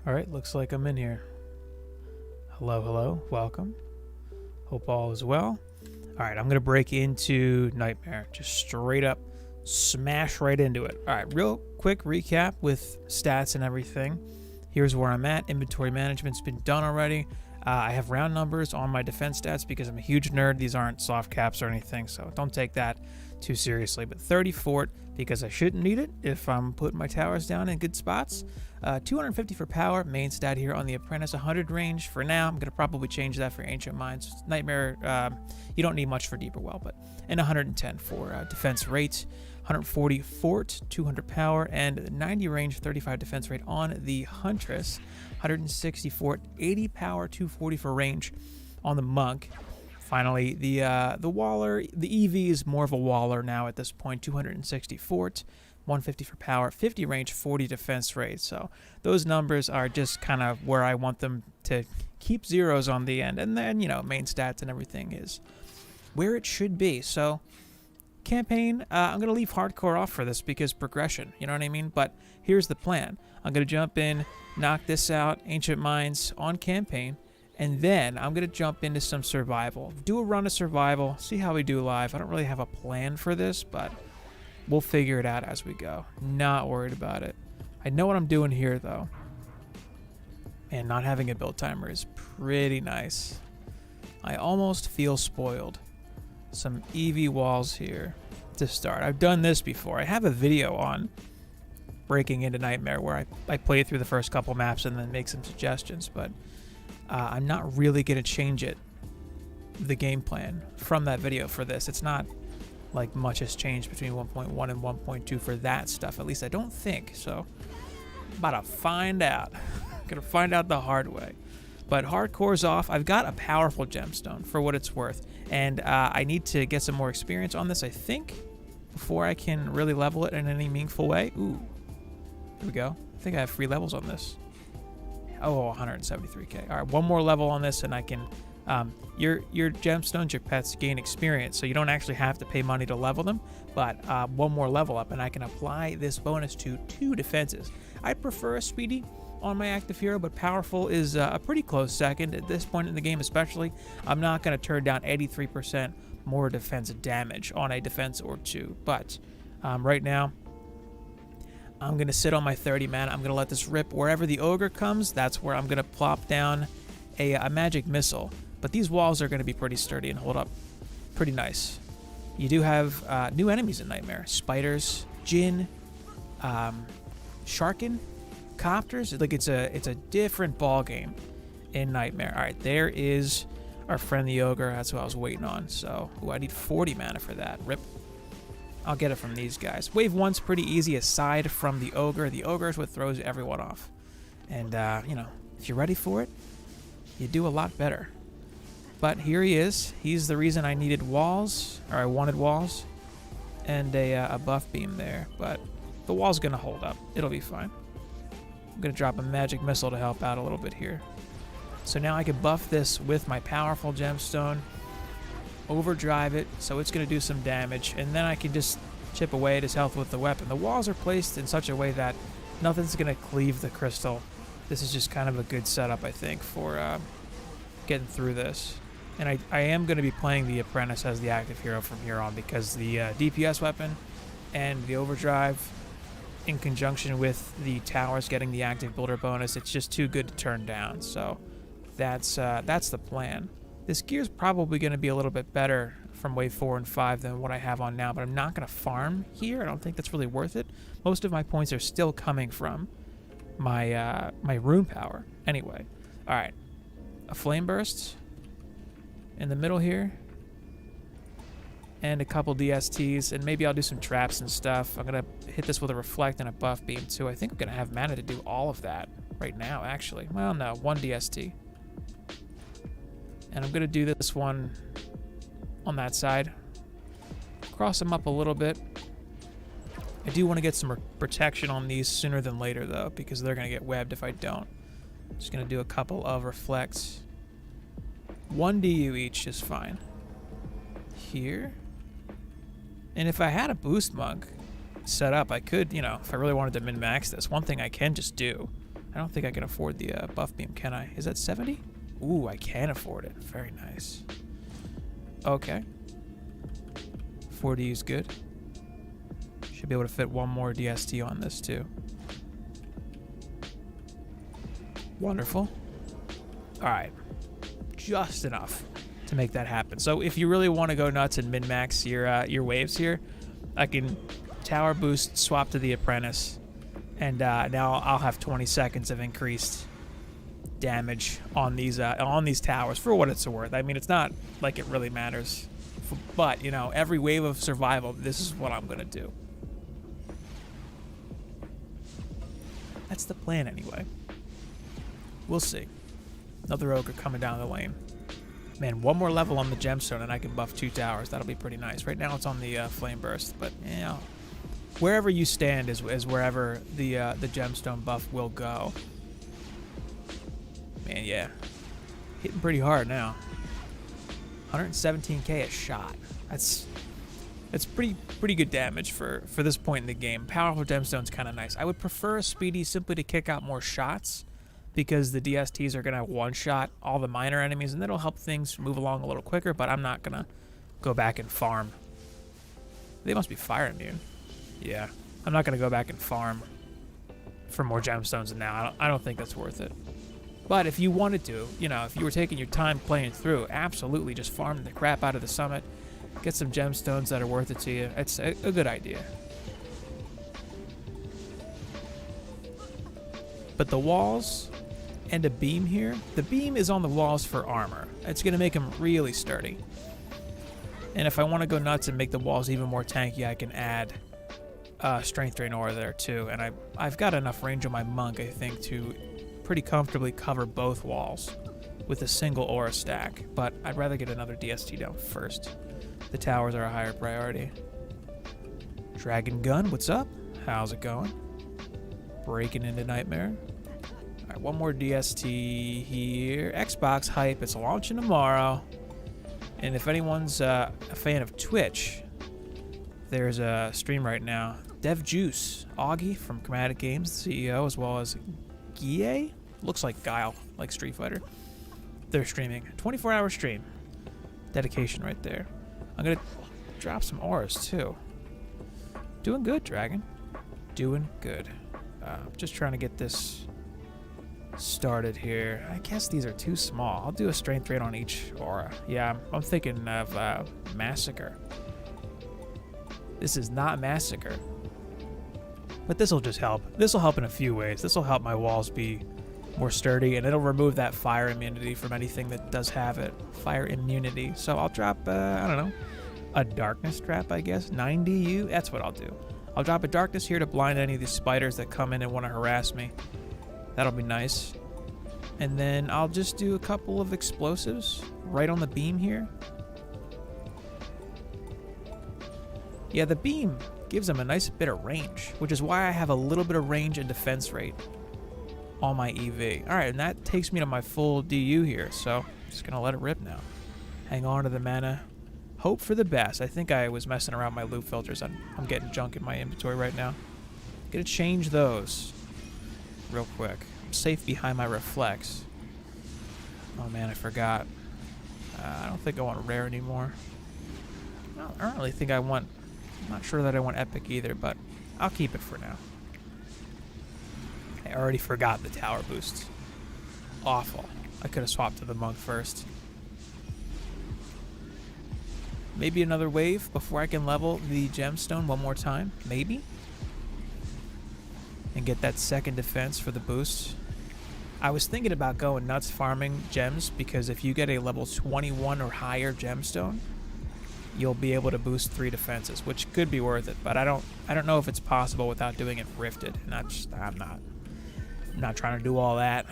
Alright, looks like I'm in here. Hello, hello, welcome. Hope all is well. Alright, I'm going to break into Nightmare. Just straight up smash right into it. Alright, real quick recap with stats and everything. Here's where I'm at. Inventory management's been done already. I have round numbers on my defense stats because I'm a huge nerd. These aren't soft caps or anything, so don't take that too seriously. But 30 fort because I shouldn't need it if I'm putting my towers down in good spots. 250 for power, main stat here on the Apprentice. 100 range for now. I'm going to probably change that for Ancient Mines. Nightmare, you don't need much for Deeper Well, but and 110 for defense rate. 140 fort, 200 power, and 90 range, 35 defense rate on the Huntress. 160 fort, 80 power, 240 for range on the Monk. Finally, the Waller, the EV is more of a Waller now at this point. 260 fort, 150 for power, 50 range, 40 defense rate. So those numbers are just kind of where I want them to keep zeros on the end. And then, you know, main stats and everything is where it should be. So campaign, I'm going to leave hardcore off for this because progression, you know what I mean? But here's the plan. I'm going to jump in, knock this out, Ancient Mines on campaign, and then I'm going to jump into some survival. Do a run of survival, see how we do live. I don't really have a plan for this, but we'll figure it out as we go. Not worried about it. I know what I'm doing here, though. And not having a build timer is pretty nice. I almost feel spoiled. Some EV walls here to start. I've done this before. I have a video on breaking into Nightmare where I play through the first couple maps and then make some suggestions, but I'm not really going to change the game plan from that video for this. It's not like much has changed between 1.1 and 1.2 for that stuff, at least I don't think. So I'm about to find out. Gonna find out the hard way. But hardcore's off. I've got a powerful gemstone for what it's worth. And I need to get some more experience on this, I think, before I can really level it in any meaningful way. Ooh. Here we go. I think I have 3 levels on this. Oh, 173k. All right, one more level on this and I can... your gemstones, your pets gain experience, so you don't actually have to pay money to level them. But one more level up and I can apply this bonus to 2 defenses. I prefer a speedy on my active hero, but powerful is a pretty close second at this point in the game, especially. I'm not going to turn down 83% more defense damage on a defense or 2, but right now I'm going to sit on my 30 mana. I'm going to let this rip. Wherever the ogre comes, that's where I'm going to plop down a magic missile, but these walls are going to be pretty sturdy and hold up pretty nice. You do have new enemies in Nightmare: spiders, Jinn, Sharkin, copters. Like it's a different ball game in Nightmare. All right, there is our friend the ogre. That's what I was waiting on. So I need 40 mana for that. Rip. I'll get it from these guys. Wave 1's pretty easy aside from the ogre. The ogre is what throws everyone off, and you know, if you're ready for it, you do a lot better. But here he is. He's the reason I needed walls, or I wanted walls, and a buff beam there. But the wall's gonna hold up. It'll be fine. I'm going to drop a magic missile to help out a little bit here. So now I can buff this with my powerful gemstone, overdrive it, so it's going to do some damage, and then I can just chip away at his health with the weapon. The walls are placed in such a way that nothing's going to cleave the crystal. This is just kind of a good setup, I think, for getting through this. And I am going to be playing the Apprentice as the active hero from here on because the DPS weapon and the overdrive, in conjunction with the towers getting the active builder bonus, it's just too good to turn down. So that's the plan. This gear's probably going to be a little bit better from wave 4 and 5 than what I have on now, but I'm not going to farm here. I don't think that's really worth it. Most of my points are still coming from my my rune power. Anyway, all right, a flame burst in the middle here, and a couple DSTs, and maybe I'll do some traps and stuff. I'm going to hit this with a reflect and a buff beam too. I think I'm going to have mana to do all of that right now, actually. Well, no, 1 DST. And I'm going to do this one on that side. Cross them up a little bit. I do want to get some protection on these sooner than later, though, because they're going to get webbed if I don't. Just going to do a couple of reflects. 1 DU each is fine. Here. And if I had a boost monk set up, I could, you know, if I really wanted to min-max this, one thing I can just do I don't think I can afford the buff beam, can I? Is that 70? Ooh, I can afford it. Very nice. Okay. 40 is good. Should be able to fit one more DST on this too. Wonderful. All right. Just enough to make that happen. So if you really want to go nuts and min-max your waves here, I can tower boost, swap to the apprentice, and now I'll have 20 seconds of increased damage on these towers for what it's worth. I mean, it's not like it really matters, but you know, every wave of survival, this is what I'm gonna do. That's the plan anyway. We'll see. Another ogre coming down the lane. Man, one more level on the gemstone and I can buff 2 towers. That'll be pretty nice. Right now it's on the flame burst, but you know, wherever you stand is wherever the gemstone buff will go. Man, yeah, hitting pretty hard now. 117k a shot. That's pretty good damage for this point in the game. Powerful gemstone's kind of nice. I would prefer a speedy simply to kick out more shots, because the DSTs are gonna one-shot all the minor enemies, and that'll help things move along a little quicker. But I'm not gonna go back and farm. They must be fire immune. Yeah, I'm not gonna go back and farm for more gemstones now. I don't think that's worth it. But if you wanted to, you know, if you were taking your time playing through, absolutely just farm the crap out of the summit, get some gemstones that are worth it to you. It's a good idea. But the walls and a beam here, the beam is on the walls for armor. It's going to make them really sturdy. And if I want to go nuts and make the walls even more tanky, I can add strength drain aura there too. And I've got enough range on my monk, I think, to pretty comfortably cover both walls with a single aura stack. But I'd rather get another DST down first. The towers are a higher priority. Dragon Gun, what's up? How's it going? Breaking into Nightmare. All right, one more DST here. Xbox hype, it's launching tomorrow. And if anyone's a fan of Twitch, there's a stream right now. Dev Juice, Augie from Chromatic Games, the CEO, as well as Guille, looks like Guile, like Street Fighter. They're streaming. 24-hour stream. Dedication right there. I'm going to drop some auras too. Doing good, Dragon. Doing good. Just trying to get this started here. I guess these are too small. I'll do a strength rate on each aura. Yeah, I'm thinking of Massacre. This is not Massacre. But this will just help. This will help in a few ways. This will help my walls be more sturdy, and it'll remove that fire immunity from anything that does have it. Fire immunity. So I'll drop, I don't know, a darkness trap, I guess. 90U? That's what I'll do. I'll drop a darkness here to blind any of these spiders that come in and want to harass me. That'll be nice. And then I'll just do a couple of explosives right on the beam here. Yeah, the beam gives them a nice bit of range, which is why I have a little bit of range and defense rate on my EV. All right, and that takes me to my full DU here, so I'm just gonna let it rip now. Hang on to the mana. Hope for the best. I think I was messing around my loop filters. I'm getting junk in my inventory right now. Gonna change those real quick. I'm safe behind my reflex. Oh man, I forgot. I don't think I want rare anymore. I don't really think I want... I'm not sure that I want epic either, but I'll keep it for now. I already forgot the tower boosts. Awful. I could have swapped to the monk first. Maybe another wave before I can level the gemstone one more time. Maybe. And get that second defense for the boost. I was thinking about going nuts farming gems, because if you get a level 21 or higher gemstone, you'll be able to boost 3 defenses, which could be worth it. But I don't know if it's possible without doing it rifted. And I'm not trying to do all that.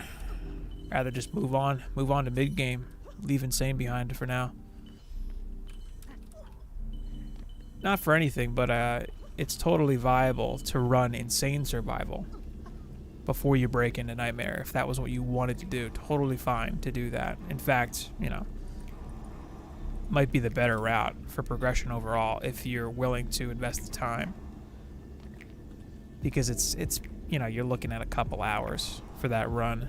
Rather just move on to mid game. Leave Insane behind for now. Not for anything, but it's totally viable to run Insane Survival before you break into Nightmare. If that was what you wanted to do, totally fine to do that. In fact, you know, might be the better route for progression overall if you're willing to invest the time, because it's you know, you're looking at a couple hours for that run.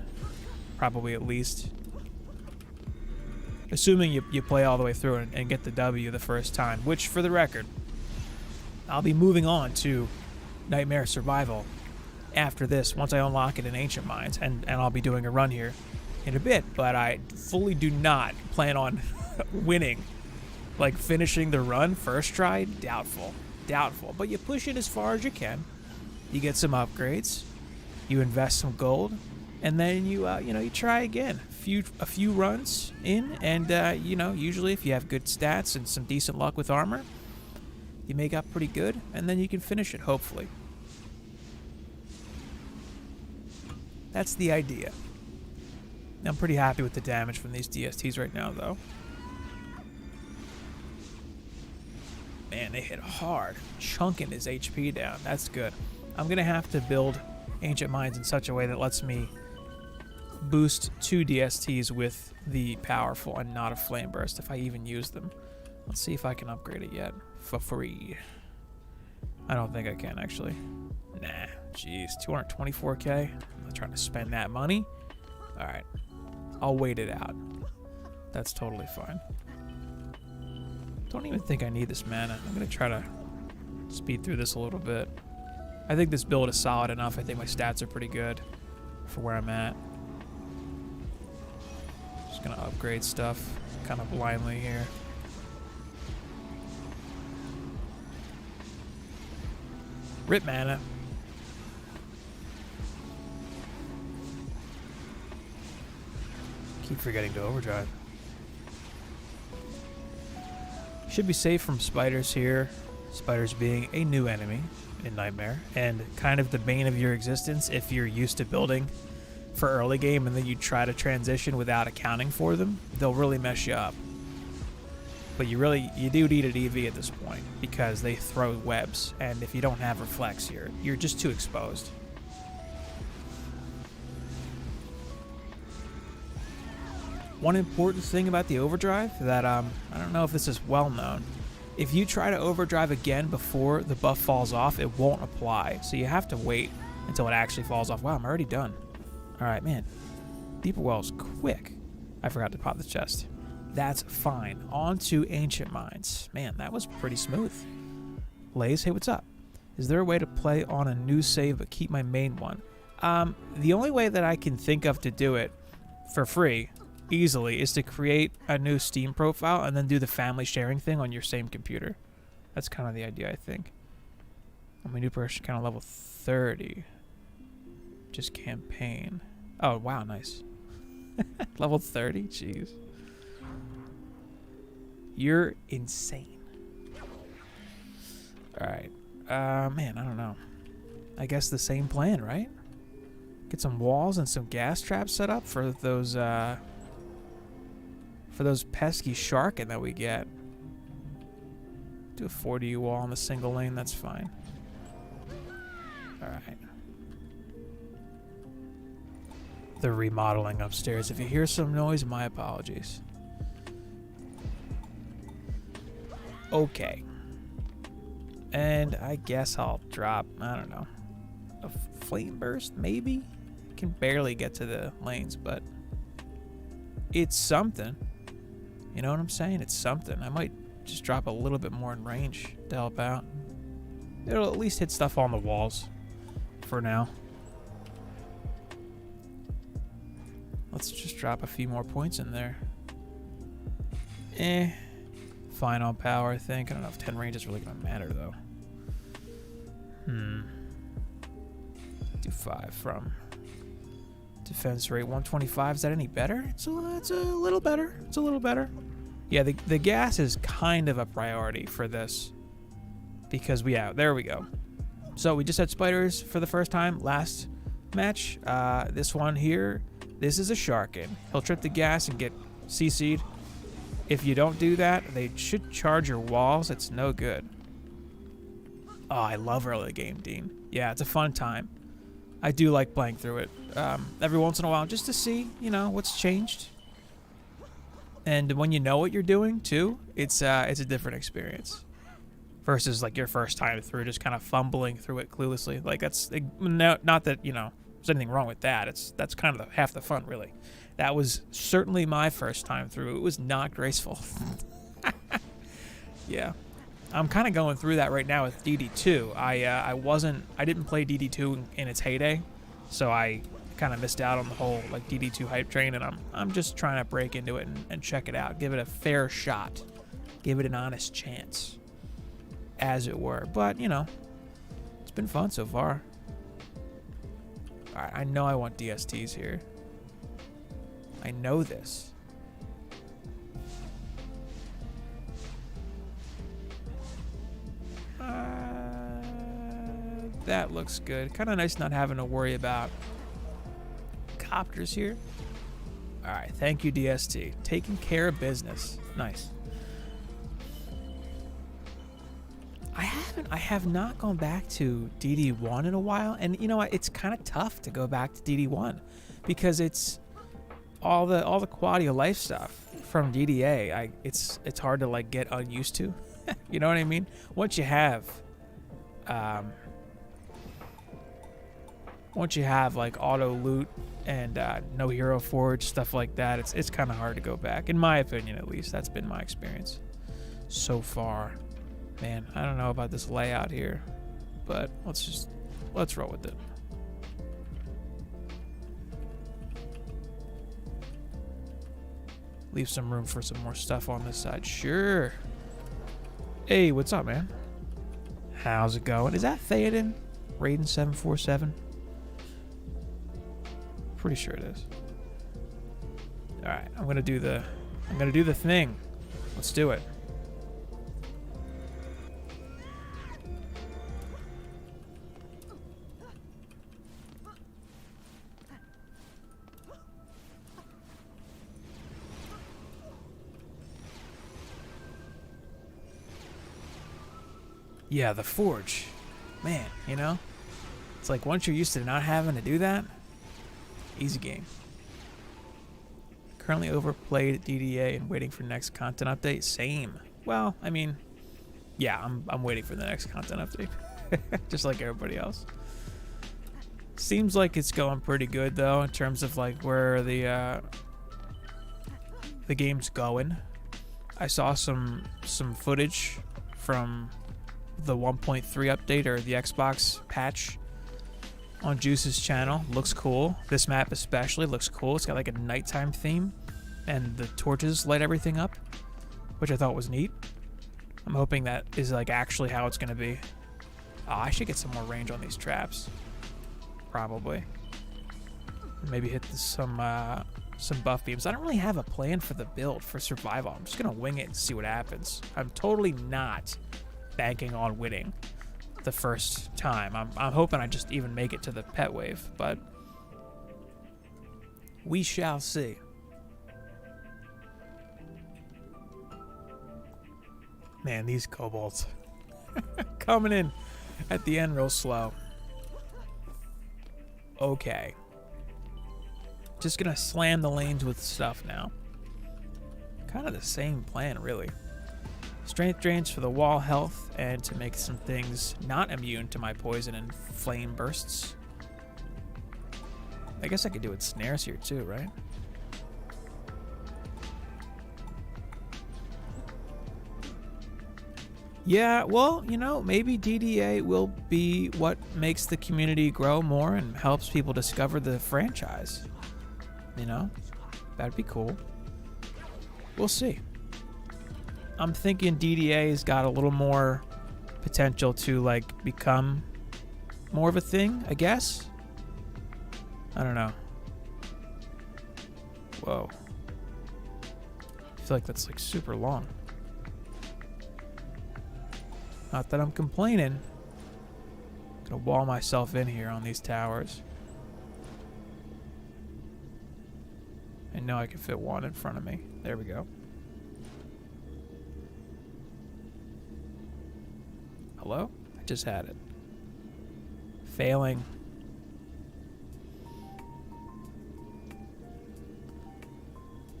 Probably at least. Assuming you play all the way through and get the W the first time, which, for the record, I'll be moving on to Nightmare Survival after this, once I unlock it in Ancient Mines, and I'll be doing a run here in a bit, but I fully do not plan on winning. Like, finishing the run first try, doubtful. But you push it as far as you can, you get some upgrades, you invest some gold, and then you try again. A few runs in, and usually if you have good stats and some decent luck with armor, you make up pretty good, and then you can finish it, hopefully. That's the idea. I'm pretty happy with the damage from these DSTs right now, though. Man, they hit hard, chunking his HP down. That's good. I'm going to have to build Ancient Mines in such a way that lets me boost 2 DSTs with the powerful and not a Flame Burst, if I even use them. Let's see if I can upgrade it yet for free. I don't think I can, actually. Nah, jeez, 224k. I'm not trying to spend that money. All right, I'll wait it out. That's totally fine. Don't even think I need this mana. I'm gonna try to speed through this a little bit. I think this build is solid enough. I think my stats are pretty good for where I'm at. Just gonna upgrade stuff kind of blindly here. Rip mana. Keep forgetting to overdrive. Should be safe from spiders here. Spiders being a new enemy in Nightmare, and kind of the bane of your existence if you're used to building for early game and then you try to transition without accounting for them. They'll really mess you up. But you do need an EV at this point because they throw webs, and if you don't have reflex, you're just too exposed. One important thing about the overdrive that I don't know if this is well known. If you try to overdrive again before the buff falls off, it won't apply. So you have to wait until it actually falls off. Wow, I'm already done. All right, man. Deeper Well's quick. I forgot to pop the chest. That's fine. On to Ancient Mines. Man, that was pretty smooth. Lays, hey, what's up? Is there a way to play on a new save but keep my main one? The only way that I can think of to do it for free easily is to create a new Steam profile and then do the family sharing thing on your same computer. That's kind of the idea, I think. I'm a new person, kind of level 30. Just campaign. Oh, wow, nice. Level 30? Jeez. You're insane. Alright. Man, I don't know. I guess the same plan, right? Get some walls and some gas traps set up for those pesky sharkin that we get. Do a 40 wall on the single lane, that's fine. Alright. They're remodeling upstairs. If you hear some noise, my apologies. Okay. And I guess I'll drop, I don't know, a Flame Burst, maybe? Can barely get to the lanes, but it's something. You know what I'm saying? It's something. I might just drop a little bit more in range to help out. It'll at least hit stuff on the walls for now. Let's just drop a few more points in there. Fine on power, I think. I don't know if 10 range is really going to matter, though. Do 5 from defense rate 125. Is that any better? It's a little better. It's a little better. Yeah, the gas is kind of a priority for this. Because there we go. So we just had spiders for the first time last match. This one here, this is a Sharkin. He'll trip the gas and get CC'd. If you don't do that, they should charge your walls. It's no good. Oh, I love early game, Dean. Yeah, it's a fun time. I do like playing through it every once in a while just to see, what's changed. And when you know what you're doing, too, it's a different experience. versus like your first time through, just kind of fumbling through it cluelessly. Like that's not that there's anything wrong with that. That's kind of half the fun, really. That was certainly my first time through. It was not graceful. Yeah, I'm kind of going through that right now with DD2. I didn't play DD2 in its heyday, so I kind of missed out on the whole like DD2 hype train, and I'm just trying to break into it and check it out, give it a fair shot, give it an honest chance, as it were. But it's been fun so far. All right, I know I want DSTs here. I know this. That looks good. Kind of nice not having to worry about copters here. All right, thank you, DST. Taking care of business. Nice. I have not gone back to DD1 in a while, and it's kind of tough to go back to DD1 because it's all the quality of life stuff from DDA. It's hard to like get unused to. You know what I mean? Once you have like auto loot and no hero forge, stuff like that, it's kind of hard to go back, in my opinion. At least that's been my experience so far. Man, I don't know about this layout here, but let's roll with it. Leave some room for some more stuff on this side. Sure. Hey, what's up, man? How's it going? Is that Theoden? Raiden 747? Pretty sure it is. All right, I'm gonna do the thing. Let's do it. Yeah, the forge. Man, it's like once you're used to not having to do that, easy game. Currently overplayed at DDA and waiting for next content update. Same. Well, I mean, yeah, I'm waiting for the next content update. Just like everybody else. Seems like it's going pretty good though in terms of like where the game's going. I saw some footage from the 1.3 update or the Xbox patch on Juice's channel. Looks cool. This map especially looks cool. It's got like a nighttime theme and the torches light everything up, which I thought was neat. I'm hoping that is like actually how it's gonna be. Oh, I should get some more range on these traps. Probably. Maybe hit some buff beams. I don't really have a plan for the build for survival. I'm just gonna wing it and see what happens. I'm totally not banking on winning the first time. I'm hoping I just even make it to the pet wave, but we shall see. Man, these kobolds coming in at the end real slow. Okay. Just gonna slam the lanes with stuff now. Kind of the same plan, really. Strength drains for the wall health and to make some things not immune to my poison and flame bursts. I guess I could do it snares here too, right? Yeah, well, maybe DDA will be what makes the community grow more and helps people discover the franchise. That'd be cool. We'll see. I'm thinking DDA's got a little more potential to like become more of a thing, I guess. I don't know. Whoa. I feel like that's like super long. Not that I'm complaining. I'm gonna wall myself in here on these towers. I know I can fit one in front of me. There we go. Hello? I just had it. Failing.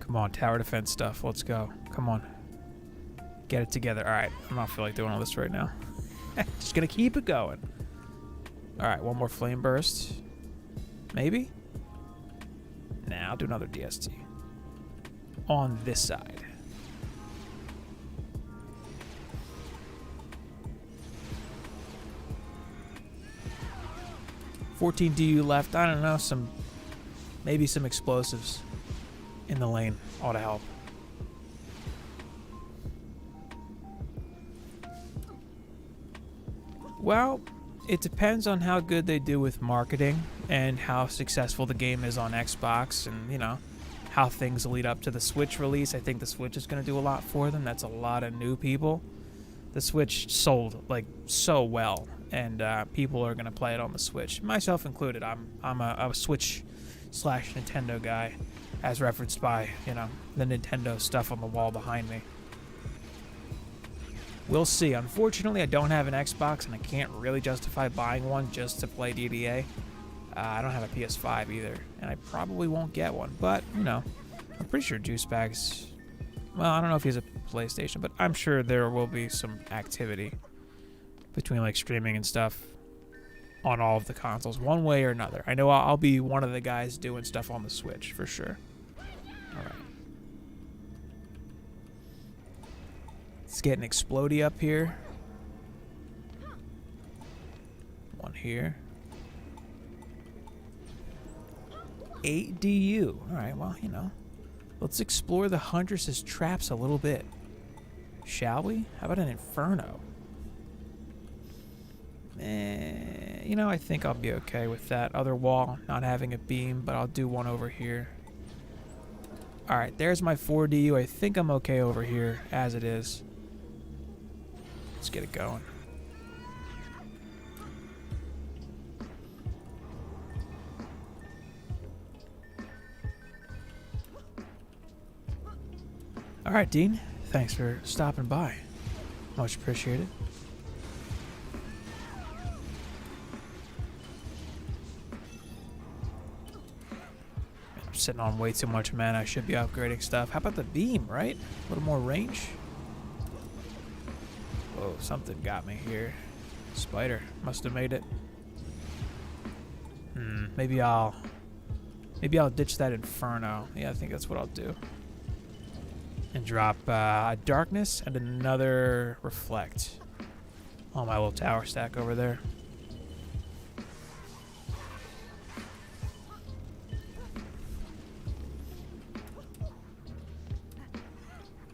Come on, tower defense stuff. Let's go. Come on. Get it together. All right. I don't feel like doing all this right now. Just going to keep it going. All right. One more flame burst. Maybe? Nah, I'll do another DST. On this side. $14 DU left. I don't know. Maybe some explosives in the lane ought to help. Well, it depends on how good they do with marketing and how successful the game is on Xbox and, you know, how things lead up to the Switch release. I think the Switch is going to do a lot for them. That's a lot of new people. The Switch sold, like, so well, and people are going to play it on the Switch, myself included. I'm a Switch/Nintendo guy, as referenced by, you know, the Nintendo stuff on the wall behind me. We'll see. Unfortunately, I don't have an Xbox, and I can't really justify buying one just to play DDA. I don't have a PS5 either, and I probably won't get one. But, you know, I'm pretty sure Juicebag's... Well, I don't know if he has a PlayStation, but I'm sure there will be some activity between, like, streaming and stuff on all of the consoles, one way or another. I know I'll be one of the guys doing stuff on the Switch, for sure. All right. Let's get an Explodey up here. One here. 8 DU. Alright, well, you know. Let's explore the Huntress's traps a little bit. Shall we? How about an Inferno? You know, I think I'll be okay with that other wall not having a beam, but I'll do one over here. Alright, there's my 4 DU. I think I'm okay over here as it is. Let's get it going. All right, Dean. Thanks for stopping by. Much appreciated. I'm sitting on way too much mana. I should be upgrading stuff. How about the beam, right? A little more range. Whoa, something got me here. Spider must have made it. Maybe I'll ditch that Inferno. Yeah, I think that's what I'll do. And drop a Darkness and another Reflect on my little tower stack over there.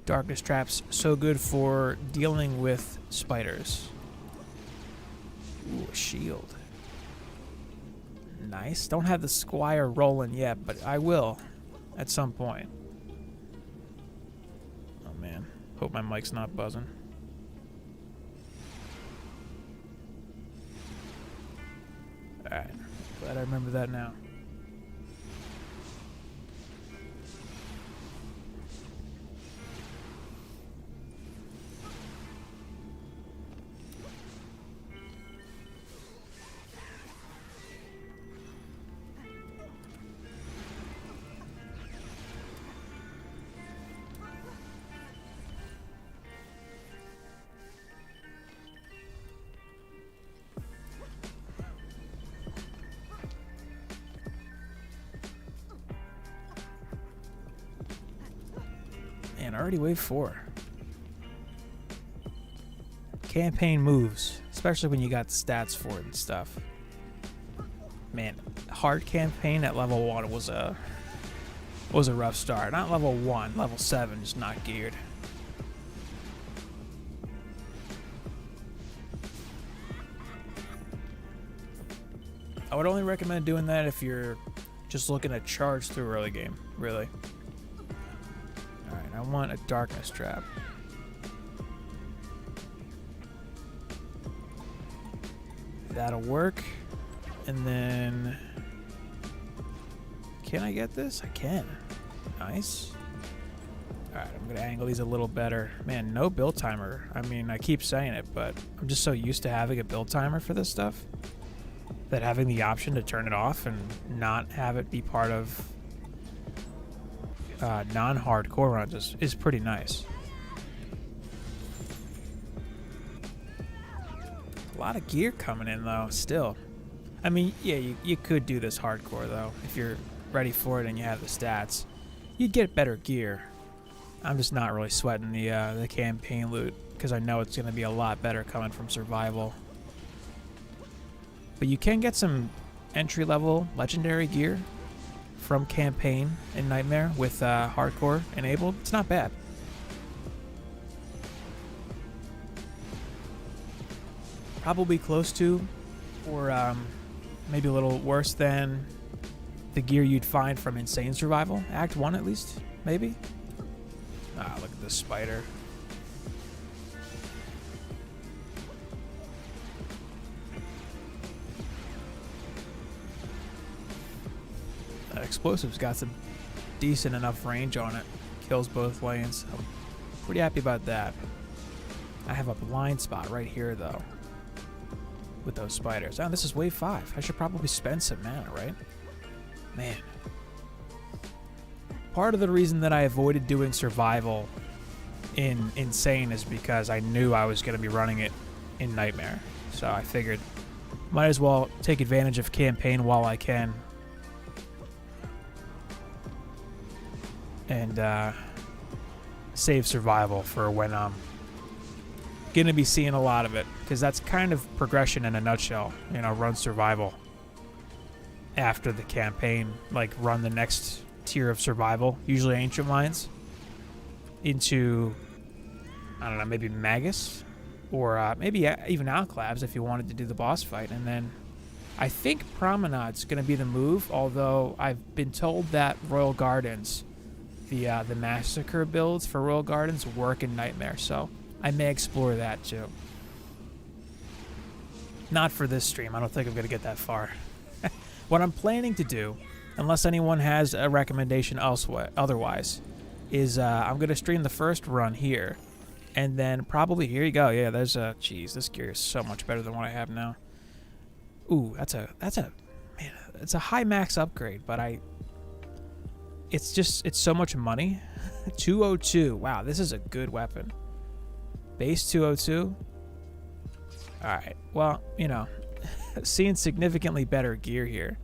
Darkness traps so good for dealing with spiders. Ooh, a shield. Nice. Don't have the Squire rolling yet, but I will at some point. Oh man, hope my mic's not buzzing. Alright, glad I remember that now. Man, already wave 4. Campaign moves, especially when you got the stats for it and stuff. Man, hard campaign at level 1 was a rough start. Not level 1, level 7 just not geared. I would only recommend doing that if you're just looking to charge through early game, really. I want a Darkness trap. That'll work. And then... Can I get this? I can. Nice. Alright, I'm going to angle these a little better. Man, no build timer. I mean, I keep saying it, but I'm just so used to having a build timer for this stuff that having the option to turn it off and not have it be part of non-hardcore runs is pretty nice. lot of gear coming in, though, still. I mean, yeah, you could do this hardcore, though. If you're ready for it and you have the stats, you'd get better gear. I'm just not really sweating the campaign loot, because I know it's going to be a lot better coming from survival. But you can get some entry-level legendary gear from campaign in Nightmare with hardcore enabled. It's not bad. Probably close to, or maybe a little worse than the gear you'd find from Insane Survival, Act 1 at least, maybe? Ah, look at this spider. That explosive's got some decent enough range on it. Kills both lanes. I'm pretty happy about that. I have a blind spot right here, though, with those spiders. Oh, this is wave 5. I should probably spend some mana, right? Man. Part of the reason that I avoided doing survival in Insane is because I knew I was going to be running it in Nightmare. So I figured might as well take advantage of campaign while I can. And save survival for when I'm going to be seeing a lot of it. Because that's kind of progression in a nutshell. You know, run survival after the campaign. Like, run the next tier of survival, usually Ancient Mines, into, I don't know, maybe Magus, or maybe even Alclavs if you wanted to do the boss fight. And then I think Promenade's going to be the move, although I've been told that Royal Gardens, the Massacre builds for Royal Gardens work in Nightmare, so I may explore that too. Not for this stream. I don't think I'm going to get that far. What I'm planning to do, unless anyone has a recommendation elsewhere, otherwise, is I'm going to stream the first run here. And then probably, here you go. Yeah, there's a, geez, this gear is so much better than what I have now. Ooh, that's a, man, it's a high max upgrade, but it's so much money. 202. Wow, this is a good weapon. Base 202. All right, well, you know, seeing significantly better gear here.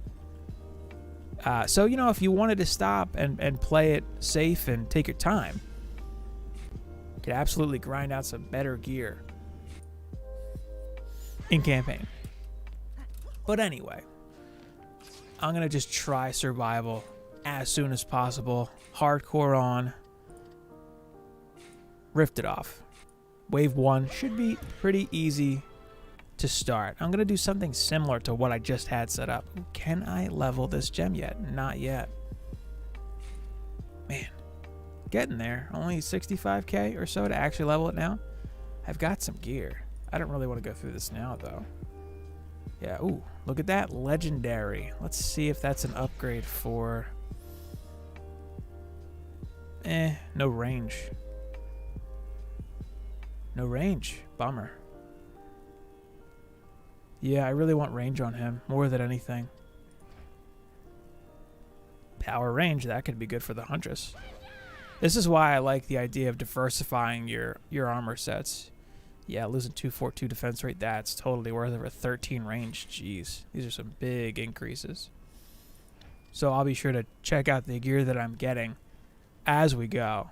So, you know, if you wanted to stop and play it safe and take your time, you could absolutely grind out some better gear in campaign. But anyway, I'm going to just try survival as soon as possible. Hardcore on. Rift it off. Wave 1 should be pretty easy to start. I'm going to do something similar to what I just had set up. Can I level this gem yet? Not yet. Man, getting there. Only 65k or so to actually level it now. I've got some gear. I don't really want to go through this now, though. Yeah, ooh, look at that. Legendary. Let's see if that's an upgrade for... no range. No range. Bummer. Yeah, I really want range on him, more than anything. Power range, that could be good for the Huntress. This is why I like the idea of diversifying your armor sets. Yeah, losing 242 defense rate, that's totally worth it for 13 range. Jeez, these are some big increases. So I'll be sure to check out the gear that I'm getting as we go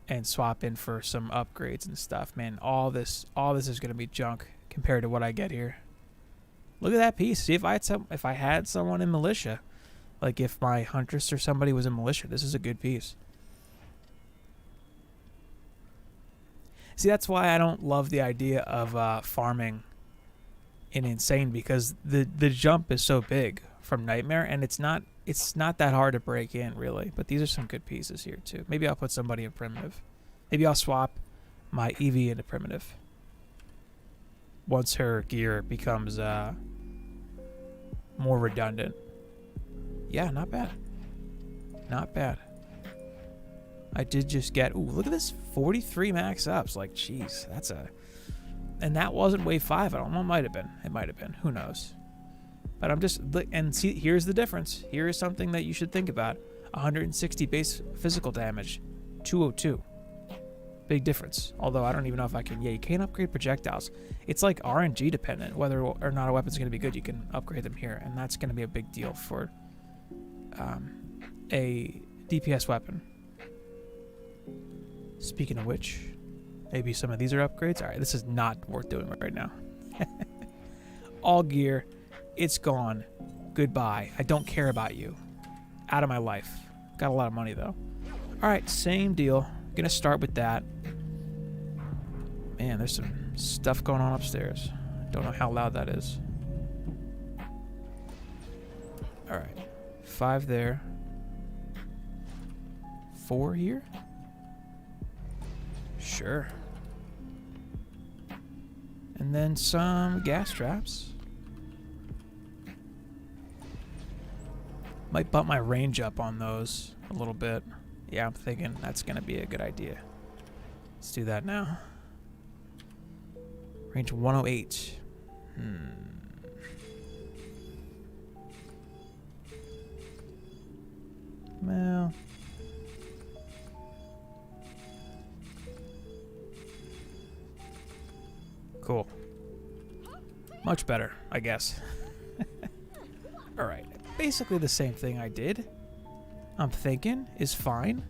and swap in for some upgrades and stuff. Man, all this is going to be junk compared to what I get here. Look at that piece. See, if I had someone in militia, like if my Huntress or somebody was in militia, this is a good piece. See, that's why I don't love the idea of farming in Insane, because the jump is so big from Nightmare, and it's not that hard to break in, really. But these are some good pieces here too. Maybe I'll put somebody in primitive. Maybe I'll swap my Eevee into primitive once her gear becomes more redundant. Yeah, not bad. Not bad. I did just get... Ooh, look at this. 43 max ups. Like, jeez, that's a... And that wasn't wave 5. I don't know. It might have been. It might have been. Who knows? But I'm just... And see, here's the difference. Here is something that you should think about. 160 base physical damage. 202. Big difference. Although I don't even know if I can. Yeah, you can't upgrade projectiles. It's like RNG dependent. Whether or not a weapon's going to be good, you can upgrade them here. And that's going to be a big deal for a DPS weapon. Speaking of which, maybe some of these are upgrades. All right, this is not worth doing right now. All gear, it's gone. Goodbye. I don't care about you. Out of my life. Got a lot of money though. All right, same deal. Gonna start with that. Man, there's some stuff going on upstairs. Don't know how loud that is. All right, 5 there. 4 here? Sure. And then some gas traps. Might bump my range up on those a little bit. Yeah, I'm thinking that's going to be a good idea. Let's do that now. Range 108. Well... Cool. Much better, I guess. Alright. Basically the same thing I did. I'm thinking is fine.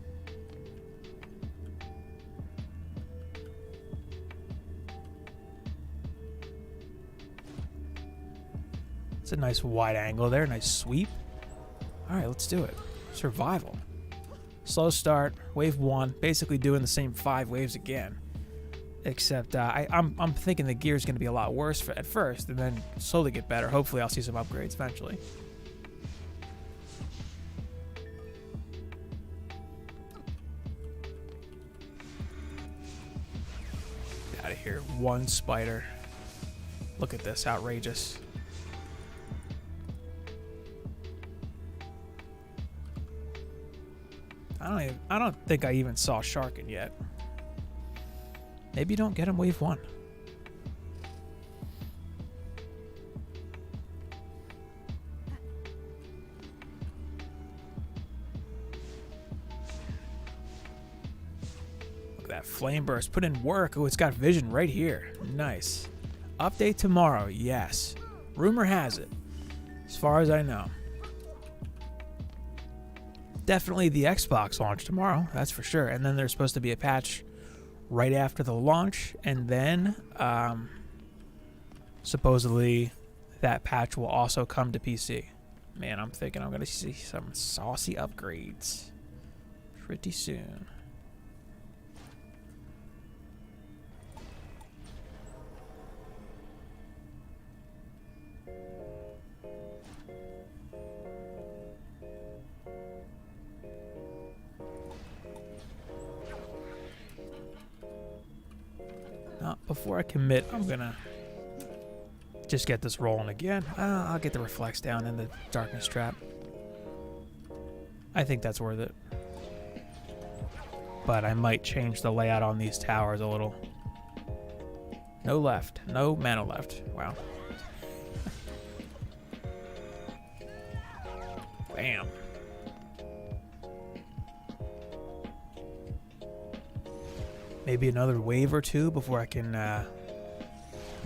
It's a nice wide angle there. Nice sweep. Alright, let's do it. Survival. Slow start. Wave 1. Basically doing the same 5 waves again. Except I'm thinking the gear is going to be a lot worse at first and then slowly get better. Hopefully I'll see some upgrades eventually. Get out of here. 1 spider. Look at this. Outrageous. I don't think I even saw Sharkin yet. Maybe you don't get him wave 1. Look at that flame burst. Put in work. Oh, it's got vision right here. Nice. Update tomorrow. Yes. Rumor has it. As far as I know. Definitely the Xbox launch tomorrow. That's for sure. And then there's supposed to be a patch right after the launch, and then supposedly that patch will also come to PC. Man, I'm thinking I'm going to see some saucy upgrades pretty soon. Before I commit, I'm gonna just get this rolling again. I'll get the reflex down in the darkness trap. I think that's worth it. But I might change the layout on these towers a little. No left. No mana left. Wow. Bam. Maybe another wave or 2 before I can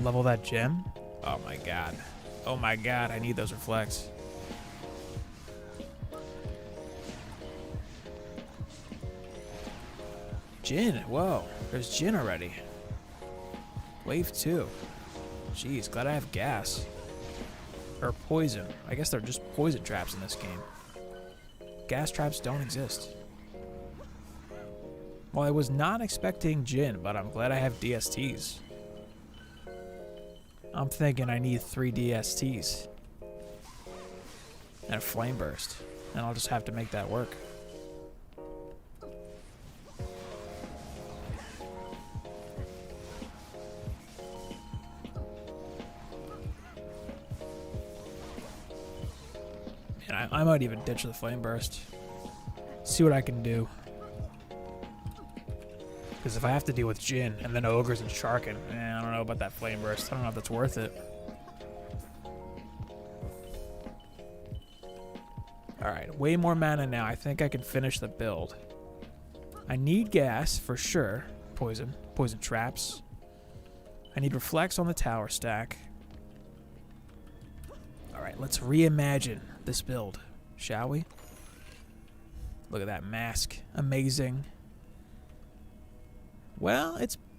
level that gem. Oh my god. Oh my god, I need those reflects. Jin, whoa. There's Jin already. Wave 2. Jeez, glad I have gas. Or poison. I guess they're just poison traps in this game. Gas traps don't exist. Well, I was not expecting Jin, but I'm glad I have DSTs. I'm thinking I need 3 DSTs. And a flame burst. And I'll just have to make that work. And I might even ditch the flame burst. See what I can do. Because if I have to deal with Jin and then ogres and Sharkin, I don't know about that flame burst. I don't know if that's worth it. Alright, way more mana now. I think I can finish the build. I need gas for sure. poison traps. I need reflects on the tower stack. Alright, let's reimagine this build, shall we? Look at that mask. Amazing. Well,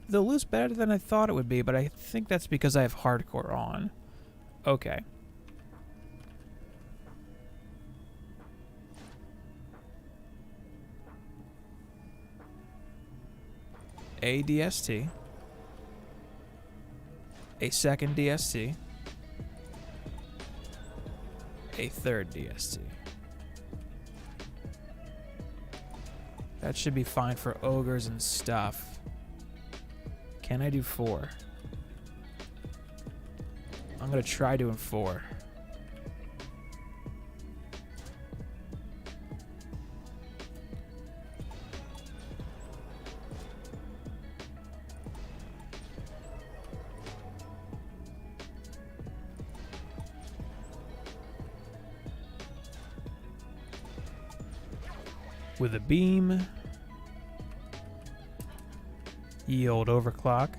the loot's better than I thought it would be, but I think that's because I have hardcore on. Okay. A DST. A second DST. A third DST. That should be fine for ogres and stuff. Can I do 4? I'm gonna try doing 4. With a beam. Ye old overclock.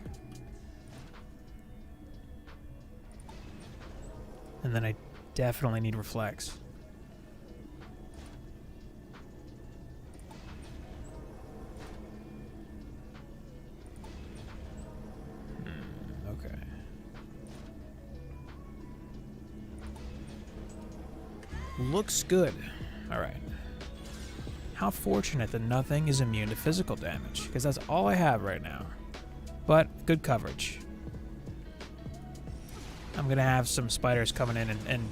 And then I definitely need reflex. Okay. Looks good. All right. How fortunate that nothing is immune to physical damage, because that's all I have right now. But good coverage. I'm gonna have some spiders coming in and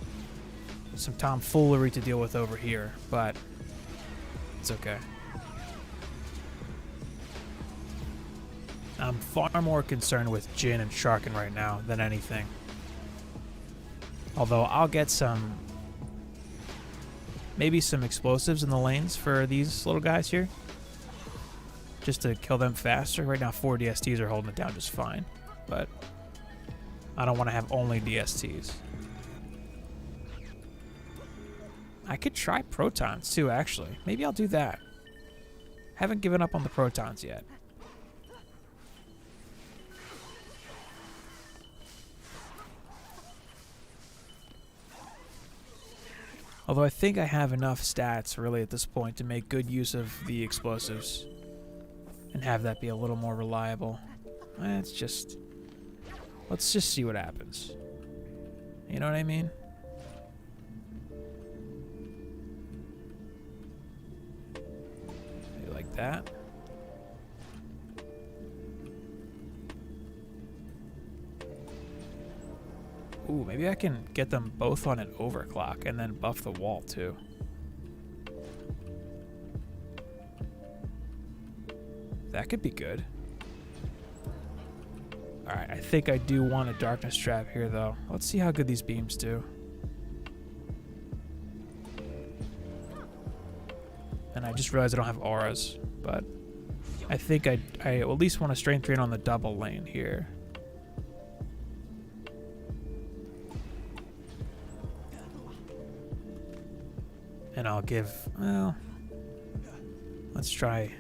some tomfoolery to deal with over here, but it's okay. I'm far more concerned with Jin and Sharkin right now than anything. Although I'll get some, maybe some explosives in the lanes for these little guys here, just to kill them faster. Right now 4 DSTs are holding it down just fine, but I don't want to have only DSTs. I could try protons too, actually. Maybe I'll do that. Haven't given up on the protons yet. Although I think I have enough stats really at this point to make good use of the explosives and have that be a little more reliable. Let's just see what happens. You know what I mean? Maybe like that. Ooh, maybe I can get them both on an overclock and then buff the wall too. That could be good. Alright, I think I do want a darkness trap here though. Let's see how good these beams do. And I just realized I don't have auras, but I think I at least want a strength drain on the double lane here. And I'll give, well, let's try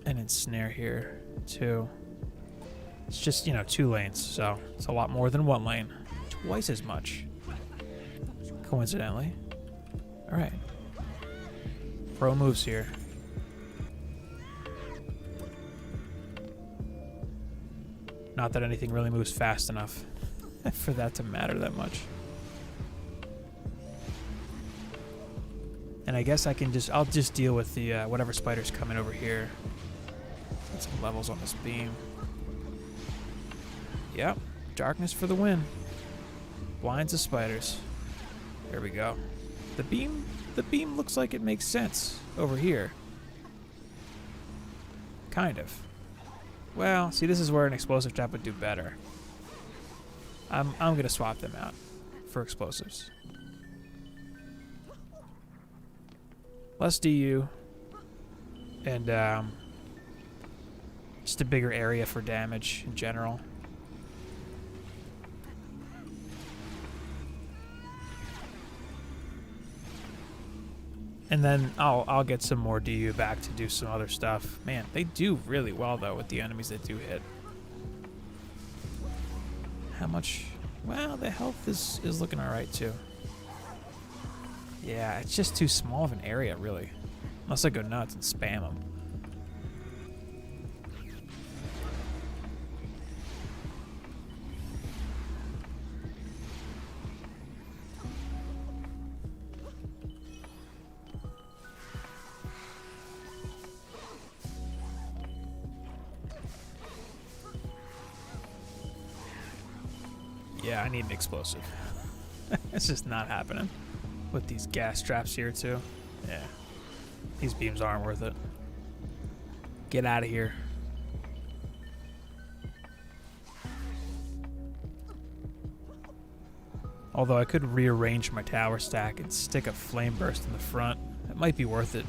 an ensnare here too. It's just, 2 lanes, so it's a lot more than 1 lane. Twice as much, coincidentally. All right. Pro moves here. Not that anything really moves fast enough for that to matter that much. And I guess I'll just deal with the whatever spiders coming over here. Get some levels on this beam. Yep, darkness for the win. Blinds the spiders. There we go. The beam looks like it makes sense over here. Kind of. Well, see, this is where an explosive trap would do better. I'm gonna swap them out for explosives. Less DU, and just a bigger area for damage in general. And then I'll get some more DU back to do some other stuff. Man, they do really well though with the enemies that do hit. How much? Well, the health is looking all right too. Yeah, it's just too small of an area, really. Unless I go nuts and spam them. Yeah, I need an explosive. It's just not happening with these gas traps here too. Yeah, these beams aren't worth it. Get out of here. Although I could rearrange my tower stack and stick a flame burst in the front. It might be worth it.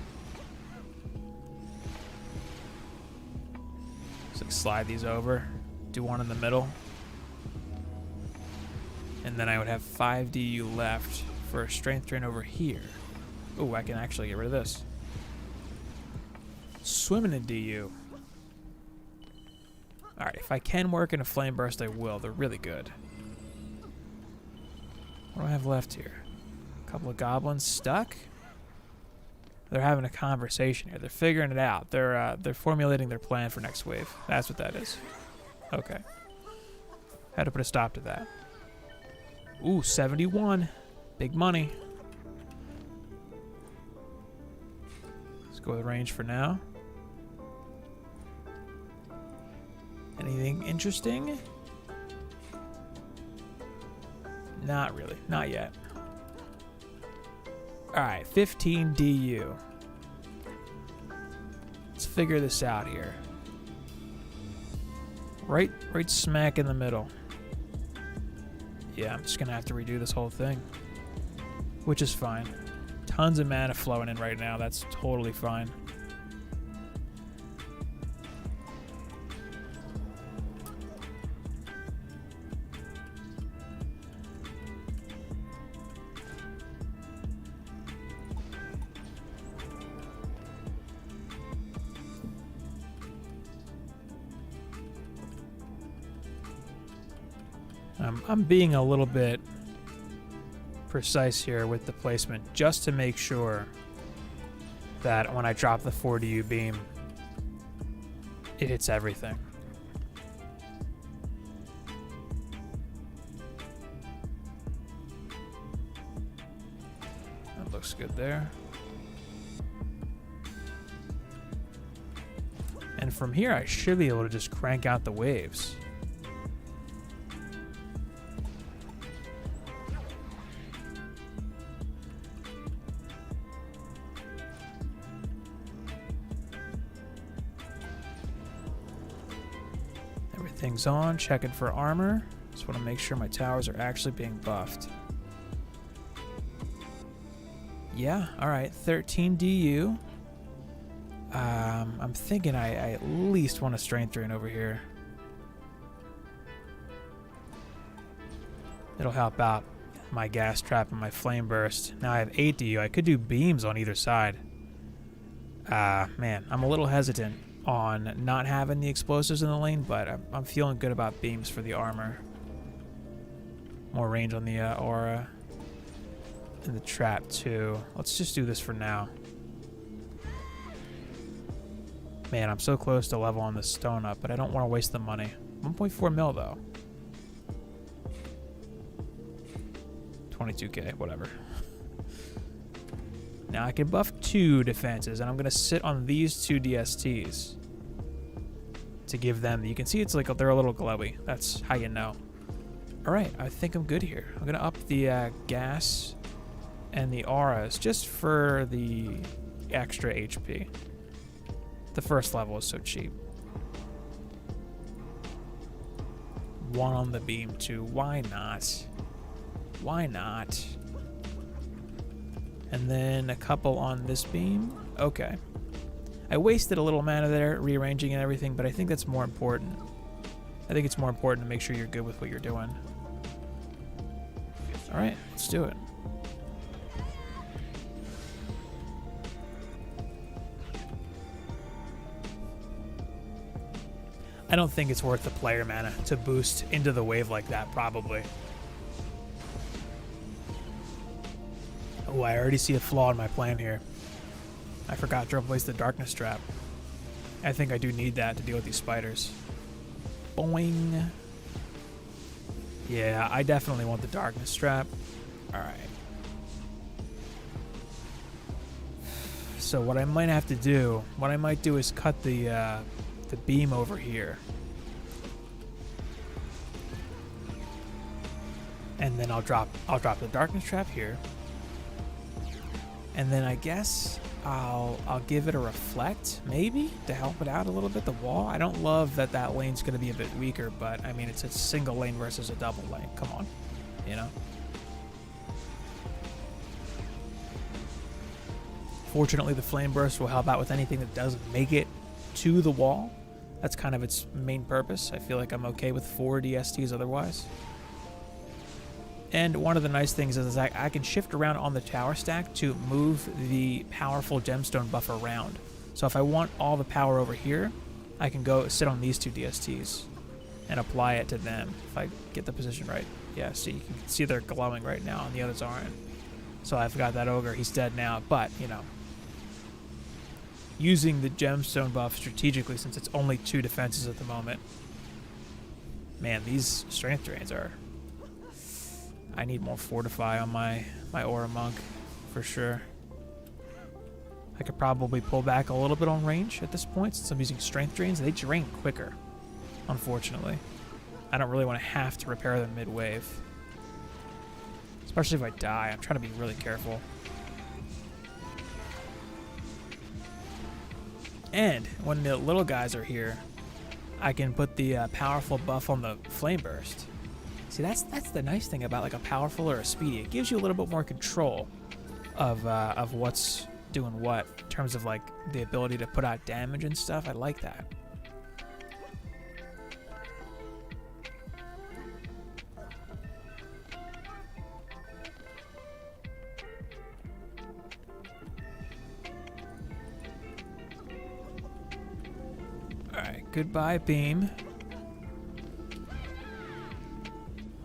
Just like slide these over, do one in the middle. And then I would have 5 DU left for a strength drain over here. Oh, I can actually get rid of this. Swimming in DU. Alright, if I can work in a flame burst, I will. They're really good. What do I have left here? A couple of goblins stuck? They're having a conversation here. They're figuring it out. They're formulating their plan for next wave. That's what that is. Okay. Had to put a stop to that. Ooh, 71. Big money. Let's go with range for now. Anything interesting? Not really. Not yet. Alright, 15 DU. Let's figure this out here. Right smack in the middle. Yeah, I'm just gonna have to redo this whole thing. Which is fine. Tons of mana flowing in right now. That's totally fine. I'm being a little bit precise here with the placement just to make sure that when I drop the 4DU beam, it hits everything. That looks good there. And from here, I should be able to just crank out the waves. Everything's on, checking for armor. Just want to make sure my towers are actually being buffed. Yeah, alright, 13 DU. I'm thinking I at least want a strength drain over here. It'll help out my gas trap and my flame burst. Now I have 8 DU. I could do beams on either side. Man, I'm a little hesitant on not having the explosives in the lane, but I'm feeling good about beams for the armor. More range on the aura. And the trap too. Let's just do this for now. Man, I'm so close to leveling this stone up, but I don't want to waste the money. 1.4 mil though. 22k, whatever. Now I can buff 2 defenses, and I'm going to sit on these 2 DSTs to give them. You can see it's like they're a little glowy. That's how you know. All right, I think I'm good here. I'm going to up the gas and the auras just for the extra HP. The first level is so cheap. 1 on the beam too. Why not? Why not? And then a couple on this beam. Okay. I wasted a little mana there, rearranging and everything, but I think that's more important. I think it's more important to make sure you're good with what you're doing. Alright, let's do it. I don't think it's worth the player mana to boost into the wave like that, probably. Oh, I already see a flaw in my plan here. I forgot to replace the darkness trap. I think I do need that to deal with these spiders. Boing. Yeah, I definitely want the darkness trap. Alright. So what I might have to do, what I might do is cut the beam over here. And then I'll drop the darkness trap here. And then I guess I'll give it a reflect, maybe, to help it out a little bit, the wall. I don't love that lane's going to be a bit weaker, but, I mean, it's a single lane versus a double lane. Come on, you know? Fortunately, the Flame Burst will help out with anything that doesn't make it to the wall. That's kind of its main purpose. I feel like I'm okay with 4 DSTs otherwise. And one of the nice things is I can shift around on the tower stack to move the powerful gemstone buff around. So if I want all the power over here, I can go sit on these 2 DSTs and apply it to them if I get the position right. Yeah, see, you can see they're glowing right now and the others aren't. So I've got that ogre. He's dead now, but, you know, using the gemstone buff strategically since it's only 2 defenses at the moment. Man, these strength drains are... I need more fortify on my aura monk for sure. I could probably pull back a little bit on range at this point since I'm using strength drains. They drain quicker, unfortunately. I don't really want to have to repair them mid-wave. Especially if I die. I'm trying to be really careful. And when the little guys are here, I can put the powerful buff on the Flame Burst. See, that's the nice thing about like a powerful or a speedy. It gives you a little bit more control of what's doing what in terms of like the ability to put out damage and stuff. I like that. All right, goodbye beam.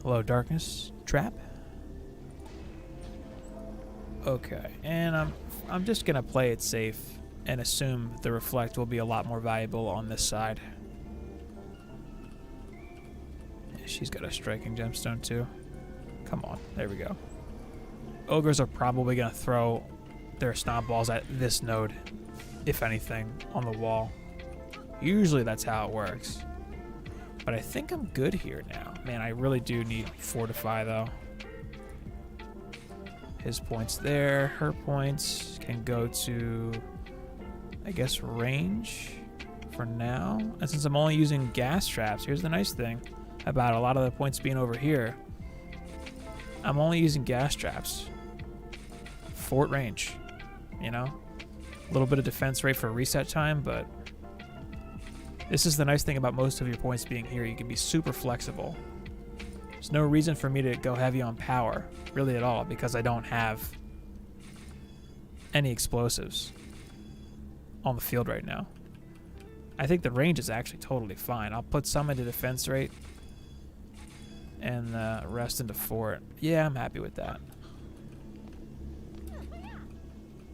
Hello, darkness trap. Okay, and I'm just gonna play it safe and assume the reflect will be a lot more valuable on this side. Yeah, she's got a striking gemstone too. Come on, there we go. Ogres are probably gonna throw their stomp balls at this node, if anything, on the wall. Usually that's how it works. But I think I'm good here now. Man, I really do need fortify though. His points there, her points can go to, I guess, range for now. And since I'm only using gas traps, here's the nice thing about a lot of the points being over here. I'm only using gas traps. Fort range, you know? A little bit of defense rate for reset time, but this is the nice thing about most of your points being here. You can be super flexible. There's no reason for me to go heavy on power, really at all, because I don't have any explosives on the field right now. I think the range is actually totally fine. I'll put some into defense rate and the rest into fort. Yeah, I'm happy with that.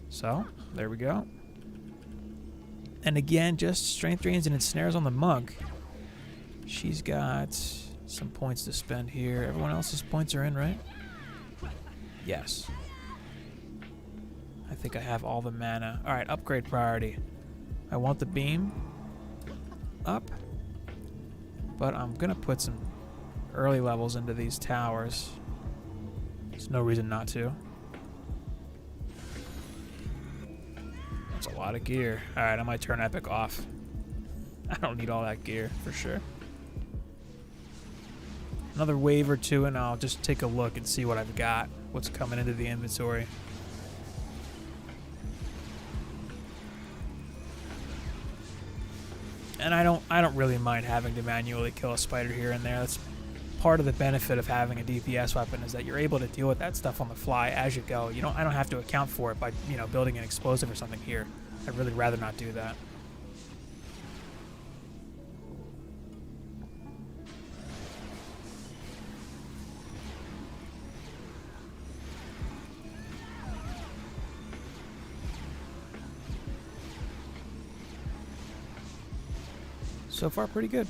So, there we go. And again, just strength drains and ensnares on the monk. She's got some points to spend here. Everyone else's points are in, right? Yes. I think I have all the mana. All right, upgrade priority. I want the beam up, but I'm gonna put some early levels into these towers. There's no reason not to. That's a lot of gear. All right, I might turn Epic off. I don't need all that gear for sure. Another wave or two and I'll just take a look and see what I've got, what's coming into the inventory. And I don't really mind having to manually kill a spider here and there. That's part of the benefit of having a DPS weapon, is that you're able to deal with that stuff on the fly as you go. I don't have to account for it by, building an explosive or something here. I'd really rather not do that. So far, pretty good.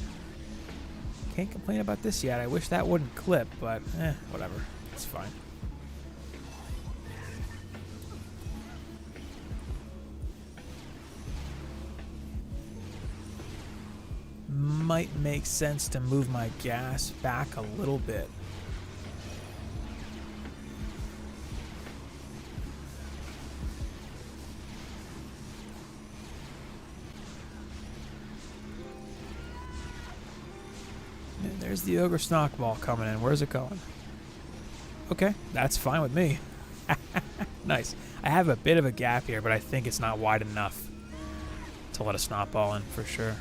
Can't complain about this yet. I wish that wouldn't clip, but whatever. It's fine. Might make sense to move my gas back a little bit. And there's the Ogre Snock Ball coming in. Where's it going? Okay, that's fine with me. Nice. I have a bit of a gap here, but I think it's not wide enough to let a Snock Ball in for sure.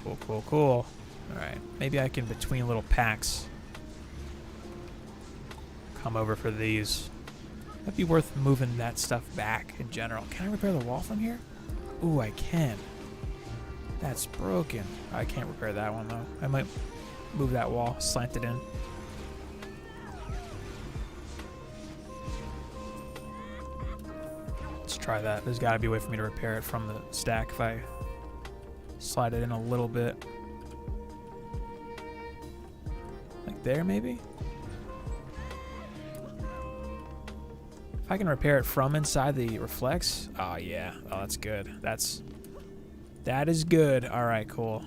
Cool, cool, cool. Alright, maybe I can, between little packs, come over for these. That'd be worth moving that stuff back in general. Can I repair the wall from here? Ooh, I can. That's broken. I can't repair that one, though. I might move that wall, slant it in. Let's try that. There's got to be a way for me to repair it from the stack if I slide it in a little bit. Like there, maybe? If I can repair it from inside the reflex. Oh, yeah. Oh, that's good. That is good. All right, cool.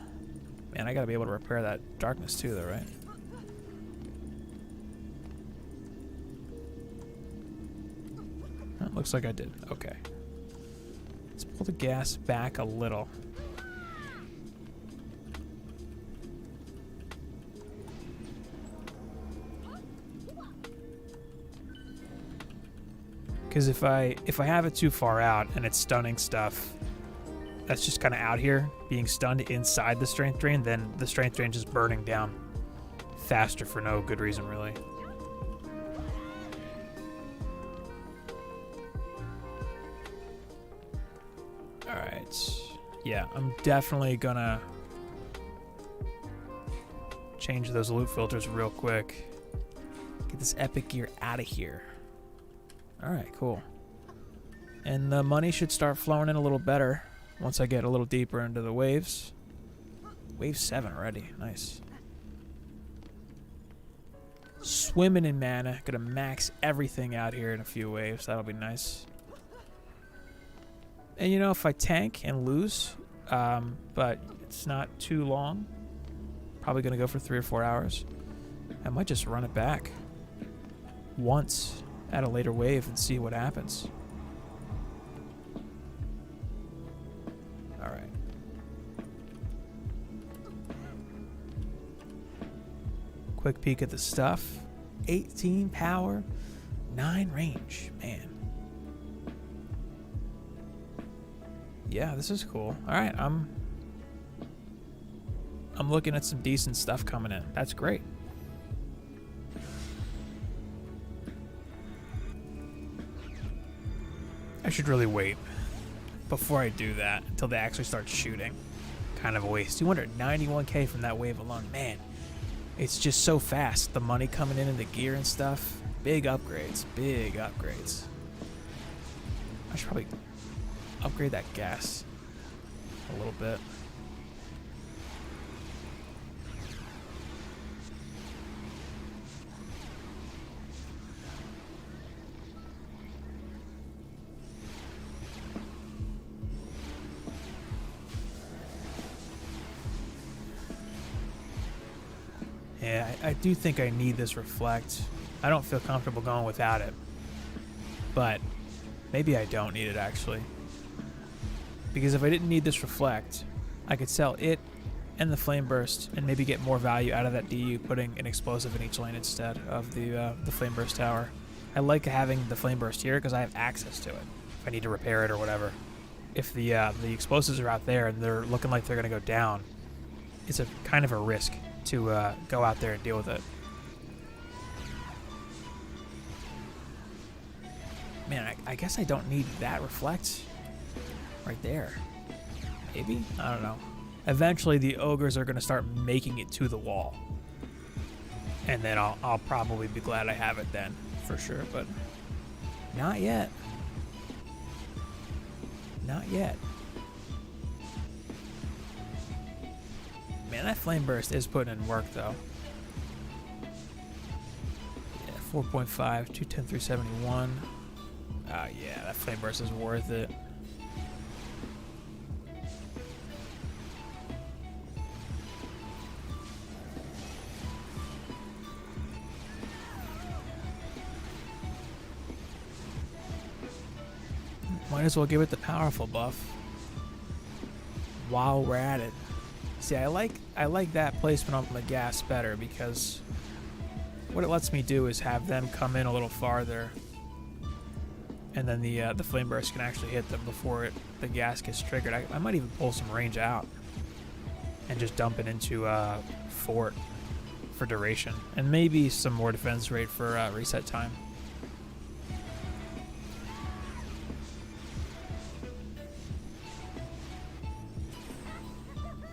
Man, I got to be able to repair that darkness too, though, right? It looks like I did. Okay. Let's pull the gas back a little. Because if I have it too far out and it's stunning stuff that's just kind of out here being stunned inside the strength drain, then the strength drain just burning down faster for no good reason, really. Alright. Yeah, I'm definitely gonna change those loot filters real quick. Get this epic gear out of here. Alright, cool. And the money should start flowing in a little better once I get a little deeper into the waves. Wave 7 already. Nice. Swimming in mana. Gonna max everything out here in a few waves. That'll be nice. And you know, if I tank and lose, but it's not too long, probably gonna go for 3 or 4 hours, I might just run it back once at a later wave and see what happens. Alright. Quick peek at the stuff. 18 power, 9 range. Man. Yeah, this is cool. Alright, I'm looking at some decent stuff coming in. That's great. I should really wait before I do that until they actually start shooting. Kind of a waste. 291k from that wave alone. Man, it's just so fast. The money coming in and the gear and stuff. Big upgrades. Big upgrades. I should probably upgrade that gas a little bit. Yeah, I do think I need this reflect. I don't feel comfortable going without it. But maybe I don't need it, actually. Because if I didn't need this reflect, I could sell it and the flame burst and maybe get more value out of that DU putting an explosive in each lane instead of the flame burst tower. I like having the flame burst here because I have access to it if I need to repair it or whatever. If the explosives are out there and they're looking like they're going to go down, it's a kind of a risk to go out there and deal with it. Man, I guess I don't need that reflect right there. Maybe? I don't know. Eventually the ogres are going to start making it to the wall. And then I'll probably be glad I have it then, for sure, but not yet. Not yet. Man, that Flame Burst is putting in work, though. Yeah, 4.5, 210, 371. Yeah, that Flame Burst is worth it. Might as well give it the powerful buff while we're at it. See, I like that placement on the gas better because what it lets me do is have them come in a little farther, and then the Flame Burst can actually hit them before the gas gets triggered. I might even pull some range out and just dump it into Fort for duration, and maybe some more defense rate for reset time.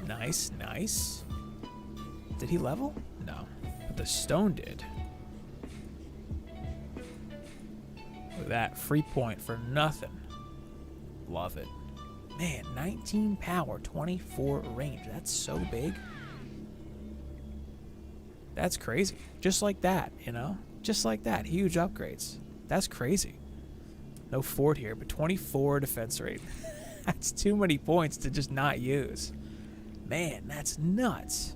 Nice, nice. Did he level? No, but the stone did. Look at that, free point for nothing. Love it. Man, 19 power, 24 range. That's so big. That's crazy. Just like that, you know? Just like that. Huge upgrades. That's crazy. No Fort here, but 24 defense rate. That's too many points to just not use. Man, that's nuts.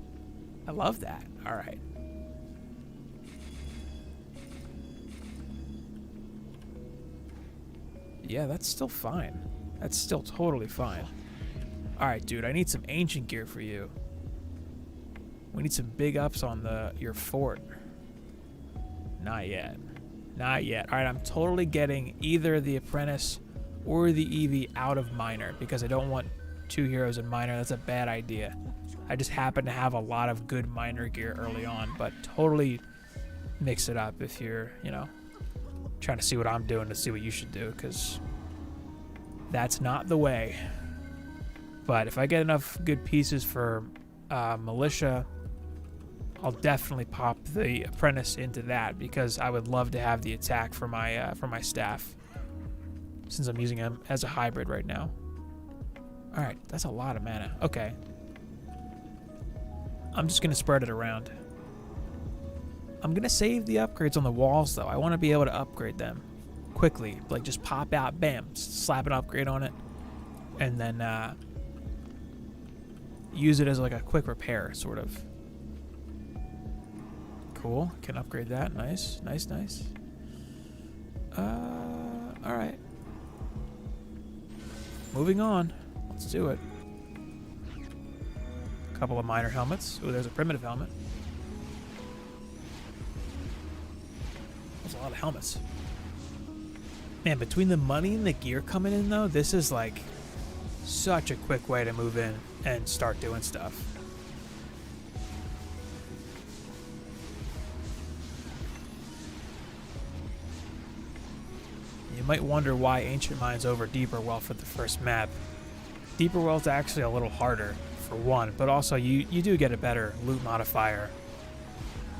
I love that. All right. Yeah, that's still fine. That's still totally fine. All right, dude, I need some ancient gear for you. We need some big ups on your Fort. Not yet. Not yet. All right, I'm totally getting either the Apprentice or the Eevee out of Minor because I don't want 2 heroes in Minor. That's a bad idea. I just happen to have a lot of good Minor gear early on, but totally mix it up if you're, you know, trying to see what I'm doing to see what you should do, because that's not the way. But if I get enough good pieces for Militia, I'll definitely pop the Apprentice into that because I would love to have the attack for my staff, since I'm using him as a hybrid right now. All right, that's a lot of mana. Okay. I'm just going to spread it around. I'm going to save the upgrades on the walls, though. I want to be able to upgrade them quickly. Like, just pop out, bam, slap an upgrade on it, and then use it as, like, a quick repair, sort of. Cool. Can upgrade that. Nice, nice, nice. All right. Moving on. Let's do it. A couple of minor helmets. Oh, there's a primitive helmet. That's a lot of helmets. Man, between the money and the gear coming in, though, this is like such a quick way to move in and start doing stuff. You might wonder why Ancient Mines over Deeper Well for the first map. Deeper Well's actually a little harder, for one, but also you do get a better loot modifier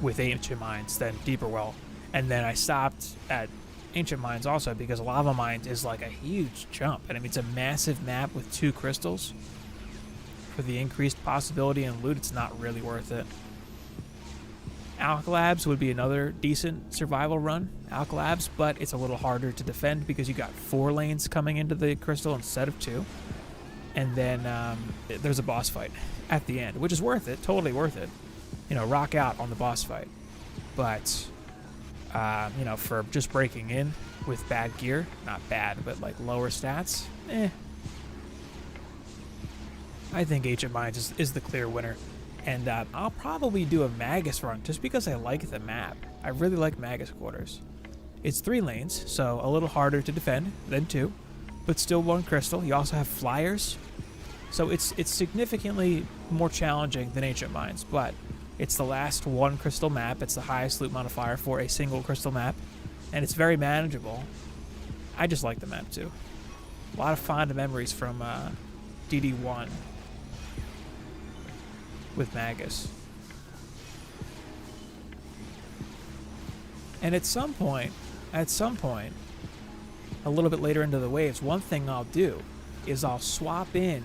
with Ancient Mines than Deeper Well. And then I stopped at Ancient Mines also because Lava Mines is like a huge jump. And I mean, it's a massive map with 2 crystals. For the increased possibility in loot, it's not really worth it. Alkalabs would be another decent survival run, Alkalabs, but it's a little harder to defend because you got 4 lanes coming into the crystal instead of 2. And then there's a boss fight at the end, which is worth it, totally worth it. You know, rock out on the boss fight. But, you know, for just breaking in with bad gear, not bad, but like lower stats, I think Ancient Mines is the clear winner. And I'll probably do a Magus run just because I like the map. I really like Magus Quarters. It's 3 lanes, so a little harder to defend than 2, but still 1 crystal. You also have flyers, so it's significantly more challenging than Ancient Mines, but it's the last 1 crystal map. It's the highest loot modifier for a single crystal map, and it's very manageable. I just like the map too. A lot of fond memories from DD1 with Magus. And at some point, a little bit later into the waves, one thing I'll do is I'll swap in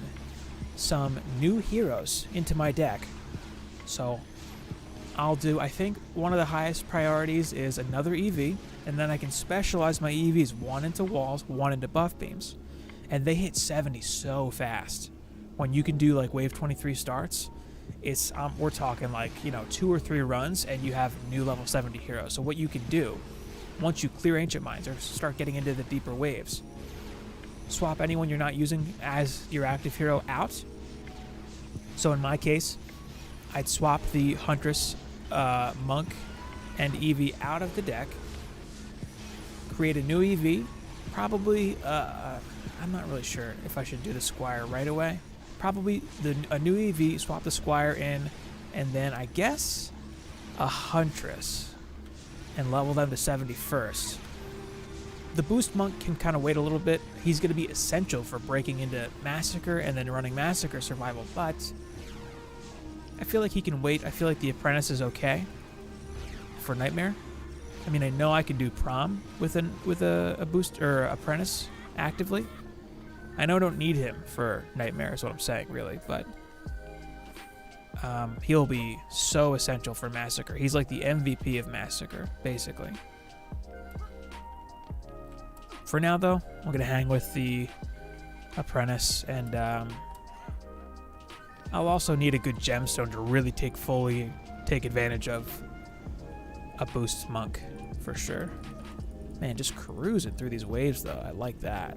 some new heroes into my deck So I think one of the highest priorities is another EV, and then I can specialize my EVs, one into walls, one into buff beams. And they hit 70 so fast. When you can do like wave 23 starts, it's we're talking like, 2 or 3 runs and you have new level 70 heroes. So what you can do, once you clear Ancient Mines or start getting into the deeper waves, swap anyone you're not using as your active hero out. So in my case, I'd swap the Huntress, Monk, and EV out of the deck, create a new EV, probably, I'm not really sure if I should do the Squire right away. Probably a new EV, swap the Squire in, and then I guess a Huntress, and level them to 70 first. The Boost Monk can kind of wait a little bit. He's going to be essential for breaking into Massacre and then running Massacre Survival, but I feel like he can wait. I feel like the Apprentice is okay for Nightmare. I mean, I know I can do Prom with a boost or Apprentice actively. I know I don't need him for Nightmare is what I'm saying, really, but he'll be so essential for Massacre. He's like the MVP of Massacre, basically. For now, though, I'm going to hang with the Apprentice, and I'll also need a good gemstone to really take advantage of a Boost Monk, for sure. Man, just cruising through these waves, though. I like that.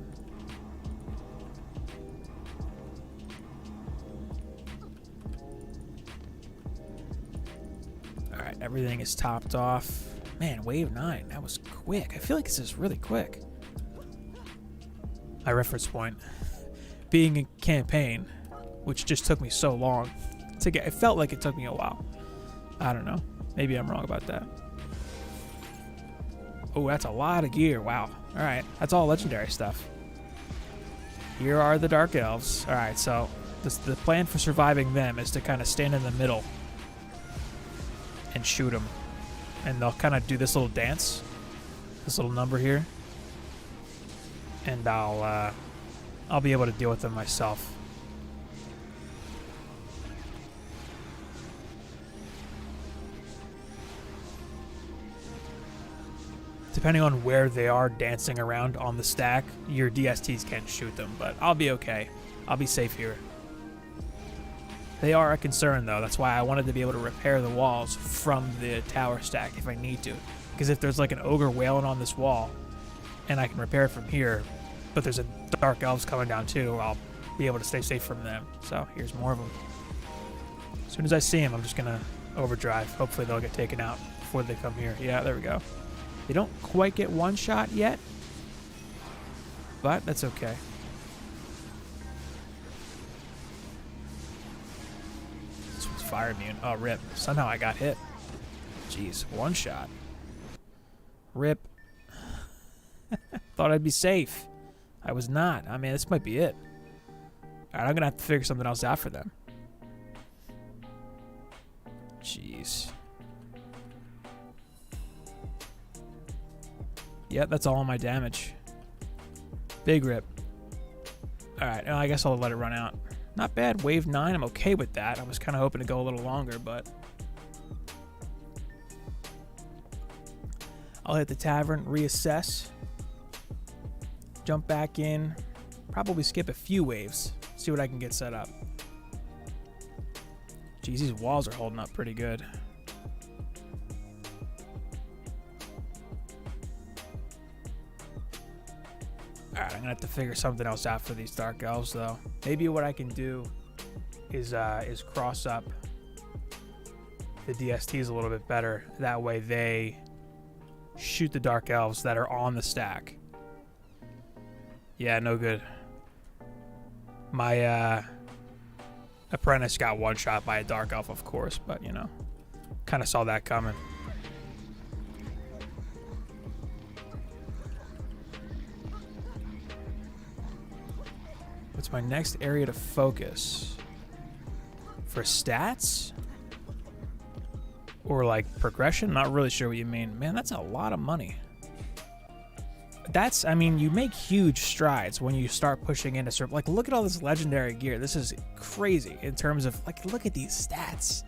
Alright, everything is topped off. Man, wave 9, that was quick. I feel like this is really quick. My reference point being a campaign, which just took me so long to get. It felt like it took me a while. I don't know. Maybe I'm wrong about that. Oh, that's a lot of gear. Wow. All right. That's all legendary stuff. Here are the Dark Elves. All right. So the plan for surviving them is to kind of stand in the middle and shoot them. And they'll kind of do this little dance, this little number here. And I'll be able to deal with them myself. Depending on where they are dancing around on the stack, your DSTs can't shoot them, but I'll be okay. I'll be safe here. They are a concern, though. That's why I wanted to be able to repair the walls from the tower stack if I need to. Because if there's like an ogre wailing on this wall, and I can repair it from here, but there's a Dark Elves coming down too, I'll be able to stay safe from them. So here's more of them. As soon as I see them, I'm just going to overdrive. Hopefully they'll get taken out before they come here. Yeah, there we go. They don't quite get one shot yet, but that's okay. This one's fire immune. Oh, rip. Somehow I got hit. Jeez, one shot. Rip. Thought I'd be safe. I was not. I mean, this might be it. All right, I'm going to have to figure something else out for them. Jeez. Yeah, that's all on my damage. Big rip. Alright, I guess I'll let it run out. Not bad. Wave 9, I'm okay with that. I was kind of hoping to go a little longer, but I'll hit the tavern, reassess, jump back in, probably skip a few waves, see what I can get set up. Jeez, these walls are holding up pretty good. Alright, I'm gonna have to figure something else out for these Dark Elves, though. Maybe what I can do is cross up the DSTs a little bit better. That way they shoot the Dark Elves that are on the stack. Yeah, no good. My Apprentice got one shot by a Dark Elf, of course, but, you know, kind of saw that coming. What's my next area to focus? For stats? Or like progression? Not really sure what you mean. Man, that's a lot of money. That's, I mean, you make huge strides when you start pushing into sort of, like, look at all this legendary gear. This is crazy in terms of, like, look at these stats.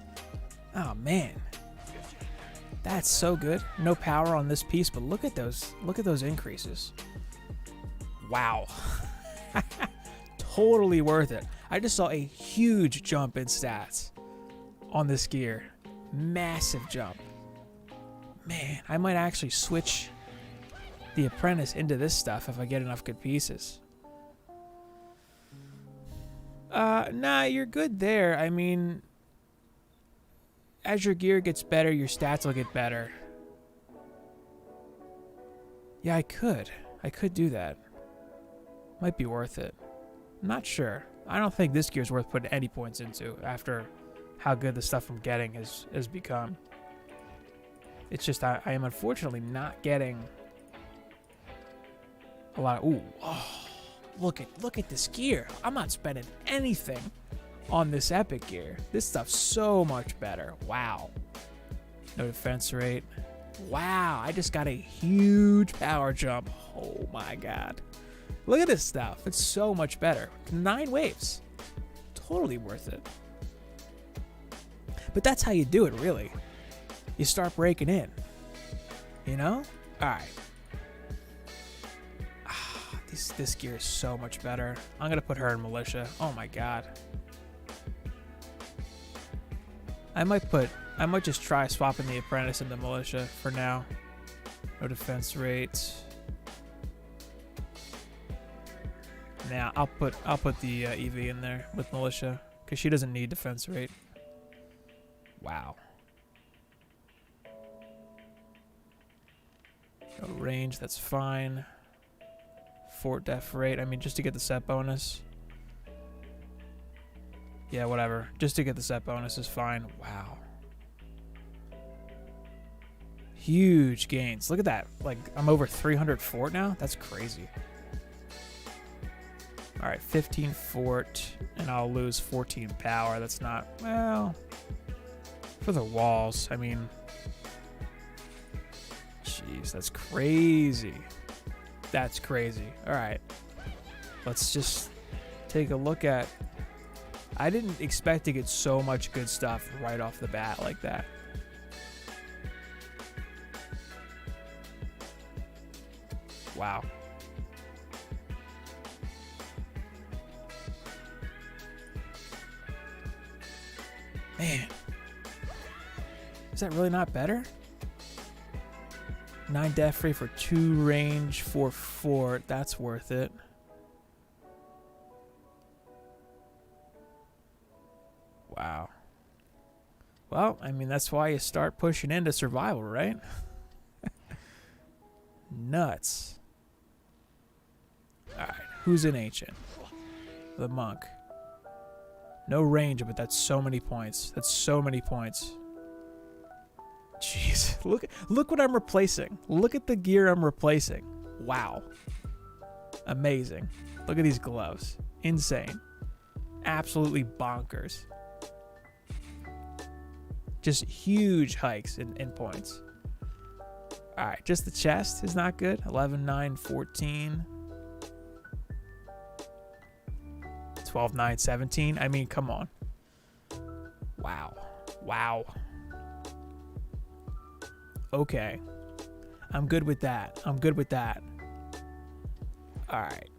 Oh, man. That's so good. No power on this piece, but look at those. Look at those increases. Wow. Totally worth it. I just saw a huge jump in stats on this gear. Massive jump. Man, I might actually switch the Apprentice into this stuff if I get enough good pieces. Nah, you're good there. I mean, as your gear gets better, your stats will get better. Yeah, I could do that. Might be worth it. I'm not sure. I don't think this gear's worth putting any points into after how good the stuff I'm getting has become. It's just I am unfortunately not getting a lot of... Ooh, oh, look at this gear. I'm not spending anything on this epic gear. This stuff's so much better. Wow. No defense rate. Wow, I just got a huge power jump. Oh my god. Look at this stuff. It's so much better. 9 waves. Totally worth it. But that's how you do it, really. You start breaking in. You know? Alright. This gear is so much better. I'm going to put her in Militia. Oh my god. I might just try swapping the Apprentice into Militia for now. No defense rate. Now I'll put the EV in there with Militia because she doesn't need defense rate. Wow. No range, that's fine. Fort def rate, I mean just to get the set bonus. Yeah, whatever. Just to get the set bonus is fine. Wow. Huge gains. Look at that. Like, I'm over 300 fort now? That's crazy. Alright, 15 fort, and I'll lose 14 power. That's not, well, for the walls, I mean, jeez, that's crazy. That's crazy. Alright, let's just take a look at, I didn't expect to get so much good stuff right off the bat like that. Wow. Man, is that really not better? 9 def free for 2 range, 4 fort. That's worth it. Wow. Well, I mean, that's why you start pushing into survival, right? Nuts. Alright, who's an ancient? The monk. No range, but that's so many points. That's so many points. Jeez, look what I'm replacing. Look at the gear I'm replacing. Wow. Amazing. Look at these gloves. Insane. Absolutely bonkers. Just huge hikes in points. Alright, just the chest is not good. 11, 9, 14. 12, 9, 17. I mean, come on. Wow. Wow. Okay. I'm good with that. I'm good with that. Alright.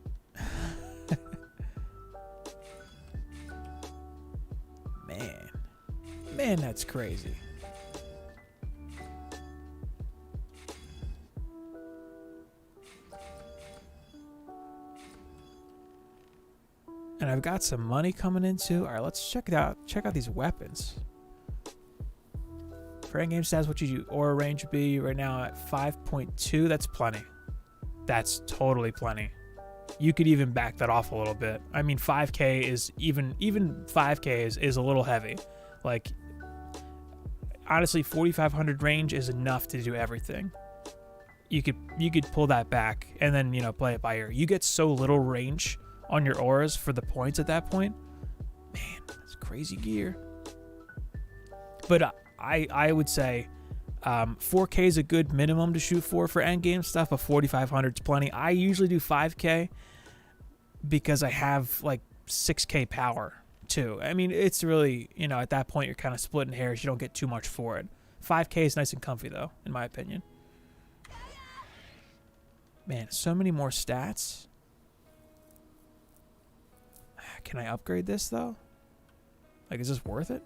Man. Man, that's crazy. And I've got some money coming in too. All right, let's check it out. Check out these weapons. For endgame stats, what you do? Aura range be right now at 5.2. That's plenty. That's totally plenty. You could even back that off a little bit. I mean, 5K is even 5K is a little heavy. Like, honestly, 4,500 range is enough to do everything. You could pull that back and then, you know, play it by ear. You get so little range on your auras for the points at that point. Man, that's crazy gear. But I would say 4K is a good minimum to shoot for endgame stuff, but 4,500 is plenty. I usually do 5K because I have like 6K power too. I mean, it's really, you know, at that point, you're kind of splitting hairs. You don't get too much for it. 5K is nice and comfy, though, in my opinion. Man, so many more stats. Can I upgrade this, though? Like, is this worth it?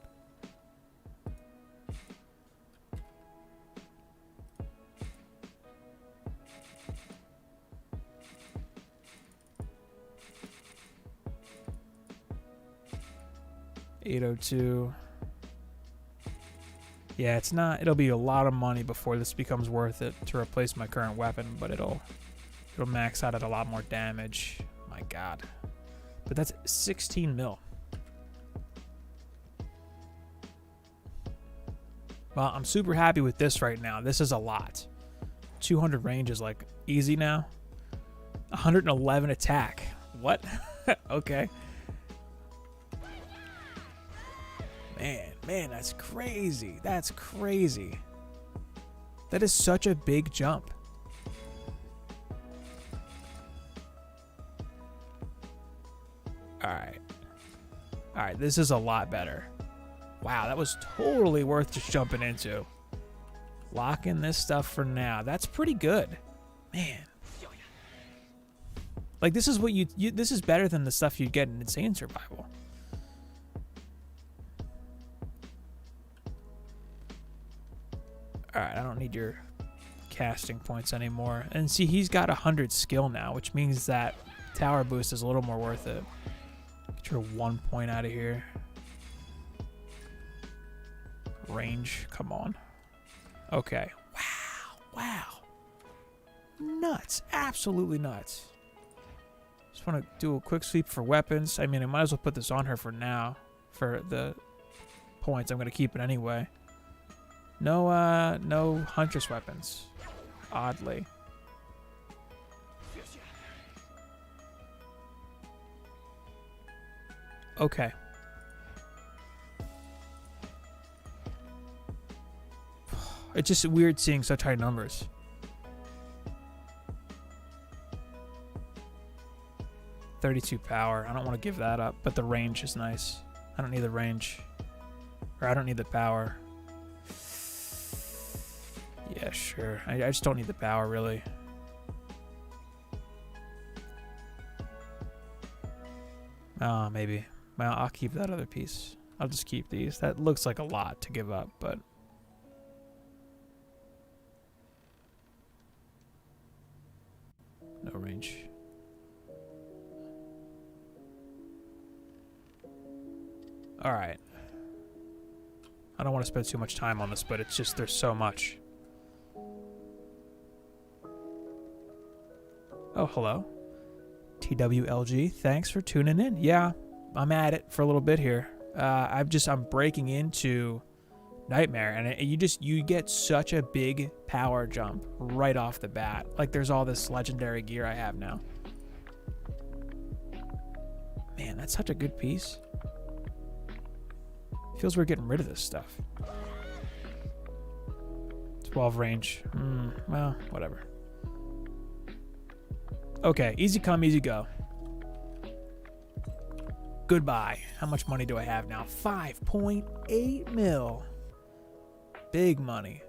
$802. Yeah, it's not. It'll be a lot of money before this becomes worth it to replace my current weapon, but it'll max out at a lot more damage. My God. But that's 16 mil. Well, I'm super happy with this right now. This is a lot. 200 range is like easy now. 111 attack. What? Okay. Man, that's crazy. That's crazy. That is such a big jump. All right, this is a lot better. Wow, that was totally worth just jumping into. Locking this stuff for now. That's pretty good. Man. Like, this is what this is better than the stuff you'd get in Insane Survival. Alright, I don't need your casting points anymore. And see, he's got 100 skill now, which means that tower boost is a little more worth it. Get your 1 point out of here. Range, come on. Okay. Wow. Nuts. Absolutely nuts. Just want to do a quick sweep for weapons. I mean, I might as well put this on her for now. For the points, I'm going to keep it anyway. No Huntress weapons. Oddly. Okay. It's just weird seeing such high numbers. $32 power. I don't want to give that up, but the range is nice. I don't need the range. Or I don't need the power. Yeah, sure. I just don't need the power, really. Maybe. Well, I'll keep that other piece. I'll just keep these. That looks like a lot to give up, but... no range. Alright. I don't want to spend too much time on this, but it's just there's so much. Oh, hello. TWLG, thanks for tuning in. Yeah, I'm at it for a little bit here. I'm breaking into Nightmare, and you get such a big power jump right off the bat. Like, there's all this legendary gear I have now. Man, that's such a good piece. Feels we're getting rid of this stuff. 12 range. Well, whatever. Okay, easy come, easy go. Goodbye. How much money do I have now? 5.8 mil. Big money.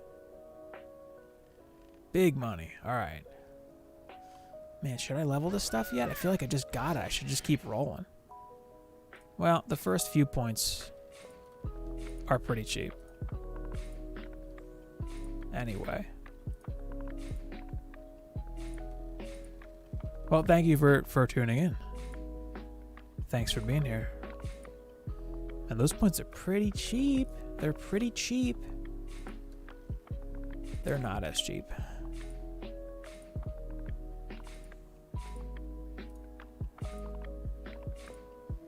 Big money. All right. Man, should I level this stuff yet? I feel like I just got it. I should just keep rolling. Well, the first few points are pretty cheap. Anyway. Well, thank you for tuning in. Thanks for being here. And those points are pretty cheap. They're pretty cheap. They're not as cheap.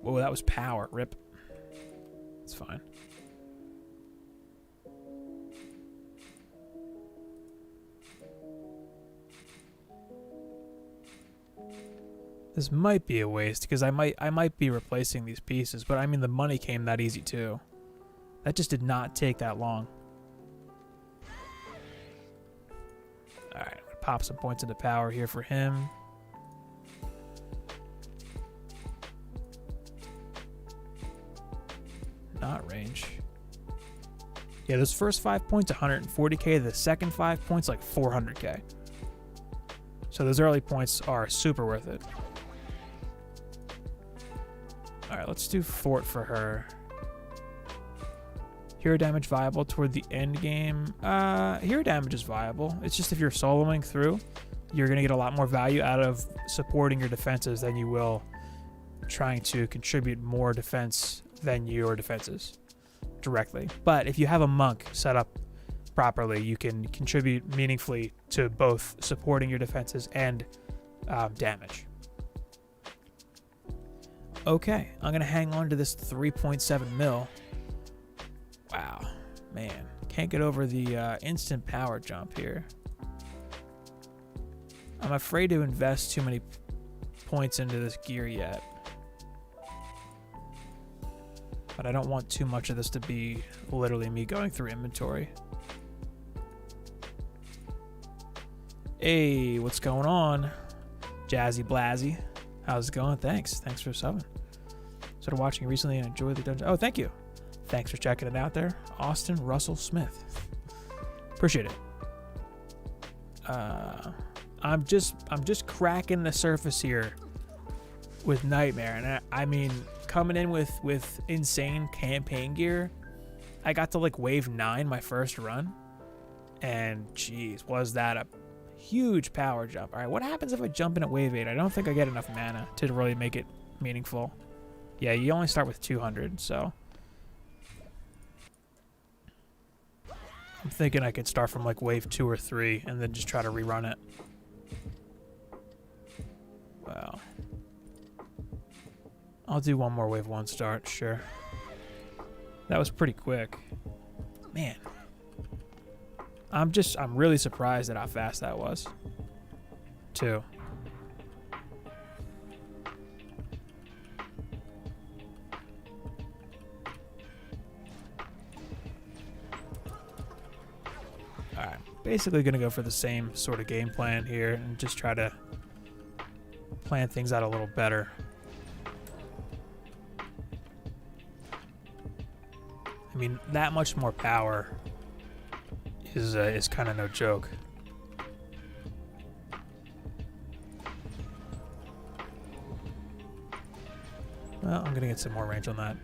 Whoa, that was power. Rip. It's fine. This might be a waste because I might be replacing these pieces, but I mean the money came that easy too. That just did not take that long. Alright, I'm gonna pop some points into power here for him. Yeah, those first 5 points, 140k. The second 5 points, like 400k. So those early points are super worth it. All right, let's do Fort for her. Hero damage viable toward the end game. Hero damage is viable. It's just if you're soloing through, you're going to get a lot more value out of supporting your defenses than you will trying to contribute more defense than your defenses directly. But if you have a monk set up properly, you can contribute meaningfully to both supporting your defenses and damage. Okay, I'm going to hang on to this 3.7 mil. Wow, man. Can't get over the instant power jump here. I'm afraid to invest too many points into this gear yet. But I don't want too much of this to be literally me going through inventory. Hey, what's going on? Jazzy Blazzy. How's it going? Thanks for subbing. Started watching recently and enjoyed the dungeon. Oh, thank you. Thanks for checking it out there. Austin Russell Smith. Appreciate it. I'm just cracking the surface here with Nightmare, and I mean, coming in with insane campaign gear, I got to like wave 9 my first run, and geez, was that a huge power jump. All right, what happens if I jump in at wave 8? I don't think I get enough mana to really make it meaningful. Yeah, you only start with 200, so I'm thinking I could start from like wave 2 or 3 and then just try to rerun it. Wow. I'll do one more wave 1 start, sure. That was pretty quick. Man. I'm really surprised at how fast that was. Too. Alright. Basically gonna go for the same sort of game plan here and just try to plan things out a little better. I mean, that much more power is kind of no joke. Well, I'm gonna get some more range on that.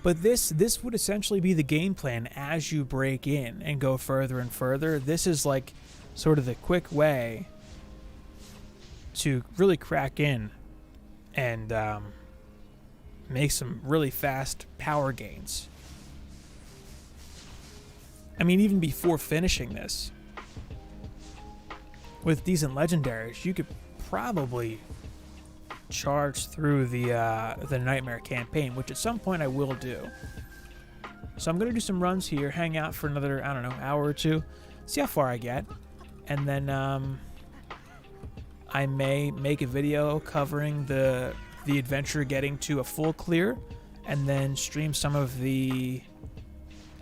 But this would essentially be the game plan as you break in and go further and further. This is like sort of the quick way to really crack in and make some really fast power gains. I mean, even before finishing this, with decent legendaries, you could probably charge through the Nightmare campaign, which at some point I will do. So I'm gonna do some runs here, hang out for another, I don't know, hour or two, see how far I get, and then I may make a video covering the adventure getting to a full clear, and then stream some of the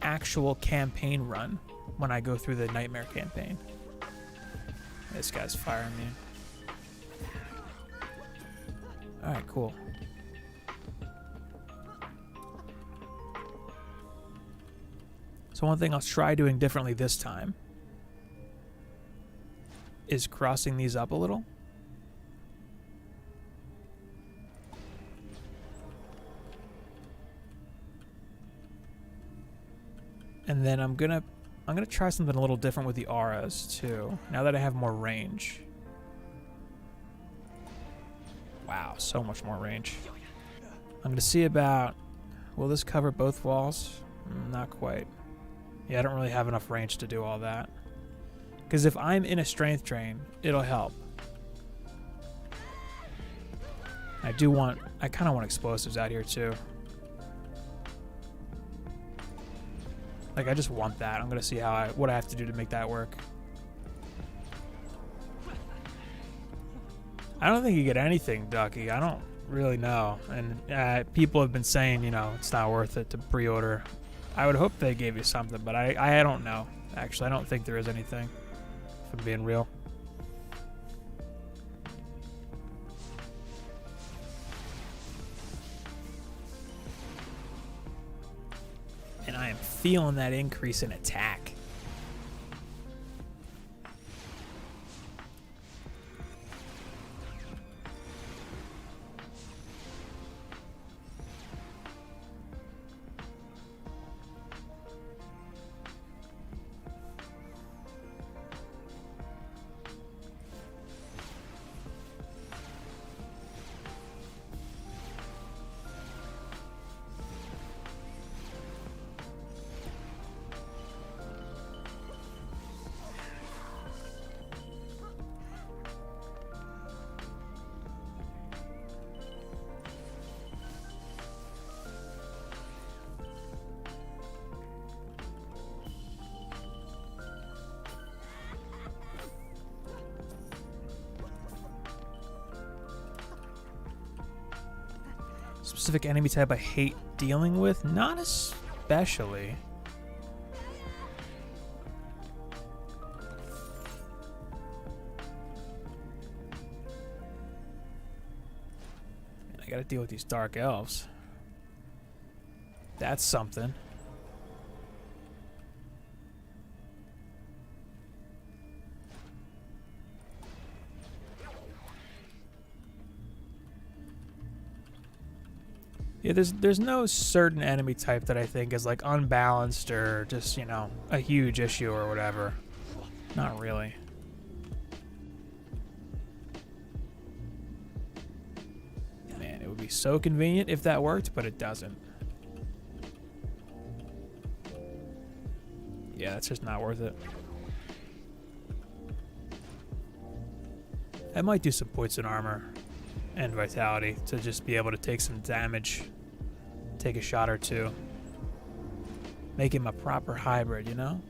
actual campaign run when I go through the Nightmare campaign. This guy's firing me. Alright, cool. So one thing I'll try doing differently this time is crossing these up a little. And then I'm gonna try something a little different with the auras too, now that I have more range. Wow, so much more range. I'm gonna see about, will this cover both walls? Not quite. Yeah, I don't really have enough range to do all that. Because if I'm in a strength drain, it'll help. I kind of want explosives out here too. Like, I just want that. I'm gonna see what I have to do to make that work. I don't think you get anything, Ducky. I don't really know. And people have been saying, you know, it's not worth it to pre-order. I would hope they gave you something, but I don't know. Actually, I don't think there is anything, if I'm being real. I am feeling that increase in attack. Specific enemy type I hate dealing with? Not especially. I gotta deal with these dark elves. That's something. Yeah, there's no certain enemy type that I think is like unbalanced or just, you know, a huge issue or whatever. Not really. Man, it would be so convenient if that worked, but it doesn't. Yeah, that's just not worth it. I might do some points in armor and vitality to just be able to take some damage, take a shot or two, make him a proper hybrid, you know?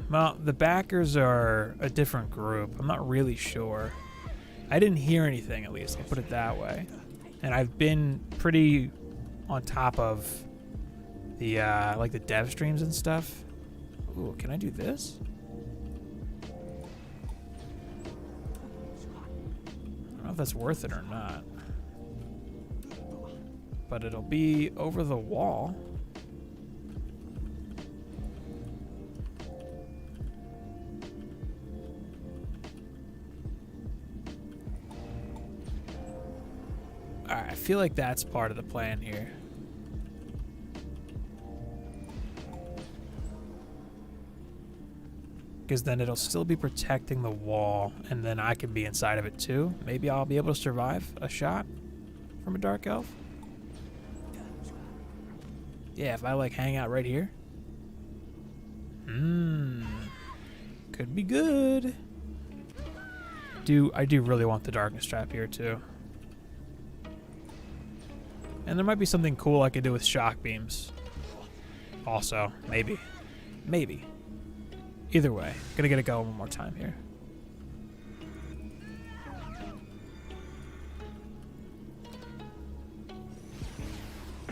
Well, the backers are a different group. I'm not really sure. I didn't hear anything, at least. I'll put it that way. And I've been pretty on top of the like the dev streams and stuff. Ooh, can I do this? I don't know if that's worth it or not. But it'll be over the wall. Alright, I feel like that's part of the plan here. Because then it'll still be protecting the wall, and then I can be inside of it too. Maybe I'll be able to survive a shot from a dark elf. Yeah, if I like hang out right here. Could be good. I do really want the darkness trap here too. And there might be something cool I could do with shock beams. Also, maybe. Maybe. Either way, gonna get it going one more time here.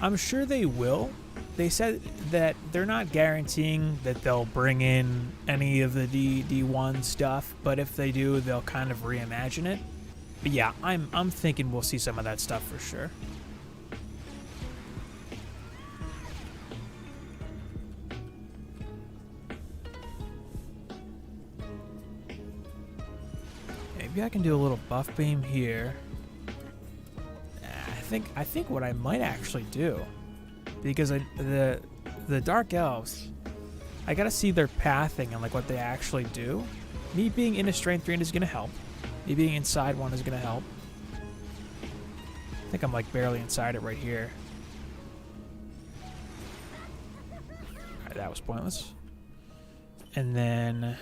I'm sure they will. They said that they're not guaranteeing that they'll bring in any of the D1 stuff, but if they do, they'll kind of reimagine it. But yeah, I'm thinking we'll see some of that stuff for sure. Maybe I can do a little buff beam here. I think what I might actually do, because the dark elves, I gotta see their pathing and like what they actually do. Me being in a strength 3 is gonna help. Me being inside one is gonna help. I think I'm like barely inside it right here. Alright, that was pointless. And then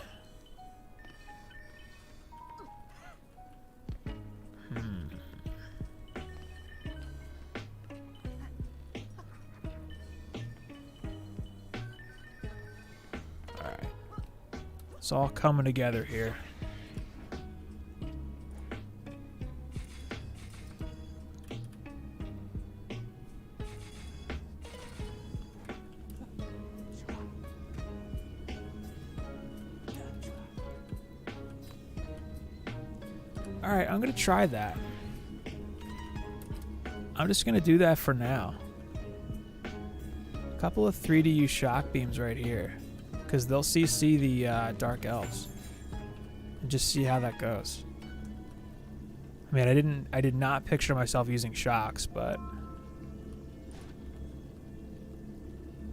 it's all coming together here. Alright, I'm going to try that. I'm just going to do that for now. A couple of 3D shock beams right here. Because they'll CC the Dark Elves. And just see how that goes. I mean, I did not picture myself using shocks, but...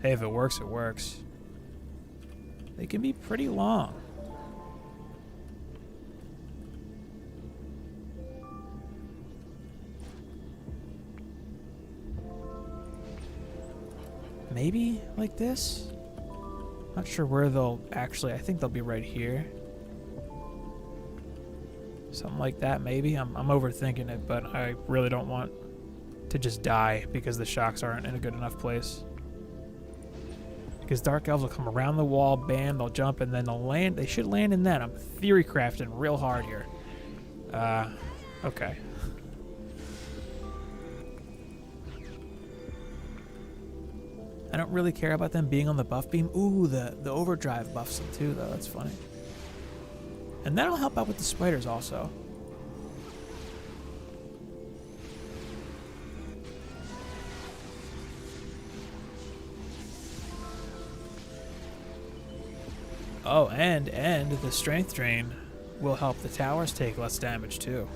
hey, if it works, it works. They can be pretty long. Maybe like this? Not sure where they'll actually... I think they'll be right here. Something like that, maybe. I'm overthinking it, but I really don't want to just die because the shocks aren't in a good enough place. Because Dark Elves will come around the wall, bam, they'll jump, and then they'll land. They should land in that. I'm theory crafting real hard here. Okay. I don't really care about them being on the buff beam. Ooh, the overdrive buffs them too, though. That's funny. And that'll help out with the spiders also. Oh, and the strength drain will help the towers take less damage too.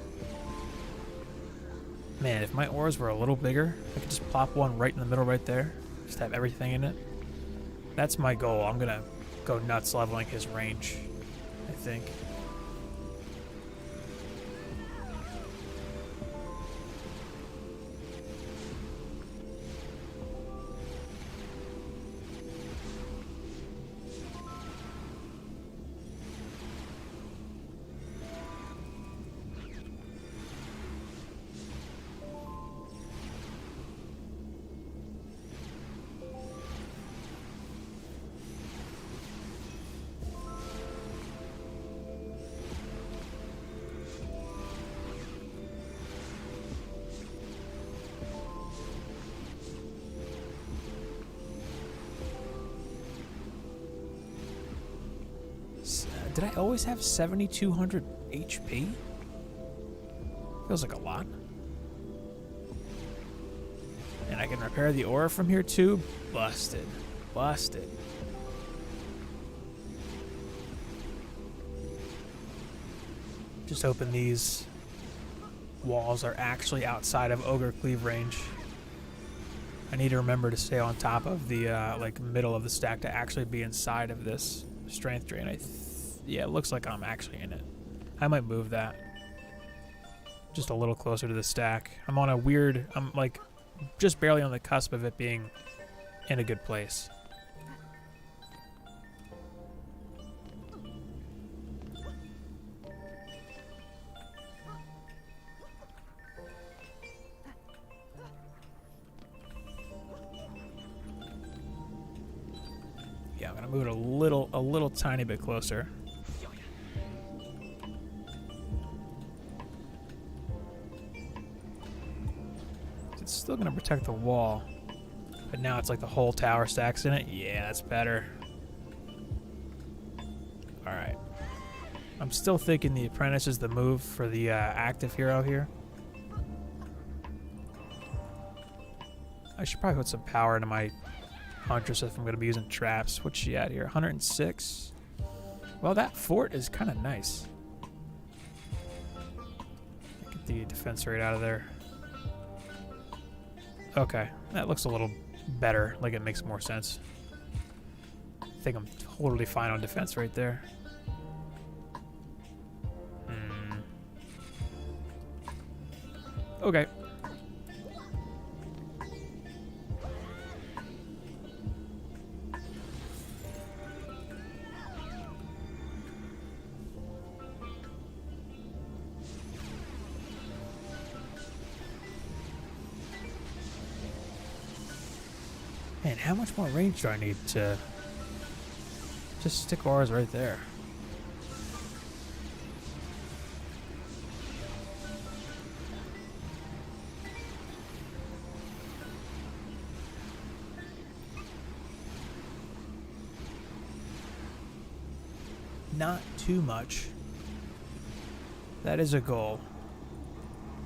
Man, if my ores were a little bigger, I could just plop one right in the middle right there. Just have everything in it. That's my goal. I'm gonna go nuts leveling his range, I think. Did I always have 7,200 HP? Feels like a lot. And I can repair the aura from here too? Busted. Busted. Just hoping these walls are actually outside of Ogre Cleave range. I need to remember to stay on top of the like middle of the stack to actually be inside of this strength drain. Yeah, it looks like I'm actually in it. I might move that just a little closer to the stack. I'm on a weird... I'm like just barely on the cusp of it being in a good place. Yeah, I'm gonna move it a little tiny bit closer. It's still going to protect the wall, but now it's like the whole tower stacks in it. Yeah, that's better. Alright. I'm still thinking the apprentice is the move for the active hero here. I should probably put some power into my Huntress if I'm going to be using traps. What's she at here? 106? Well, that fort is kind of nice. Get the defense rate out of there. Okay, that looks a little better, like it makes more sense. I think I'm totally fine on defense right there. Okay. Man, how much more range do I need to just stick auras right there? Not too much. That is a goal.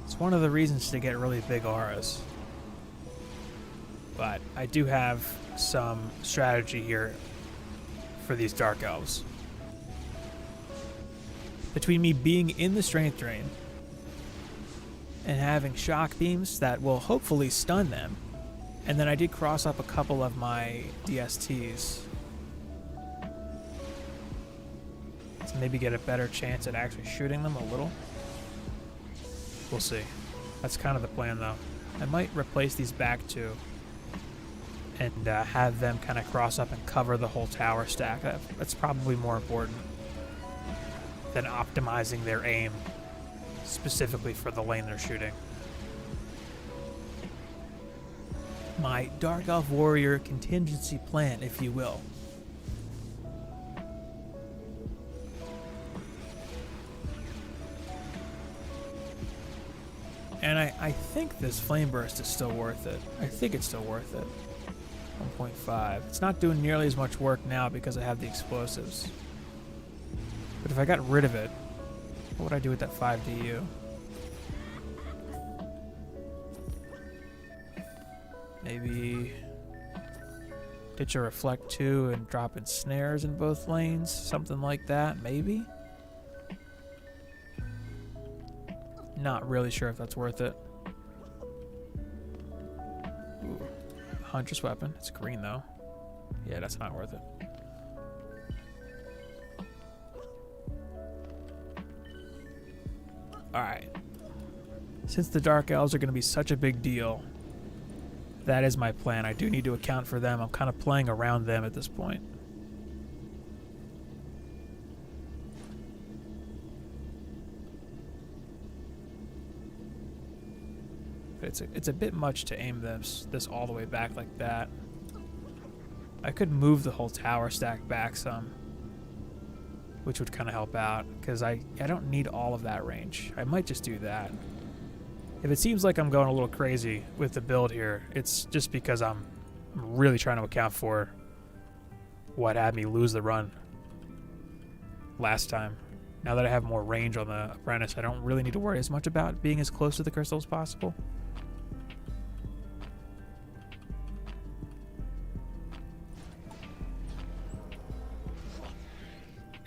It's one of the reasons to get really big auras. But I do have some strategy here for these Dark Elves. Between me being in the Strength Drain and having shock beams that will hopefully stun them, and then I did cross up a couple of my DSTs to maybe get a better chance at actually shooting them a little. We'll see. That's kind of the plan, though. I might replace these back two and have them kind of cross up and cover the whole tower stack. That's probably more important than optimizing their aim specifically for the lane they're shooting. My Dark Elf Warrior contingency plan, if you will. And I think this Flame Burst is still worth it. I think it's still worth it. 1.5. It's not doing nearly as much work now because I have the explosives. But if I got rid of it, what would I do with that 5 DU? Maybe ditch a Reflect 2 and drop in snares in both lanes. Something like that, maybe? Not really sure if that's worth it. Ooh. Huntress weapon. It's green though. Yeah, that's not worth it. Alright. Since the Dark Elves are going to be such a big deal, that is my plan. I do need to account for them. I'm kind of playing around them at this point. But it's a bit much to aim this all the way back like that. I could move the whole tower stack back some, which would kind of help out, because I don't need all of that range. I might just do that. If it seems like I'm going a little crazy with the build here, it's just because I'm really trying to account for what had me lose the run last time. Now that I have more range on the Apprentice, I don't really need to worry as much about being as close to the crystal as possible.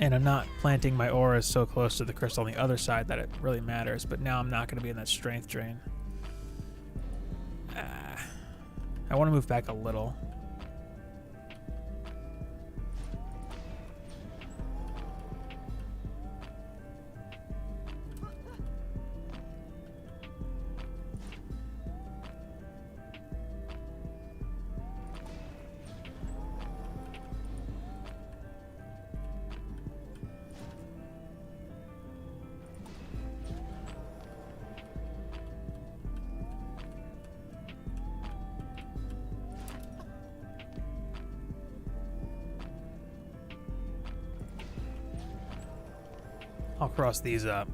And I'm not planting my auras so close to the crystal on the other side that it really matters, but now I'm not going to be in that strength drain. I want to move back a little. I'll cross these up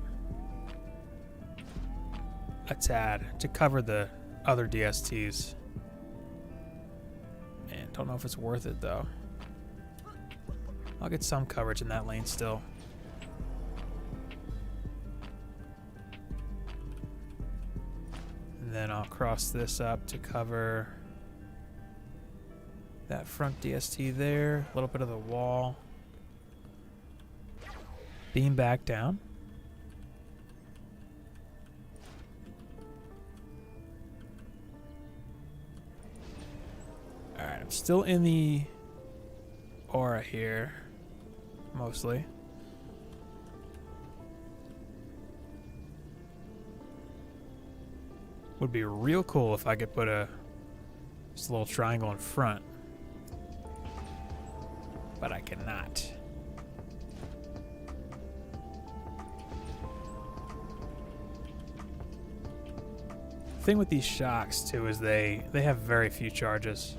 a tad to cover the other DSTs. Man, don't know if it's worth it though. I'll get some coverage in that lane still. And then I'll cross this up to cover that front DST there, a little bit of the wall. Beam back down. Alright, I'm still in the aura here, mostly. Would be real cool if I could put just a little triangle in front. But I cannot. Thing with these shocks too is they have very few charges.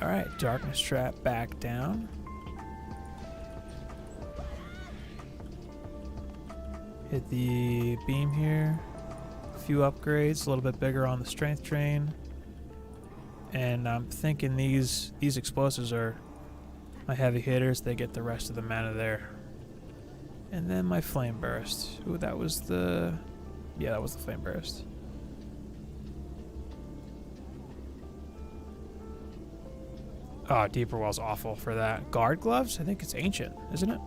All right, darkness trap back down. Hit the beam here. A few upgrades, a little bit bigger on the strength drain. And I'm thinking these explosives are my heavy hitters. They get the rest of the mana there. And then my flame burst. Ooh, that was the... Yeah, that was the flame burst. Oh, Deeper Well's awful for that. Guard gloves? I think it's ancient, isn't it?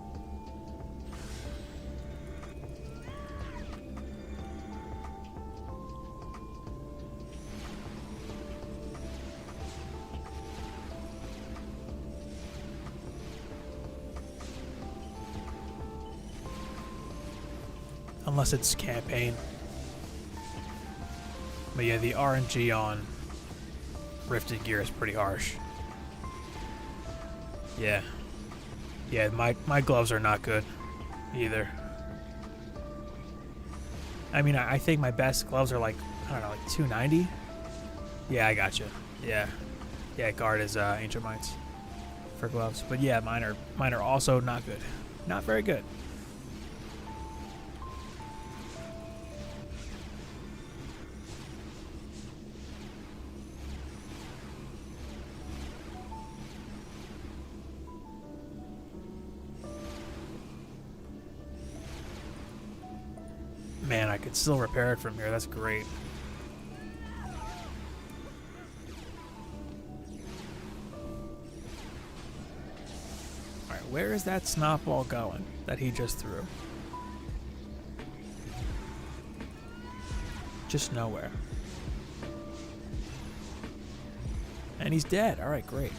Unless it's campaign. But yeah, the RNG on Rifted Gear is pretty harsh. Yeah. Yeah, my gloves are not good either. I mean, I think my best gloves are like, I don't know, like 290? Yeah, I got you. Yeah. Yeah, guard is Ancient Mites for gloves. But yeah, mine are also not good. Not very good. Man, I could still repair it from here. That's great. Alright, where is that snot ball going that he just threw? Just nowhere. And he's dead. Alright, great.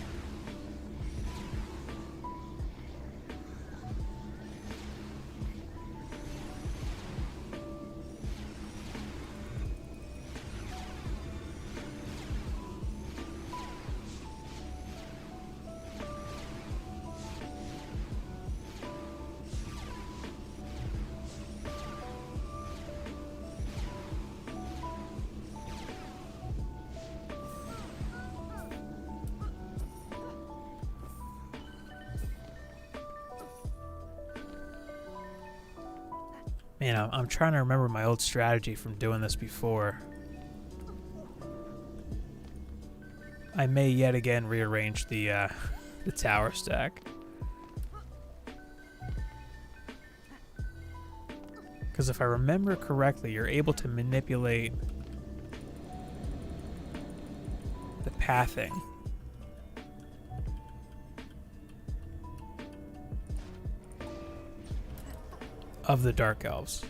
Man, I'm trying to remember my old strategy from doing this before. I may yet again rearrange the tower stack. Because if I remember correctly, you're able to manipulate the pathing of the Dark Elves.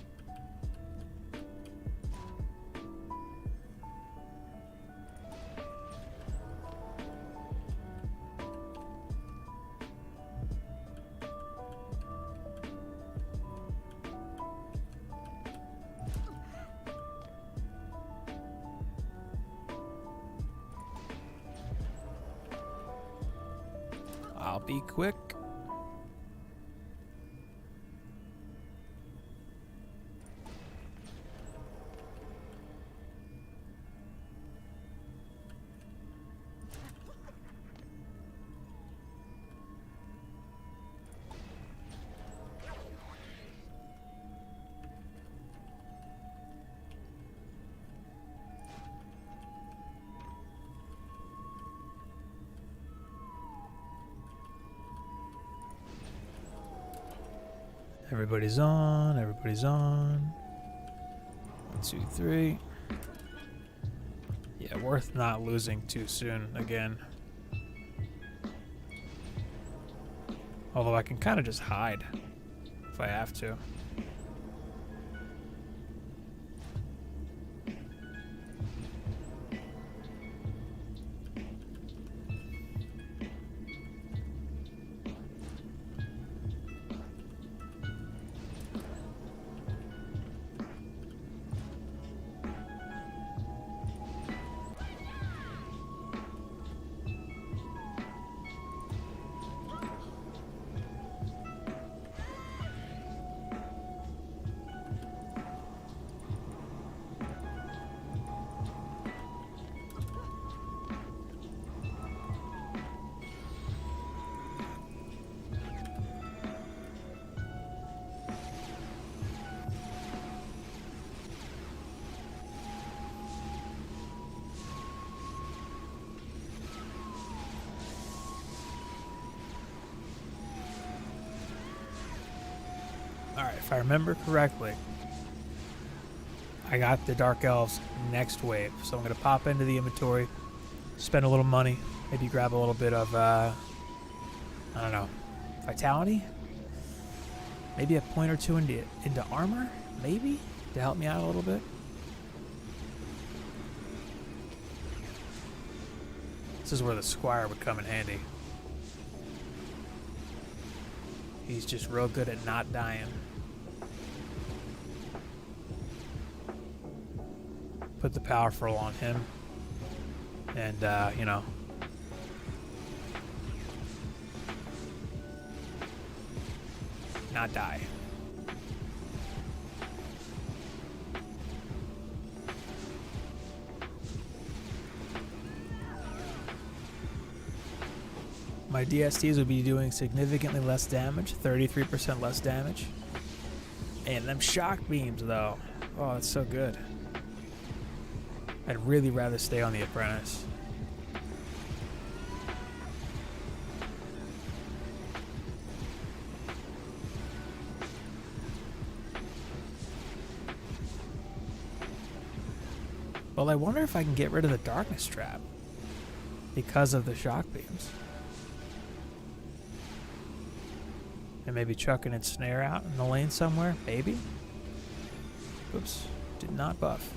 I'll be quick. Everybody's on, everybody's on. 1, 2, 3. Yeah, worth not losing too soon again. Although I can kind of just hide if I have to. if I remember correctly, I got the Dark Elves next wave. So I'm going to pop into the inventory, spend a little money, maybe grab a little bit of, I don't know, vitality? Maybe a point or two into armor? Maybe? To help me out a little bit? This is where the Squire would come in handy. He's just real good at not dying. Put the powerful on him. And, you know. Not die. My DSTs would be doing significantly less damage, 33% less damage. And them shock beams, though. Oh, that's so good. I'd really rather stay on the Apprentice. Well, I wonder if I can get rid of the Darkness Trap because of the shock beams. And maybe chuck an ensnare out in the lane somewhere, maybe? Oops, did not buff.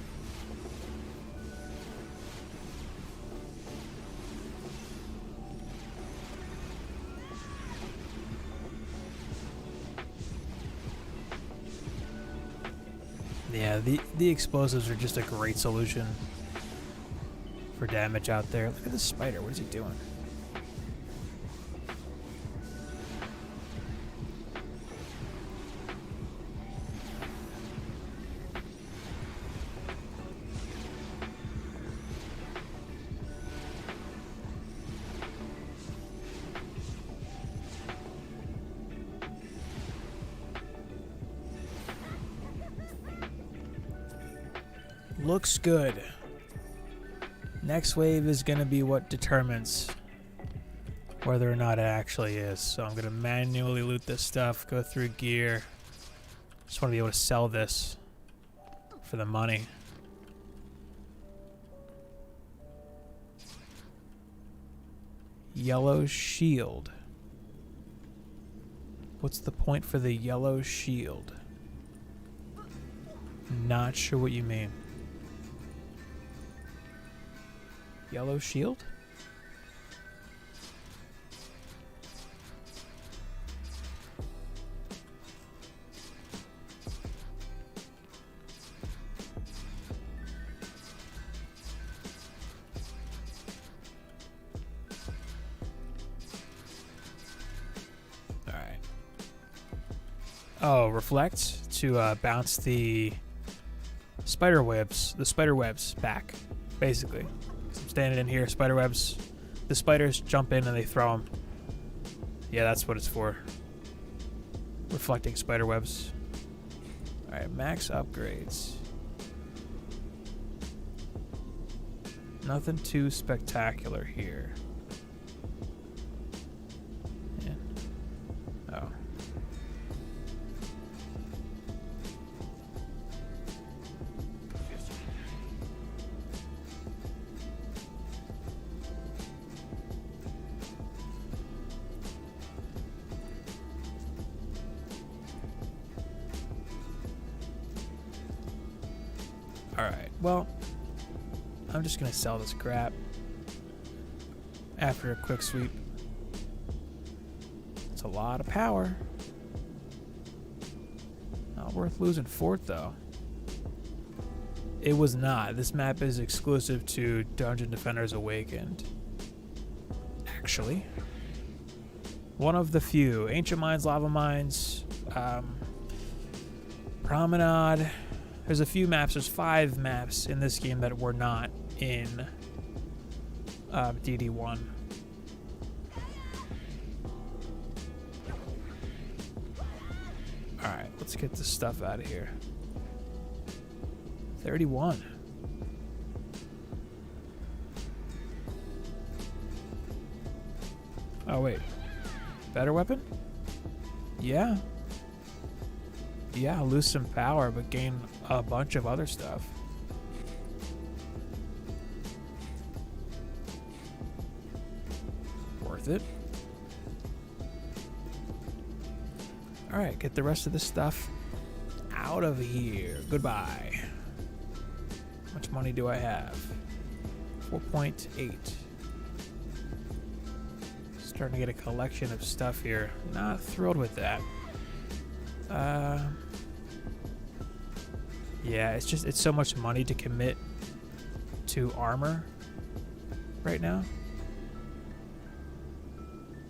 Yeah, the explosives are just a great solution for damage out there. Look at this spider, what is he doing? Looks good. Next wave is going to be what determines whether or not it actually is. So I'm going to manually loot this stuff, go through gear. Just want to be able to sell this for the money. Yellow shield. What's the point for the yellow shield? Not sure what you mean. Yellow shield? All right. Oh, reflect to bounce the spider webs back, basically. Standing in here, spider webs. The spiders jump in and they throw them. Yeah, that's what it's for. Reflecting spider webs. Alright, max upgrades. Nothing too spectacular here. Yeah. Oh. Alright, well, I'm just going to sell this crap after a quick sweep. It's a lot of power. Not worth losing Fort, though. It was not. This map is exclusive to Dungeon Defenders Awakened. Actually. One of the few. Ancient Mines, Lava Mines, Promenade. There's a few maps. There's 5 maps in this game that were not in DD1. Alright, let's get this stuff out of here. 31. Oh, wait. Better weapon? Yeah. Yeah, lose some power, but gain a bunch of other stuff. Worth it. Alright, get the rest of this stuff out of here. Goodbye. How much money do I have? 4.8. Starting to get a collection of stuff here. Not thrilled with that. Yeah, it's so much money to commit to armor right now.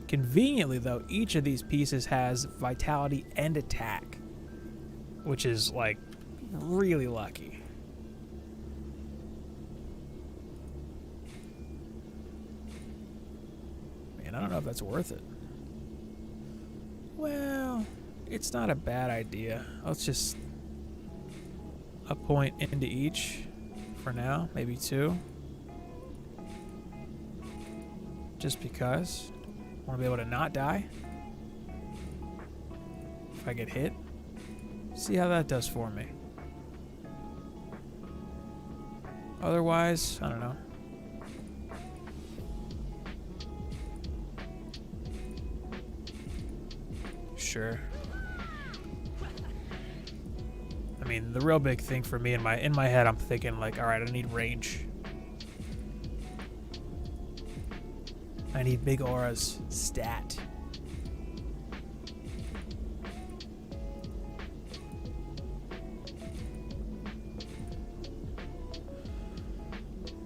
Conveniently, though, each of these pieces has vitality and attack, which is, like, really lucky. Man, I don't know if that's worth it. Well, it's not a bad idea. Let's just a point into each for now, maybe 2. Just because. I want to be able to not die if I get hit. See how that does for me. Otherwise, I don't know. Sure. I mean, the real big thing for me in my head, I'm thinking like, all right, I need range. I need big auras. Stat.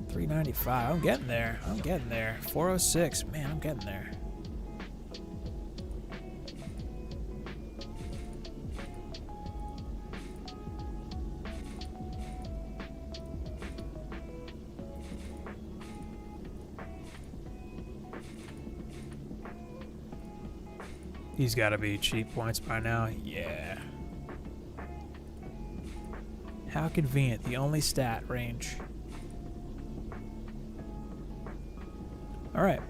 $395. I'm getting there. I'm getting there. 406. Man, I'm getting there. These gotta be cheap points by now. Yeah. How convenient. The only stat range. Alright.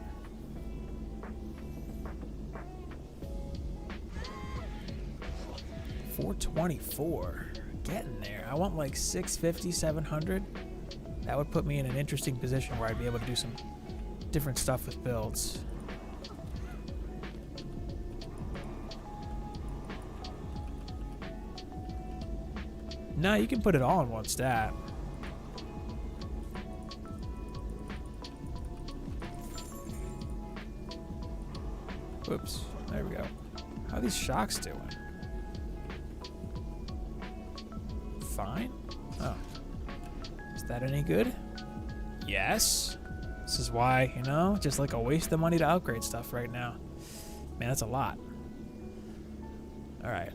$424. Getting there. I want like 650, 700. That would put me in an interesting position where I'd be able to do some different stuff with builds. No, you can put it all in one stat. Oops, there we go. How are these shocks doing? Fine? Oh. Is that any good? Yes. This is why, you know, just like a waste of money to upgrade stuff right now. Man, that's a lot. Alright.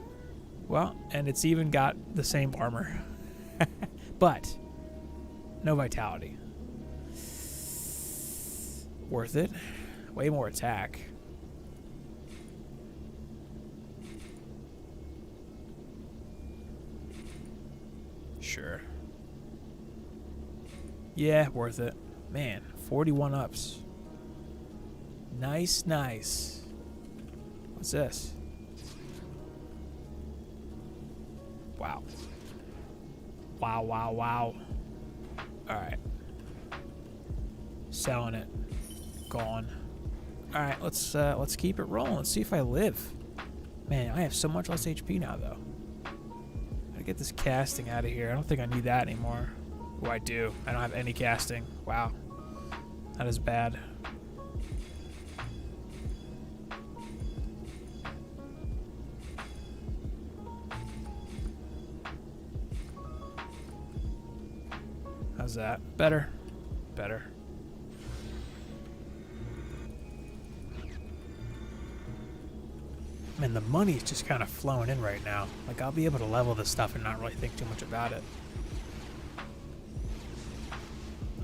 Well, and it's even got the same armor. But, no vitality. Worth it. Way more attack. Sure. Yeah, worth it. Man, 41 ups. Nice, nice. What's this? Wow. Wow, wow, wow. Alright. Selling it. Gone. Alright, let's keep it rolling. Let's see if I live. Man, I have so much less HP now, though. Gotta get this casting out of here. I don't think I need that anymore. Oh, I do. I don't have any casting. Wow. That is bad. How's that? Better. Better. Man, the money's just kind of flowing in right now. Like, I'll be able to level this stuff and not really think too much about it.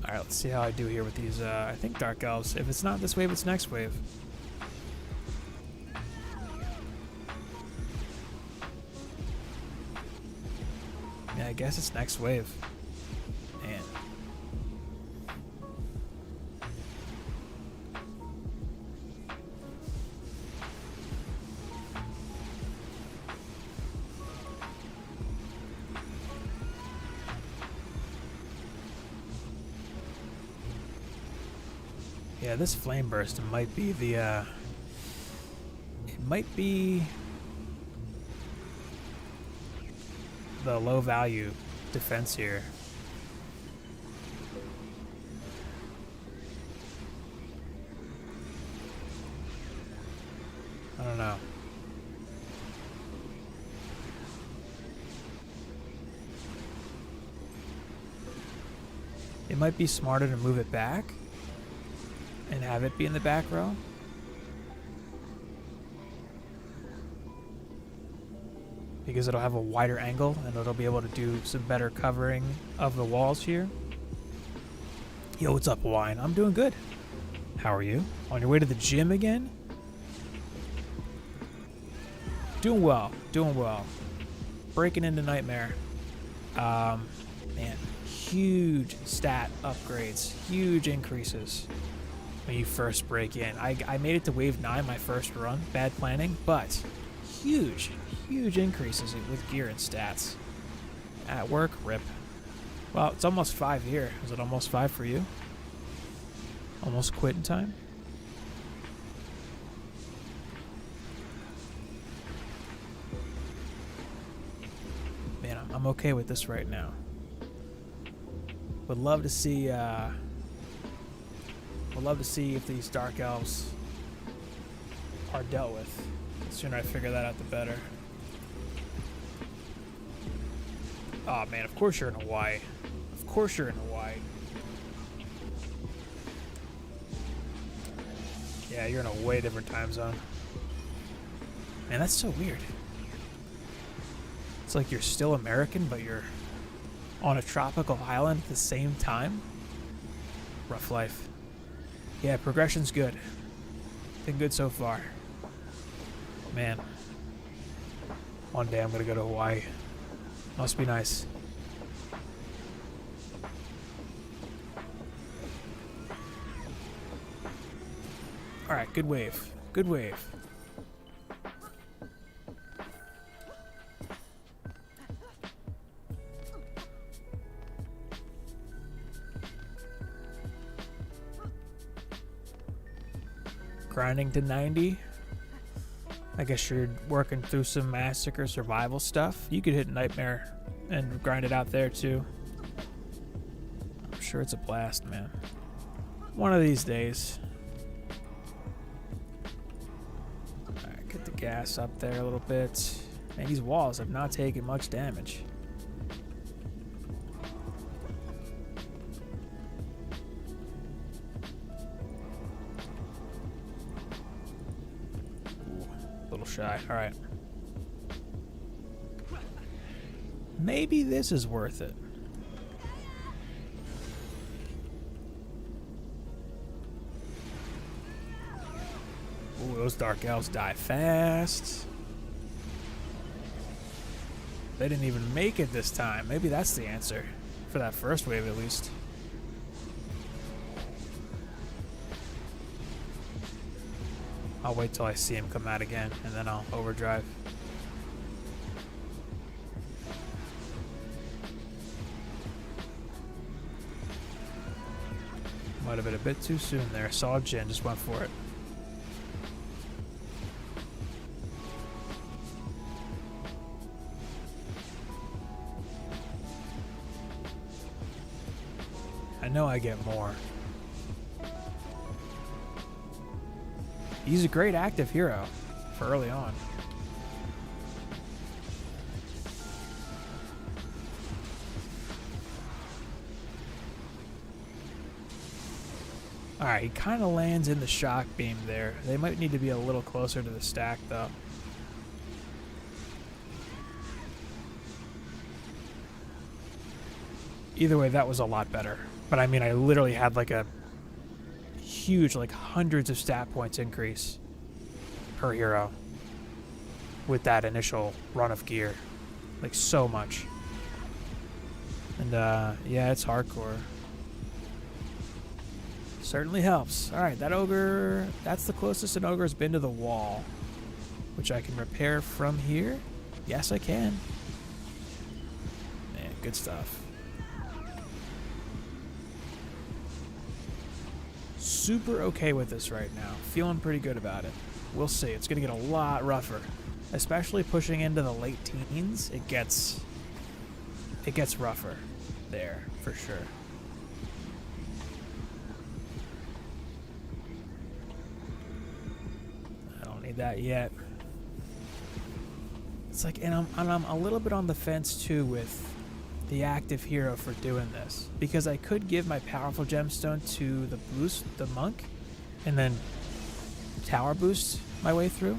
Alright, let's see how I do here with these, I think Dark Elves. If it's not this wave, it's next wave. Yeah, I guess it's next wave. Man. Yeah, this flame burst might be the, it might be the low value defense here. I don't know. It might be smarter to move it back and have it be in the back row. Because it'll have a wider angle and it'll be able to do some better covering of the walls here. Yo, what's up, Hawaiian? I'm doing good. How are you? On your way to the gym again? Doing well. Doing well. Breaking into Nightmare. Man, huge stat upgrades. Huge increases when you first break in. I made it to wave 9 my first run. Bad planning, but huge increases with gear and stats. At work, rip. Well, it's almost 5 here. Is it almost 5 for you? Almost quitting time? Man, I'm okay with this right now. Would love to see if these Dark Elves are dealt with. The sooner I figure that out, the better. Oh man, of course you're in Hawaii. Of course you're in Hawaii. Yeah, you're in a way different time zone. Man, that's so weird. It's like you're still American, but you're on a tropical island at the same time. Rough life. Yeah, progression's good. Been good so far. Man. One day I'm gonna go to Hawaii. Must be nice. Alright, good wave. Good wave. Grinding to 90. I guess you're working through some Massacre survival stuff. You could hit Nightmare and grind it out there too. I'm sure it's a blast, man. One of these days. Alright, get the gas up there a little bit. And these walls have not taken much damage. Shy. All right. Maybe this is worth it. Ooh, those Dark Elves die fast. They didn't even make it this time. Maybe that's the answer. For that first wave, at least. I'll wait till I see him come out again, and then I'll overdrive. Might have been a bit too soon there. Solid Jin, just went for it. I know I get more. He's a great active hero for early on. Alright, he kind of lands in the shock beam there. They might need to be a little closer to the stack, though. Either way, that was a lot better. But I mean, I literally had like a huge, like hundreds of stat points increase per hero with that initial run of gear. Like so much. And yeah, it's hardcore. Certainly helps. Alright, that ogre, that's the closest an ogre's been to the wall. Which I can repair from here. Yes, I can. Man, good stuff. super okay with this right now. Feeling pretty good about it. We'll see. It's going to get a lot rougher. Especially pushing into the late teens, it gets rougher there, for sure. I don't need that yet. It's like, and I'm a little bit on the fence too with the active hero for doing this, because I could give my powerful gemstone to the monk, and then tower boost my way through.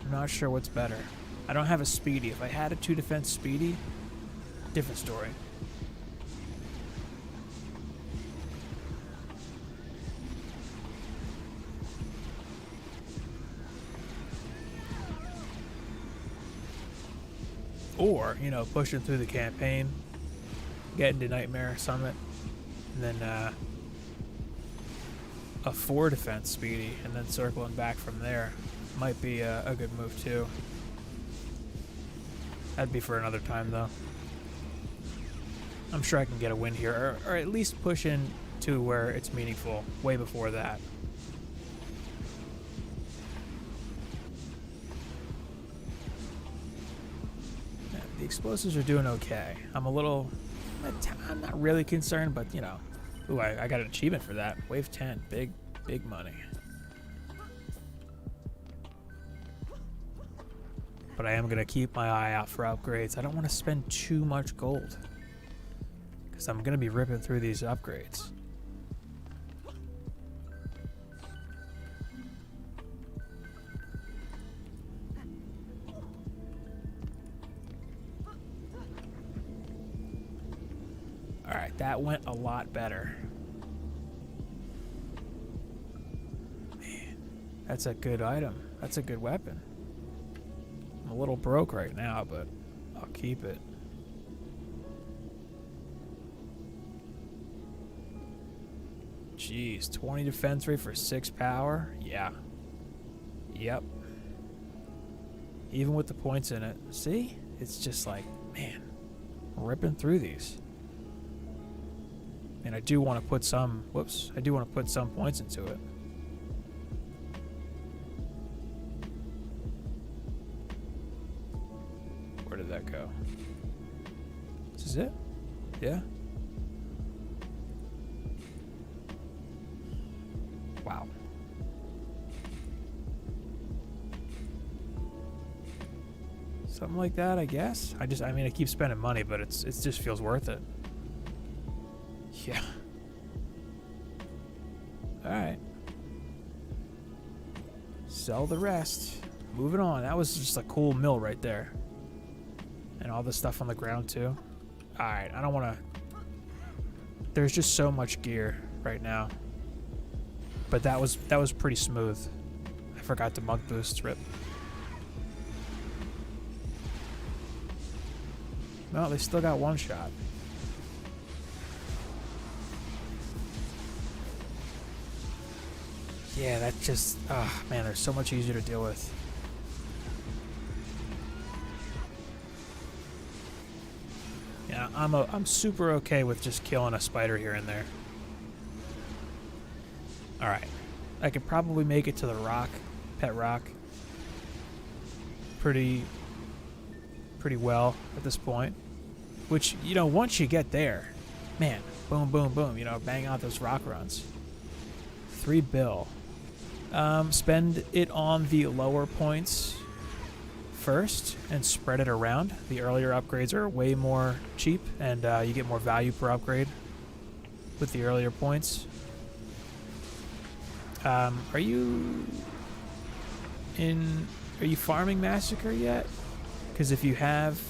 I'm not sure what's better. I don't have a speedy. If I had a 2 defense speedy, different story. Or, you know, pushing through the campaign, getting to Nightmare Summit, and then a 4 defense speedy, and then circling back from there might be a good move too. That'd be for another time though. I'm sure I can get a win here, or at least push in to where it's meaningful way before that. The explosives are doing okay. I'm not really concerned, but you know. Ooh, I got an achievement for that. Wave 10, big money. But I am going to keep my eye out for upgrades. I don't want to spend too much gold, because I'm going to be ripping through these upgrades. Alright, that went a lot better. Man, that's a good item. That's a good weapon. I'm a little broke right now, but I'll keep it. Jeez, 20 defense rate for 6 power? Yeah. Yep. Even with the points in it. See? It's just like, man, ripping through these. And I do want to put some, I do want to put some points into it. Where did that go? This is it? Yeah? Wow. Something like that, I guess. I mean, I keep spending money, but it just feels worth it. Yeah. Alright. Sell the rest. Moving on. That was just a cool mill right there. And all the stuff on the ground too. Alright, I don't want to... There's just so much gear right now. But that was pretty smooth. I forgot to monk boost. Rip. No, they still got one shot. Yeah, that just... Oh, man, they're so much easier to deal with. Yeah, I'm super okay with just killing a spider here and there. Alright. I could probably make it to the rock. Pet rock. Pretty well at this point. Which, you know, once you get there, man, boom, boom, boom, you know, bang out those rock runs. 3 bill. Spend it on the lower points first and spread it around. The earlier upgrades are way more cheap, and you get more value per upgrade with the earlier points. Are you farming Massacre yet? Because if you have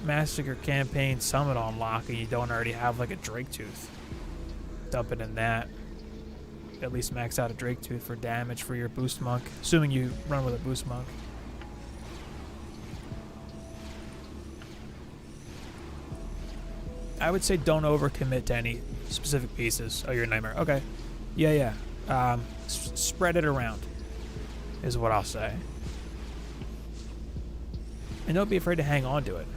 Massacre Campaign Summit on lock and you don't already have like a Drake Tooth, dump it in that. At least max out a Drake Tooth for damage for your boost monk, assuming you run with a boost monk. I would say don't overcommit to any specific pieces. Oh, you're a Nightmare. Okay. Yeah. Spread it around is what I'll say. And don't be afraid to hang on to it.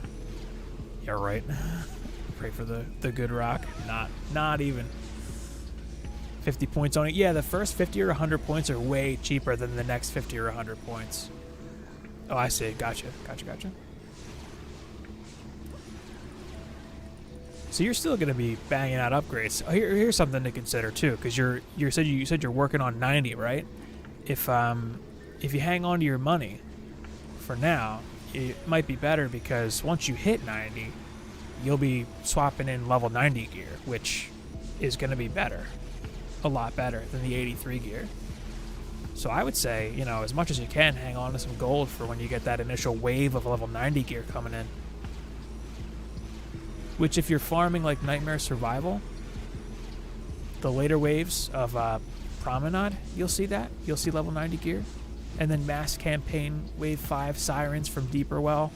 Yeah, right. Pray for the good rock. Not even. 50 points on it. Yeah, the first 50 or 100 points are way cheaper than the next 50 or 100 points. Oh, I see. Gotcha. So you're still going to be banging out upgrades. Oh, here's something to consider too, because you said you're working on 90, right? If you hang on to your money for now, it might be better, because once you hit 90, you'll be swapping in level 90 gear, which is going to be better, a lot better than the 83 gear. So I would say, you know, as much as you can, hang on to some gold for when you get that initial wave of level 90 gear coming in. Which, if you're farming like Nightmare Survival, the later waves of Promenade, you'll see that. You'll see level 90 gear. And then Mass Campaign Wave 5 Sirens from Deeper Well,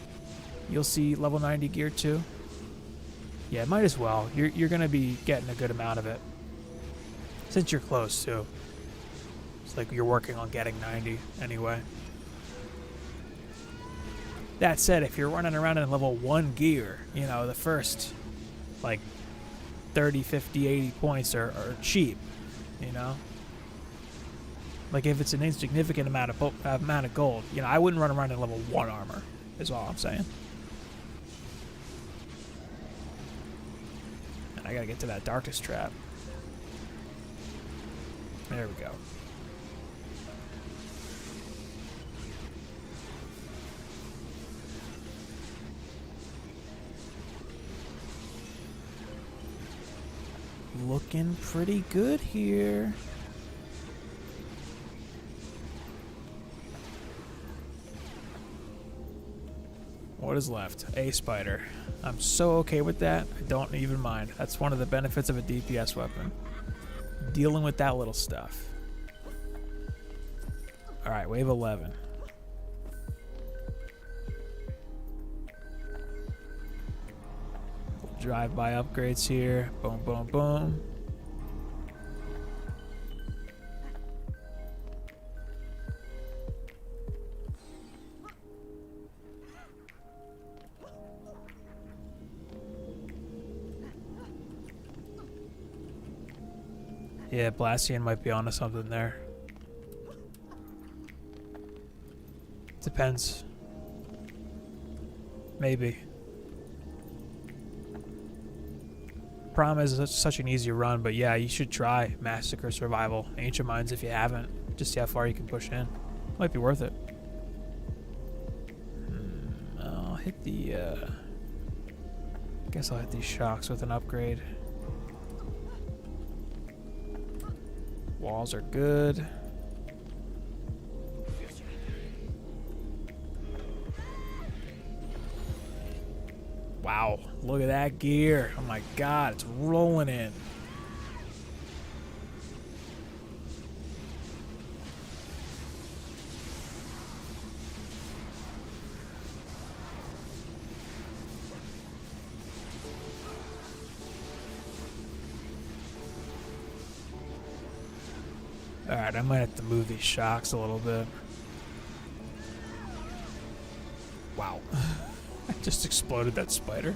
you'll see level 90 gear too. Yeah, might as well. You're going to be getting a good amount of it. Since you're close too. It's like you're working on getting 90 anyway. That said, if you're running around in level 1 gear, you know, the first, like, 30, 50, 80 points are cheap, you know? Like, if it's an insignificant amount of gold, you know, I wouldn't run around in level 1 armor, is all I'm saying. And I gotta get to that Darkness Trap. There we go. Looking pretty good here. What is left? A spider. I'm so okay with that. I don't even mind. That's one of the benefits of a DPS weapon. Dealing with that little stuff. Alright, wave 11. Drive-by upgrades here. Boom, boom, boom. Yeah, Blastian might be onto something there. Depends. Maybe. Prom is such an easy run, but yeah, you should try Massacre Survival, Ancient Mines if you haven't. Just see how far you can push in. Might be worth it. I'll hit the, guess I'll hit these shocks with an upgrade. Walls are good. Wow, look at that gear. Oh my god, it's rolling in. Alright, I might have to move these shocks a little bit. Wow. I just exploded that spider.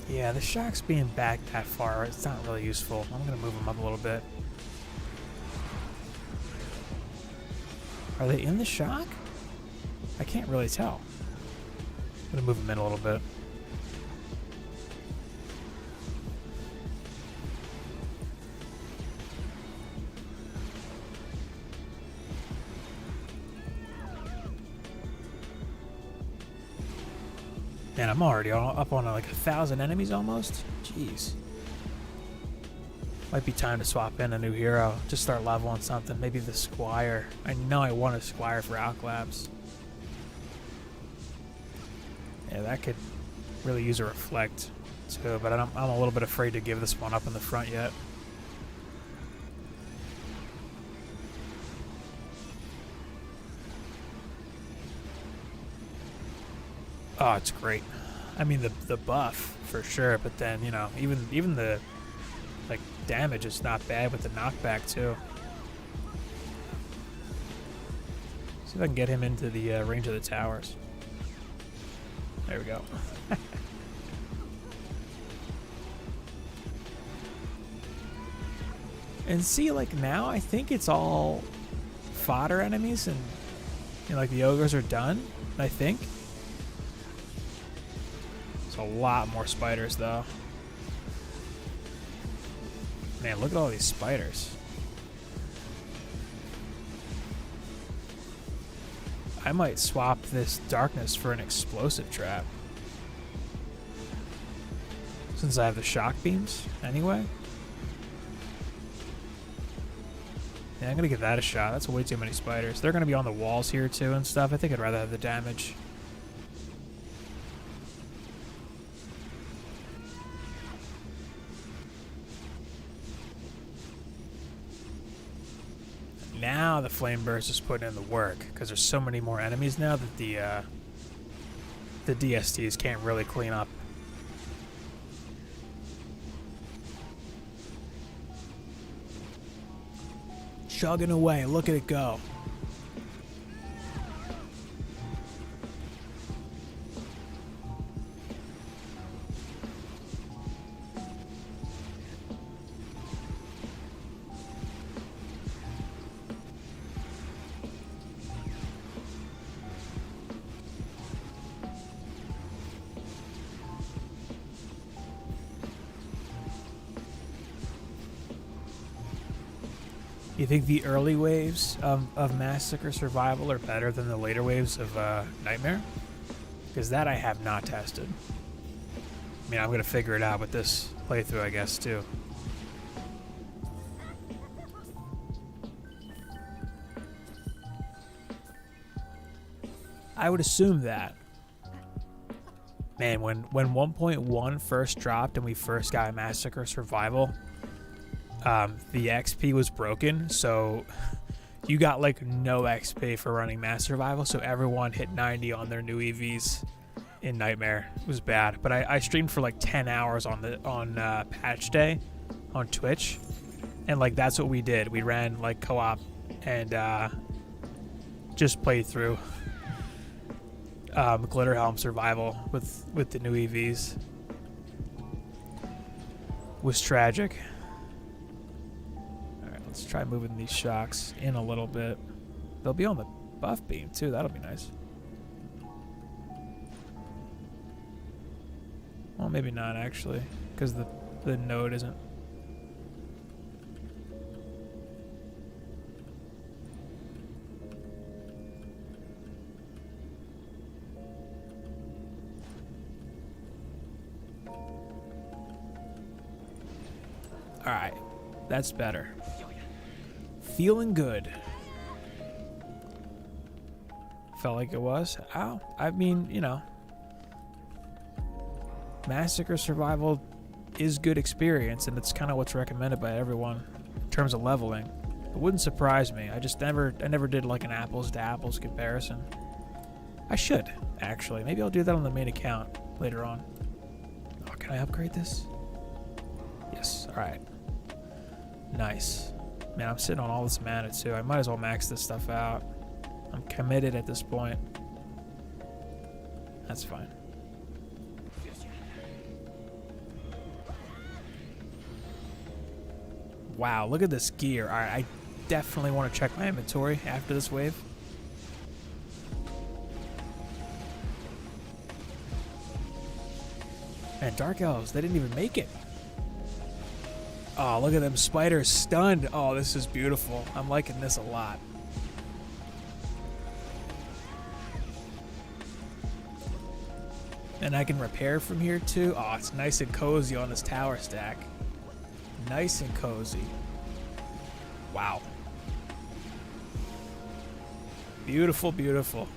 Yeah, the shocks being back that far, it's not really useful. I'm gonna move them up a little bit. Are they in the shock? I can't really tell. I'm gonna move them in a little bit. Man, I'm already up on like 1,000 enemies almost. Jeez. Might be time to swap in a new hero. Just start leveling something. Maybe the Squire. I know I want a Squire for Alk Labs. Yeah, that could really use a Reflect too, but I'm a little bit afraid to give this one up in the front yet. Oh, it's great. I mean, the buff for sure, but then you know, even the like damage is not bad with the knockback too. See if I can get him into the range of the towers. There we go. And see, like now, I think it's all fodder enemies, and you know, like the ogres are done. I think. There's a lot more spiders, though. Man, look at all these spiders. I might swap this darkness for an explosive trap. Since I have the shock beams, anyway. Yeah, I'm gonna give that a shot. That's way too many spiders. They're gonna be on the walls here too and stuff. I think I'd rather have the damage. Now the flame burst is putting in the work because there's so many more enemies now that the DSTs can't really clean up. Chugging away, look at it go. You think the early waves of Massacre Survival are better than the later waves of Nightmare? Because that I have not tested. I mean, I'm going to figure it out with this playthrough, I guess, too. I would assume that. Man, when 1.1 first dropped and we first got Massacre Survival, the XP was broken, so you got like no XP for running Mass Survival, so everyone hit 90 on their new EVs in Nightmare. It was bad, but I streamed for like 10 hours on patch day on Twitch, and like that's what we did. We ran like co-op and just played through Glitterhelm Survival with the new EVs. It was tragic. Let's try moving these shocks in a little bit. They'll be on the buff beam too. That'll be nice. Well, maybe not actually, because the node isn't. All right, that's better. Feeling good. Felt like it was. Ow. I mean, you know, Massacre Survival is good experience, and it's kind of what's recommended by everyone in terms of leveling. It wouldn't surprise me. I never did like an apples to apples comparison. I should, actually. Maybe I'll do that on the main account later on. Oh, can I upgrade this? Yes. All right. Nice. Man, I'm sitting on all this mana too. I might as well max this stuff out. I'm committed at this point. That's fine. Wow, look at this gear. Alright, I definitely want to check my inventory after this wave. And Dark Elves, they didn't even make it. Oh, look at them spiders stunned. Oh, this is beautiful. I'm liking this a lot. And I can repair from here too. Oh, it's nice and cozy on this tower stack. Nice and cozy. Wow. Beautiful, beautiful.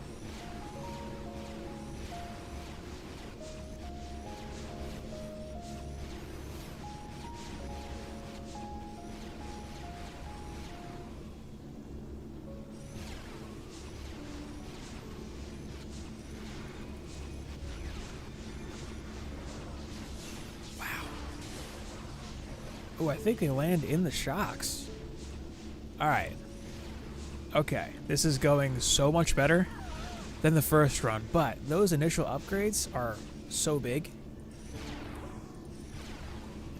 Oh, I think they land in the shocks. Alright. Okay, this is going so much better than the first run, but those initial upgrades are so big.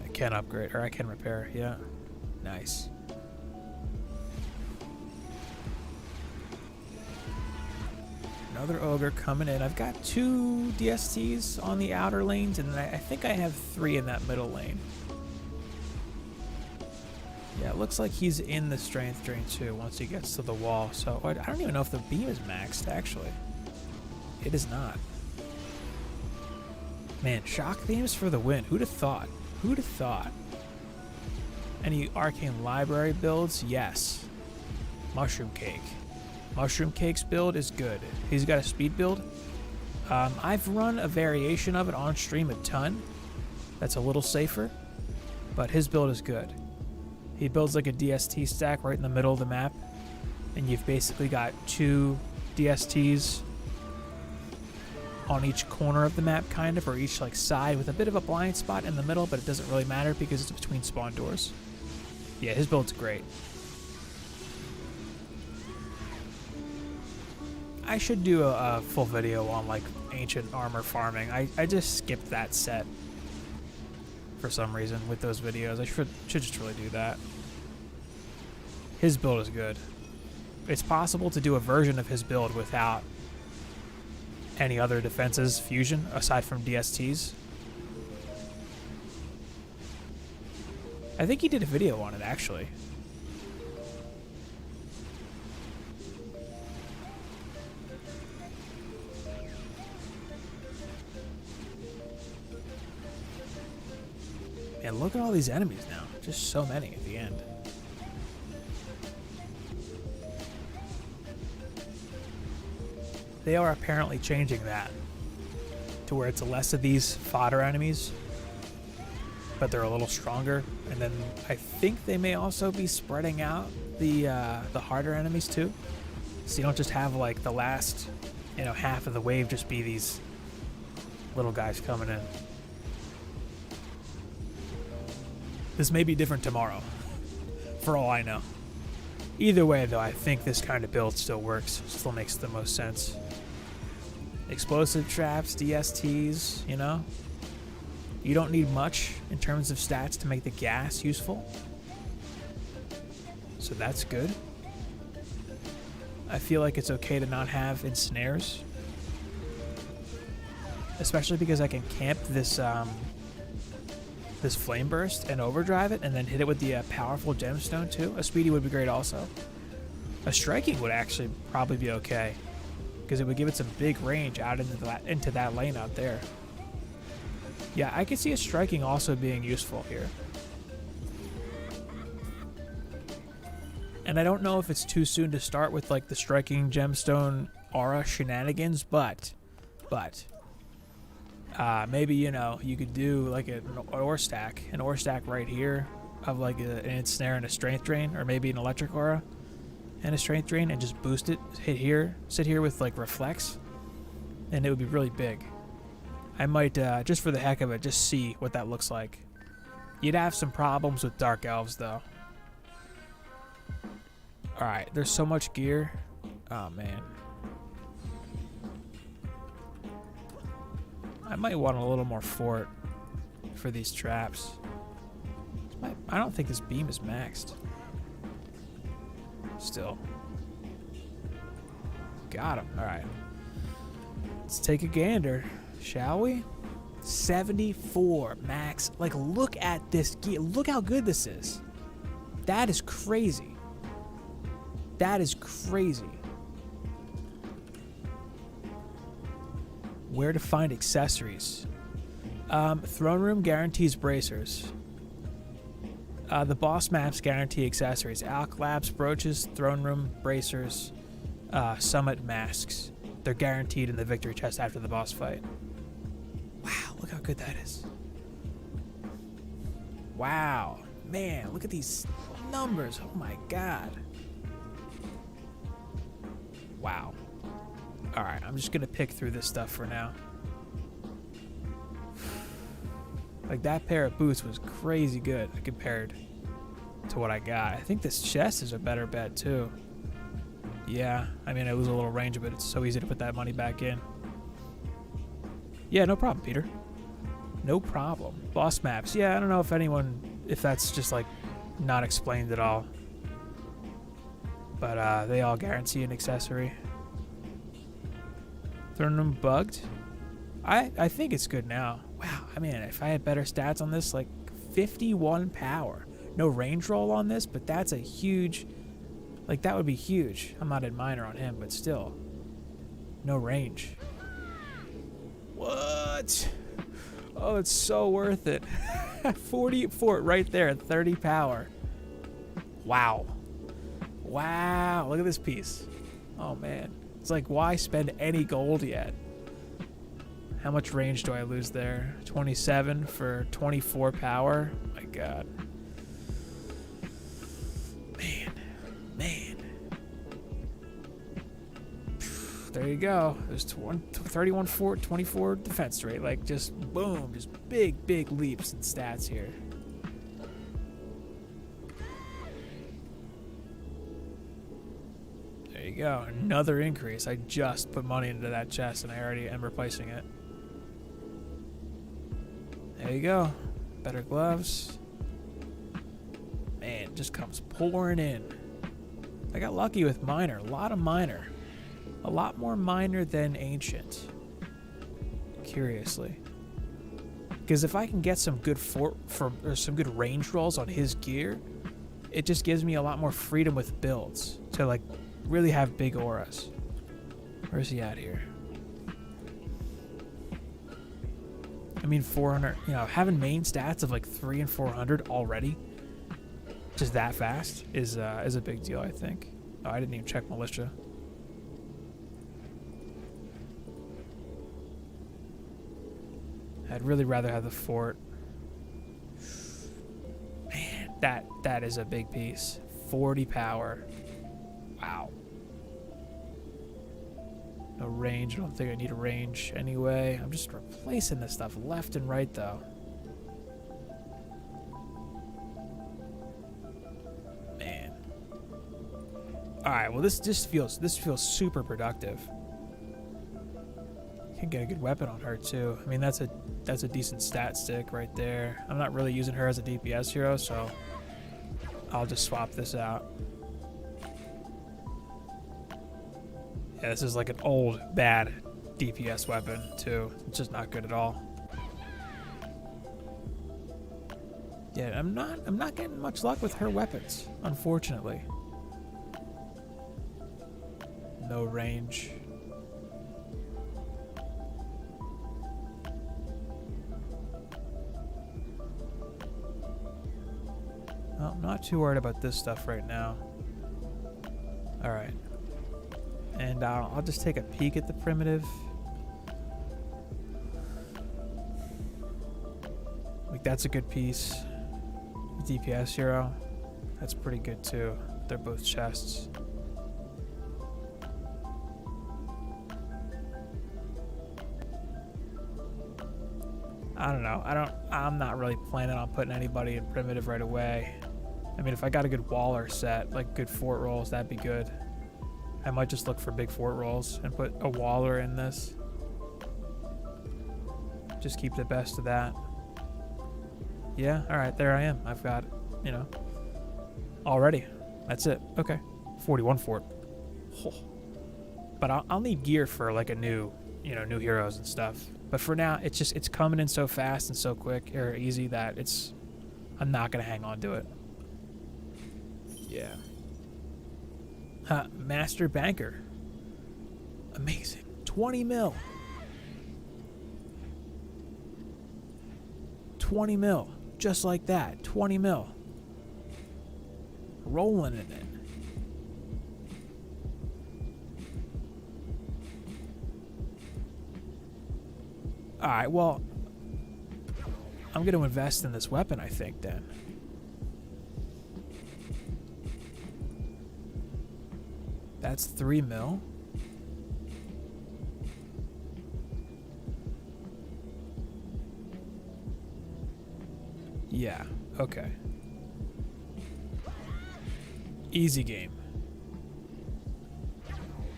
I can upgrade, or I can repair, yeah. Nice. Another ogre coming in. I've got 2 DSTs on the outer lanes, and I think I have 3 in that middle lane. Yeah, it looks like he's in the strength drain too once he gets to the wall. So I don't even know if the beam is maxed, actually. It is not. Man, shock beams for the win. Who'd have thought? Who'd have thought? Any arcane library builds? Yes. Mushroom cake. Mushroom cake's build is good. He's got a speed build. I've run a variation of it on stream a ton. That's a little safer, but his build is good. He builds like a DST stack right in the middle of the map, and you've basically got 2 DSTs on each corner of the map, kind of, or each like side with a bit of a blind spot in the middle, but it doesn't really matter because it's between spawn doors. Yeah, his build's great. I should do a full video on like ancient armor farming. I just skipped that set for some reason with those videos. I should just really do that. His build is good. It's possible to do a version of his build without any other defenses fusion aside from DSTs. I think he did a video on it actually. And look at all these enemies now. Just so many at the end. They are apparently changing that to where it's less of these fodder enemies, but they're a little stronger. And then I think they may also be spreading out the harder enemies too. So you don't just have like the last, half of the wave just be these little guys coming in. This may be different tomorrow, for all I know. Either way, though, I think this kind of build still works. Still makes the most sense. Explosive traps, DSTs, You don't need much in terms of stats to make the gas useful. So that's good. I feel like it's okay to not have ensnares. Especially because I can camp this flame burst and overdrive it and then hit it with the powerful gemstone too. A speedy would be great also. A striking would actually probably be okay because it would give it some big range out into that lane out there. Yeah, I could see a striking also being useful here. And I don't know if it's too soon to start with like the striking gemstone aura shenanigans, but maybe, you could do like an ore stack right here of like an ensnare and a strength drain, or maybe an electric aura and a strength drain, and just boost it, sit here with like reflex, and it would be really big. I might, just for the heck of it, just see what that looks like. You'd have some problems with dark elves though. Alright, there's so much gear. Oh man. I might want a little more fort for these traps. I don't think this beam is maxed. Still. Got him. Alright. Let's take a gander, shall we? 74 max. Like, look at this gear. Look how good this is. That is crazy. That is crazy. Where to find accessories? Throne Room guarantees bracers. The boss maps guarantee accessories. Alch Labs brooches, Throne Room bracers, Summit masks. They're guaranteed in the victory chest after the boss fight. Wow, look how good that is. Wow, man, look at these numbers. Oh my god. Wow. Alright, I'm just gonna pick through this stuff for now. Like, that pair of boots was crazy good compared to what I got. I think this chest is a better bet, too. Yeah, I mean, I lose a little range, but it's so easy to put that money back in. Yeah, no problem, Peter. No problem. Boss maps. Yeah, I don't know if that's just, like, not explained at all. But they all guarantee an accessory. Them bugged. I think it's good now. Wow, I mean, if I had better stats on this, like 51 power. No range roll on this, but that's a huge, like, that would be huge. I'm not in minor on him, but still. No range. What? Oh, it's so worth it. 40 fort right there at 30 power. Wow. Wow, look at this piece. Oh, man. It's like, why spend any gold yet? How much range do I lose there? 27 for 24 power? My God. Man. There you go. There's 31 fort, 24 defense rate. Like, just boom. Just big leaps in stats here. There you go. Another increase. I just put money into that chest and I already am replacing it. There you go. Better gloves. Man, it just comes pouring in. I got lucky with minor. A lot of minor. A lot more minor than ancient. Curiously. Because if I can get some good some good range rolls on his gear, it just gives me a lot more freedom with builds to, like, really have big auras. Where's he at here? I mean, 400, you know, having main stats of like 3 and 400 already, just that fast, is a big deal, I think. Oh, I didn't even check militia. I'd really rather have the fort. Man, that is a big piece. 40 power. Wow. No range. I don't think I need a range anyway. I'm just replacing this stuff left and right, though. Man. All right. Well, this feels super productive. Can get a good weapon on her too. I mean, that's a decent stat stick right there. I'm not really using her as a DPS hero, so I'll just swap this out. Yeah, this is like an old, bad DPS weapon, too. It's just not good at all. Yeah, I'm not getting much luck with her weapons, unfortunately. No range. Well, I'm not too worried about this stuff right now. All right. And I'll just take a peek at the primitive. Like, that's a good piece. DPS hero. That's pretty good too. They're both chests. I don't know. I'm not really planning on putting anybody in primitive right away. I mean, if I got a good Waller set, like good fort rolls, that'd be good. I might just look for big fort rolls and put a Waller in this. Just keep the best of that. Yeah, alright, there I am. I've got, you know, already. That's it. Okay. 41 fort. Oh. But I'll need gear for like a new, you know, new heroes and stuff. But for now, it's coming in so fast and so quick or easy that I'm not going to hang on to it. Yeah. Master Banker. Amazing. 20 mil. 20 mil. Just like that. 20 mil. Rolling it in. Alright, well, I'm going to invest in this weapon, I think, then. That's 3 mil. Yeah, okay. Easy game.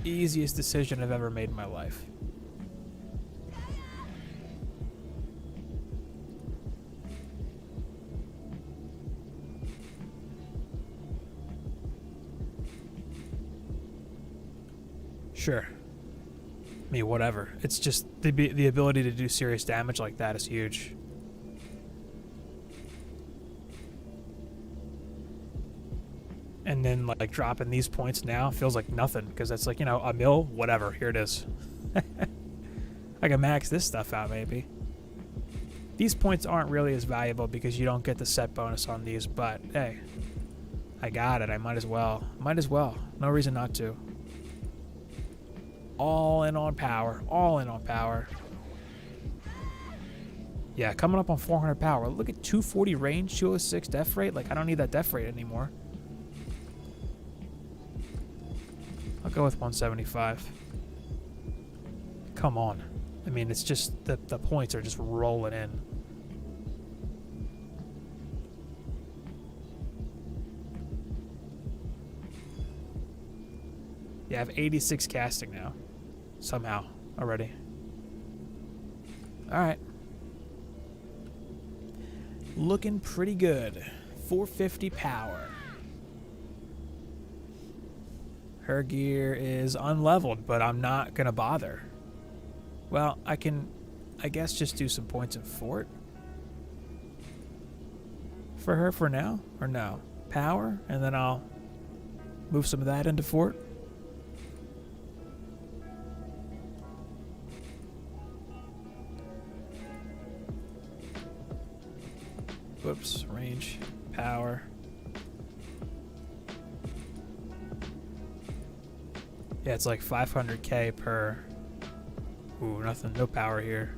Easiest decision I've ever made in my life. Sure. I mean, whatever. It's just the ability to do serious damage like that is huge. And then, like, dropping these points now feels like nothing, because that's like, you know, a mil, whatever, here it is. I can max this stuff out, maybe. These points aren't really as valuable because you don't get the set bonus on these, but, hey, I got it, I might as well. Might as well. No reason not to. All in on power. All in on power. Yeah, coming up on 400 power. Look at 240 range, 206 def rate. Like, I don't need that def rate anymore. I'll go with 175. Come on. I mean, it's just the points are just rolling in. Yeah, I have 86 casting now. Somehow. Already. Alright. Looking pretty good. 450 power. Her gear is unleveled, but I'm not going to bother. Well, I can, I guess, just do some points in fort. For her for now? Or no? Power, and then I'll move some of that into fort. Whoops, range, power. Yeah, it's like 500k per. Ooh, nothing, no power here.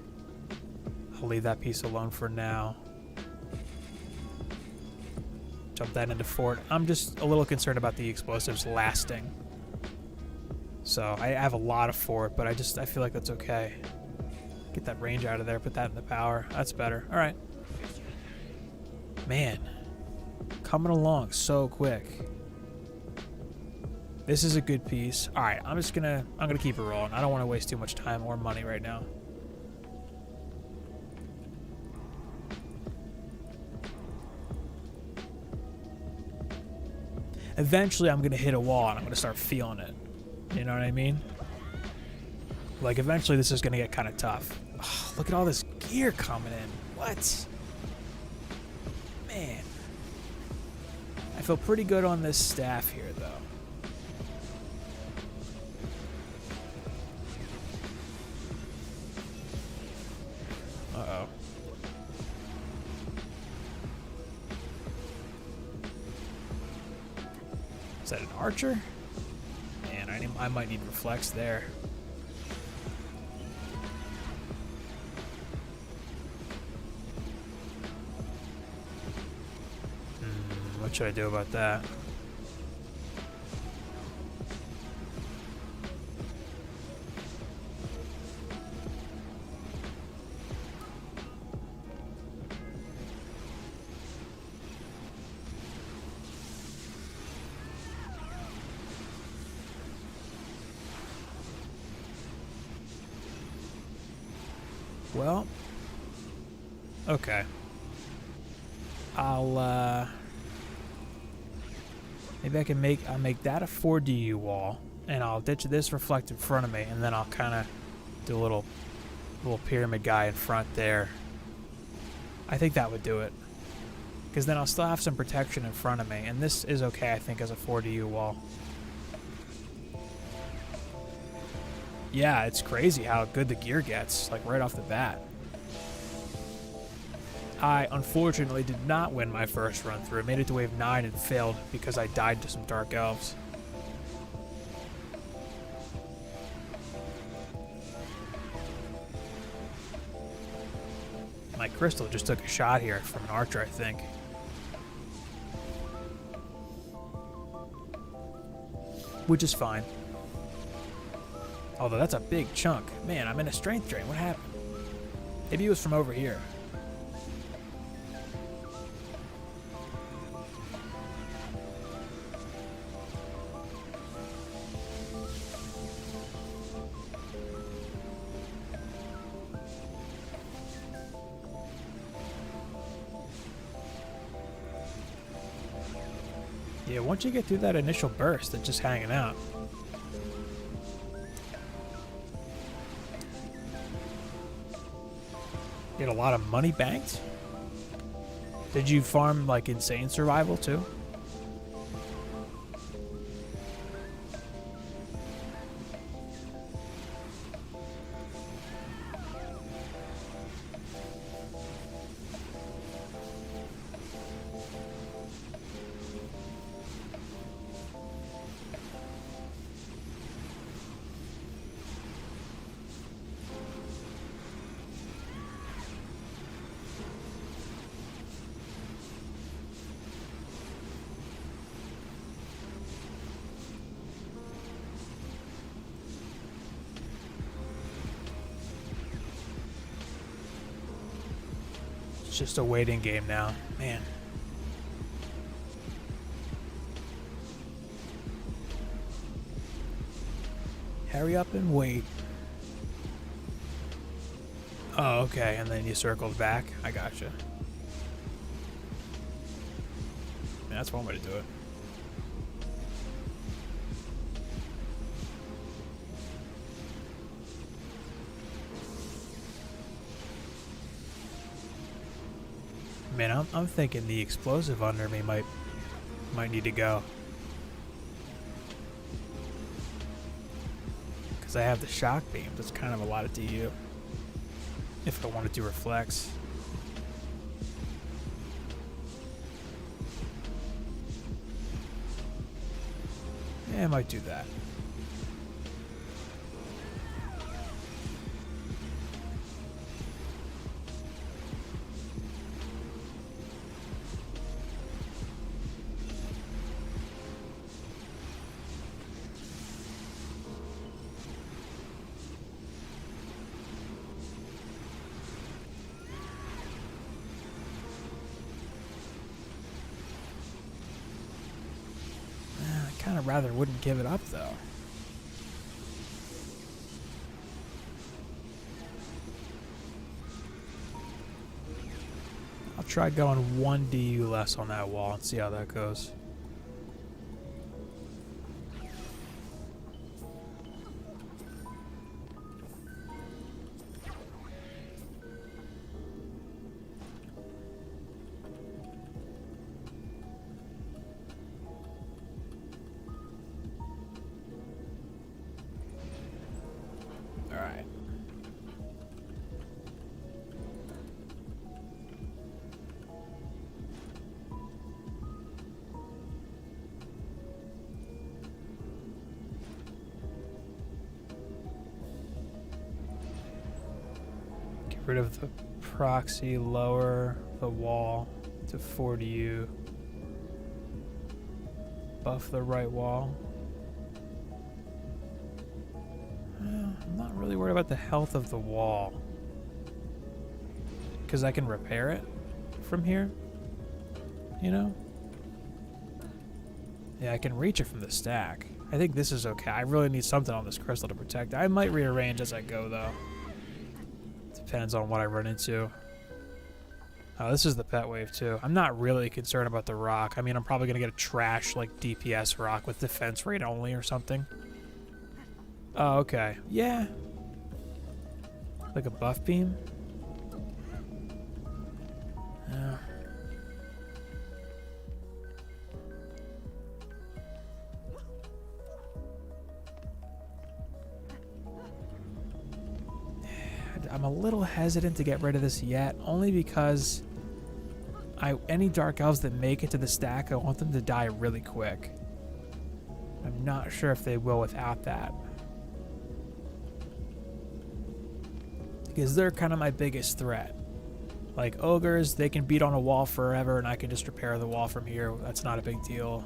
I'll leave that piece alone for now. Jump that into fort. I'm just a little concerned about the explosives lasting. So I have a lot of fort, but I feel like that's okay. Get that range out of there, put that in the power. That's better. All right. Man, coming along so quick. This is a good piece. All right, I'm gonna keep it rolling. I don't want to waste too much time or money right now. Eventually, I'm gonna hit a wall and I'm gonna start feeling it. You know what I mean? Like, eventually, this is gonna get kind of tough. Oh, look at all this gear coming in. What? Man. I feel pretty good on this staff here, though. Uh-oh. Is that an archer? Man, I might need reflex there. What should I do about that? Well, okay. Maybe I'll make that a 4DU wall, and I'll ditch this reflect in front of me, and then I'll kind of do a little pyramid guy in front there. I think that would do it, because then I'll still have some protection in front of me, and this is okay, I think, as a 4DU wall. Yeah, it's crazy how good the gear gets, like right off the bat. I unfortunately did not win my first run through. Made it to wave 9 and failed because I died to some Dark Elves. My crystal just took a shot here from an archer, I think. Which is fine. Although that's a big chunk. Man, I'm in a strength drain. What happened? Maybe it was from over here. Yeah, once you get through that initial burst, it's just hanging out. Get a lot of money banked. Did you farm like insane survival too? It's just a waiting game now, man. Hurry up and wait. Oh, okay, and then you circled back. I gotcha. That's one way to do it. Man, I'm thinking the explosive under me might need to go. Because I have the shock beam. That's kind of a lot of DU. If I wanted to reflex. Yeah, I might do that. Kind of rather wouldn't give it up though. I'll try going 1 DU less on that wall and see how that goes. Rid of the proxy, lower the wall to 40U. Buff the right wall. I'm not really worried about the health of the wall. Because I can repair it from here. You know? Yeah, I can reach it from the stack. I think this is okay. I really need something on this crystal to protect it. I might rearrange as I go, though. Depends on what I run into. Oh, this is the pet wave too. I'm not really concerned about the rock. I mean, I'm probably going to get a trash like DPS rock with defense rate only or something. Oh, okay. Yeah. Like a buff beam? Yeah. I'm a little hesitant to get rid of this yet, only because any Dark Elves that make it to the stack, I want them to die really quick. I'm not sure if they will without that. Because they're kind of my biggest threat. Like ogres, they can beat on a wall forever and I can just repair the wall from here. That's not a big deal.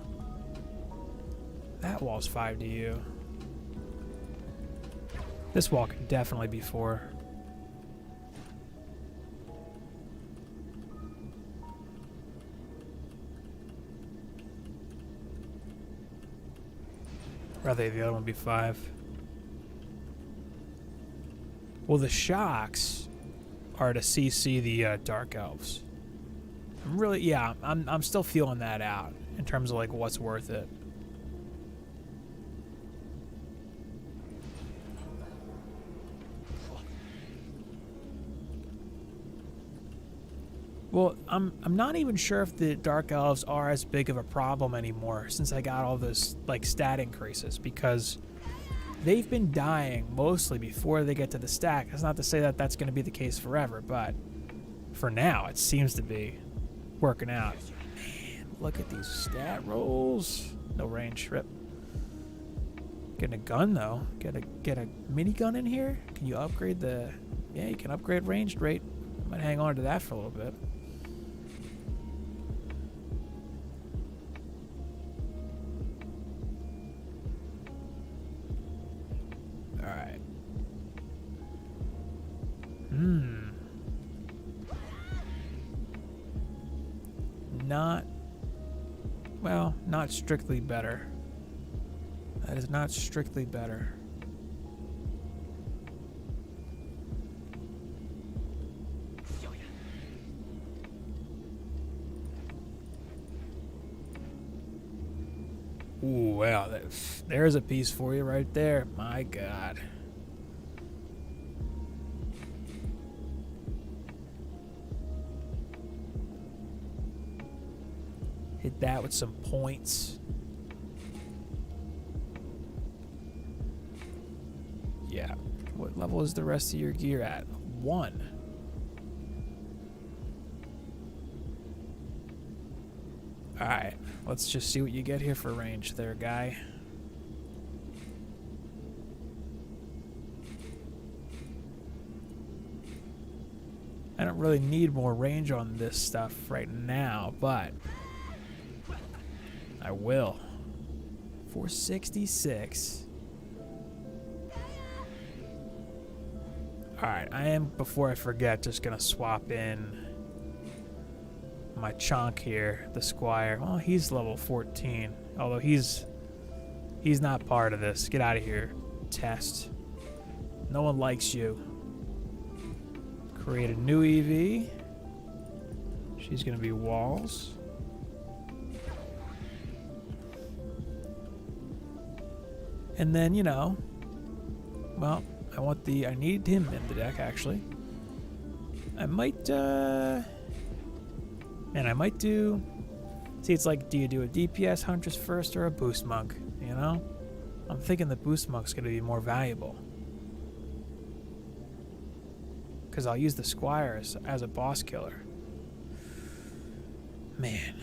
That wall's 5 DU. This wall can definitely be 4. Rather the other one be 5. Well, the shocks are to CC the Dark Elves. I'm still feeling that out. in terms of like what's worth it. Well, I'm not even sure if the Dark Elves are as big of a problem anymore since I got all those like stat increases, because they've been dying mostly before they get to the stack. That's not to say that that's going to be the case forever, but for now it seems to be working out. Man, look at these stat rolls. No range, rip. Getting a gun though. Get a minigun in here. Can you upgrade the? Yeah, you can upgrade ranged rate. I might hang on to that for a little bit. Alright. Not strictly better. That is not strictly better. Ooh, wow, there's a piece for you right there. My God. Hit that with some points. Yeah. What level is the rest of your gear at? 1. Alright, let's just see what you get here for range there, guy. I don't really need more range on this stuff right now, but I will. 466. Alright, I am, before I forget, just gonna swap in my chonk here, the Squire. Well, he's level 14, although he's not part of this. Get out of here, Test. No one likes you. Create a new EV. She's gonna be Walls. And then, you know, well, I need him in the deck, actually. I might do... See, it's like, do you do a DPS Huntress first or a Boost Monk, you know? I'm thinking the Boost Monk's going to be more valuable. Because I'll use the Squire as a boss killer. Man.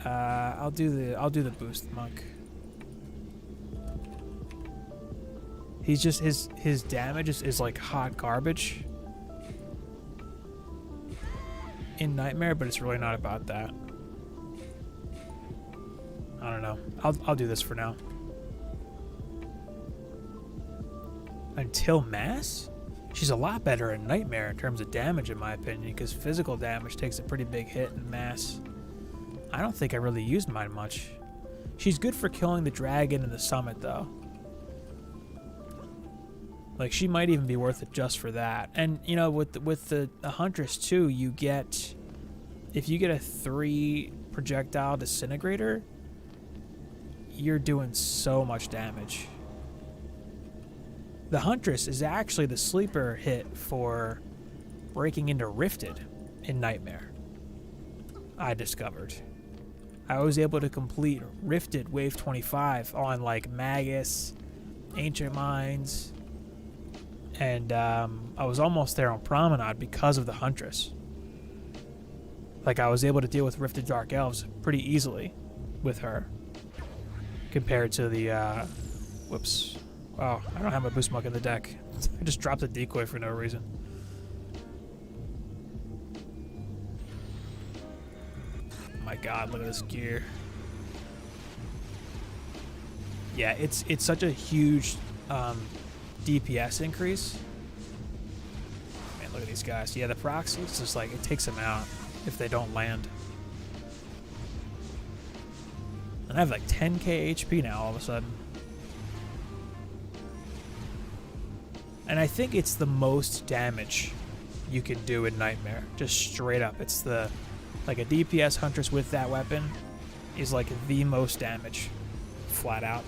I'll do the Boost Monk. He's just, his damage is like hot garbage in Nightmare, but it's really not about that. I don't know. I'll do this for now. Until Mass? She's a lot better in Nightmare in terms of damage, in my opinion, because physical damage takes a pretty big hit in Mass. I don't think I really used mine much. She's good for killing the dragon in the summit, though. Like, she might even be worth it just for that. And, you know, with the Huntress, too, you get... If you get a 3 projectile disintegrator, you're doing so much damage. The Huntress is actually the sleeper hit for breaking into Rifted in Nightmare, I discovered. I was able to complete Rifted Wave 25 on, like, Magus, Ancient Minds... And I was almost there on Promenade because of the Huntress. Like, I was able to deal with Rifted Dark Elves pretty easily with her. Compared to the, whoops. Wow, I don't have my Boost Monk in the deck. I just dropped a decoy for no reason. Oh my God, look at this gear. Yeah, it's such a huge... DPS increase. Man, look at these guys. Yeah, the proxy, it's just like, it takes them out if they don't land. And I have like 10k HP now all of a sudden. And I think it's the most damage you can do in Nightmare. Just straight up. It's the, like a DPS Huntress with that weapon is like the most damage, flat out.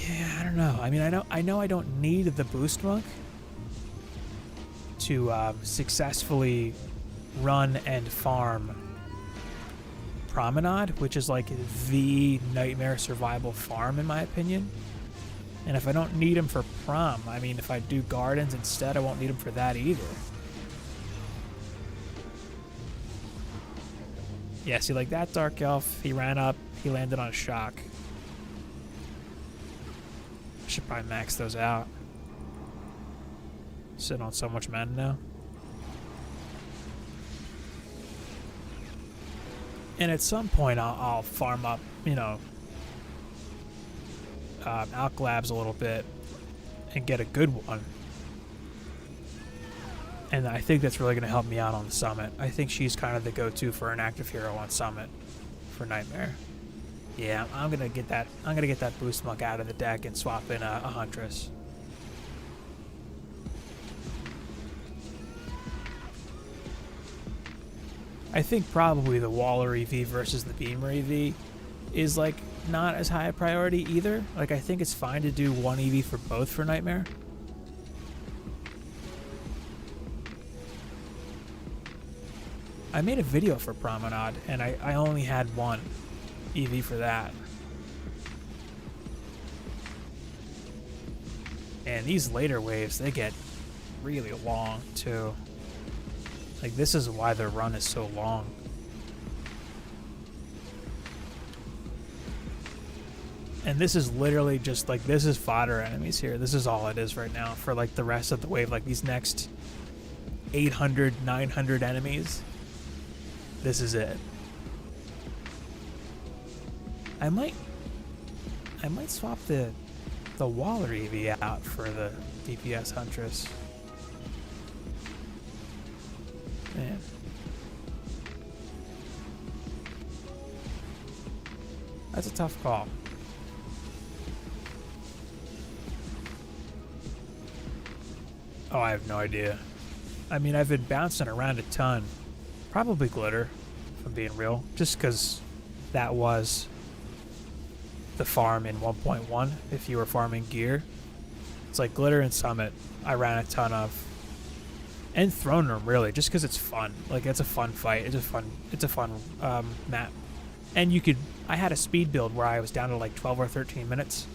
Yeah, I don't know. I mean, I know I don't need the boost monk to successfully run and farm Promenade, which is like the Nightmare survival farm in my opinion. And if I don't need him for Prom, I mean, if I do Gardens instead, I won't need him for that either. Yeah, see, like that Dark Elf, he ran up, he landed on a shock. I should probably max those out. Sitting on so much mana now. And at some point, I'll farm up, you know, Alklabs a little bit and get a good one. And I think that's really going to help me out on the Summit. I think she's kind of the go-to for an active hero on Summit for Nightmare. Yeah, I'm gonna get that. I'm gonna get that boost monk out of the deck and swap in a Huntress. I think probably the Waller EV versus the Beamer EV is like not as high a priority either. Like I think it's fine to do one EV for both for Nightmare. I made a video for Promenade and I only had one EV for that. And these later waves, they get really long too. Like this is why their run is so long. And this is literally just like, this is fodder enemies here. This is all it is right now for like the rest of the wave. Like these next 800, 900 enemies. This is it. I might swap the Waller EV out for the DPS Huntress. Man. That's a tough call. Oh, I have no idea. I mean, I've been bouncing around a ton. Probably Glitter, if I'm being real. Just because that was the farm in 1.1 if you were farming gear. It's like Glitter and Summit I ran a ton of. And Throne Room, really, just because it's fun. Like, it's a fun fight. It's a fun map. And you could... I had a speed build where I was down to like 12 or 13 minutes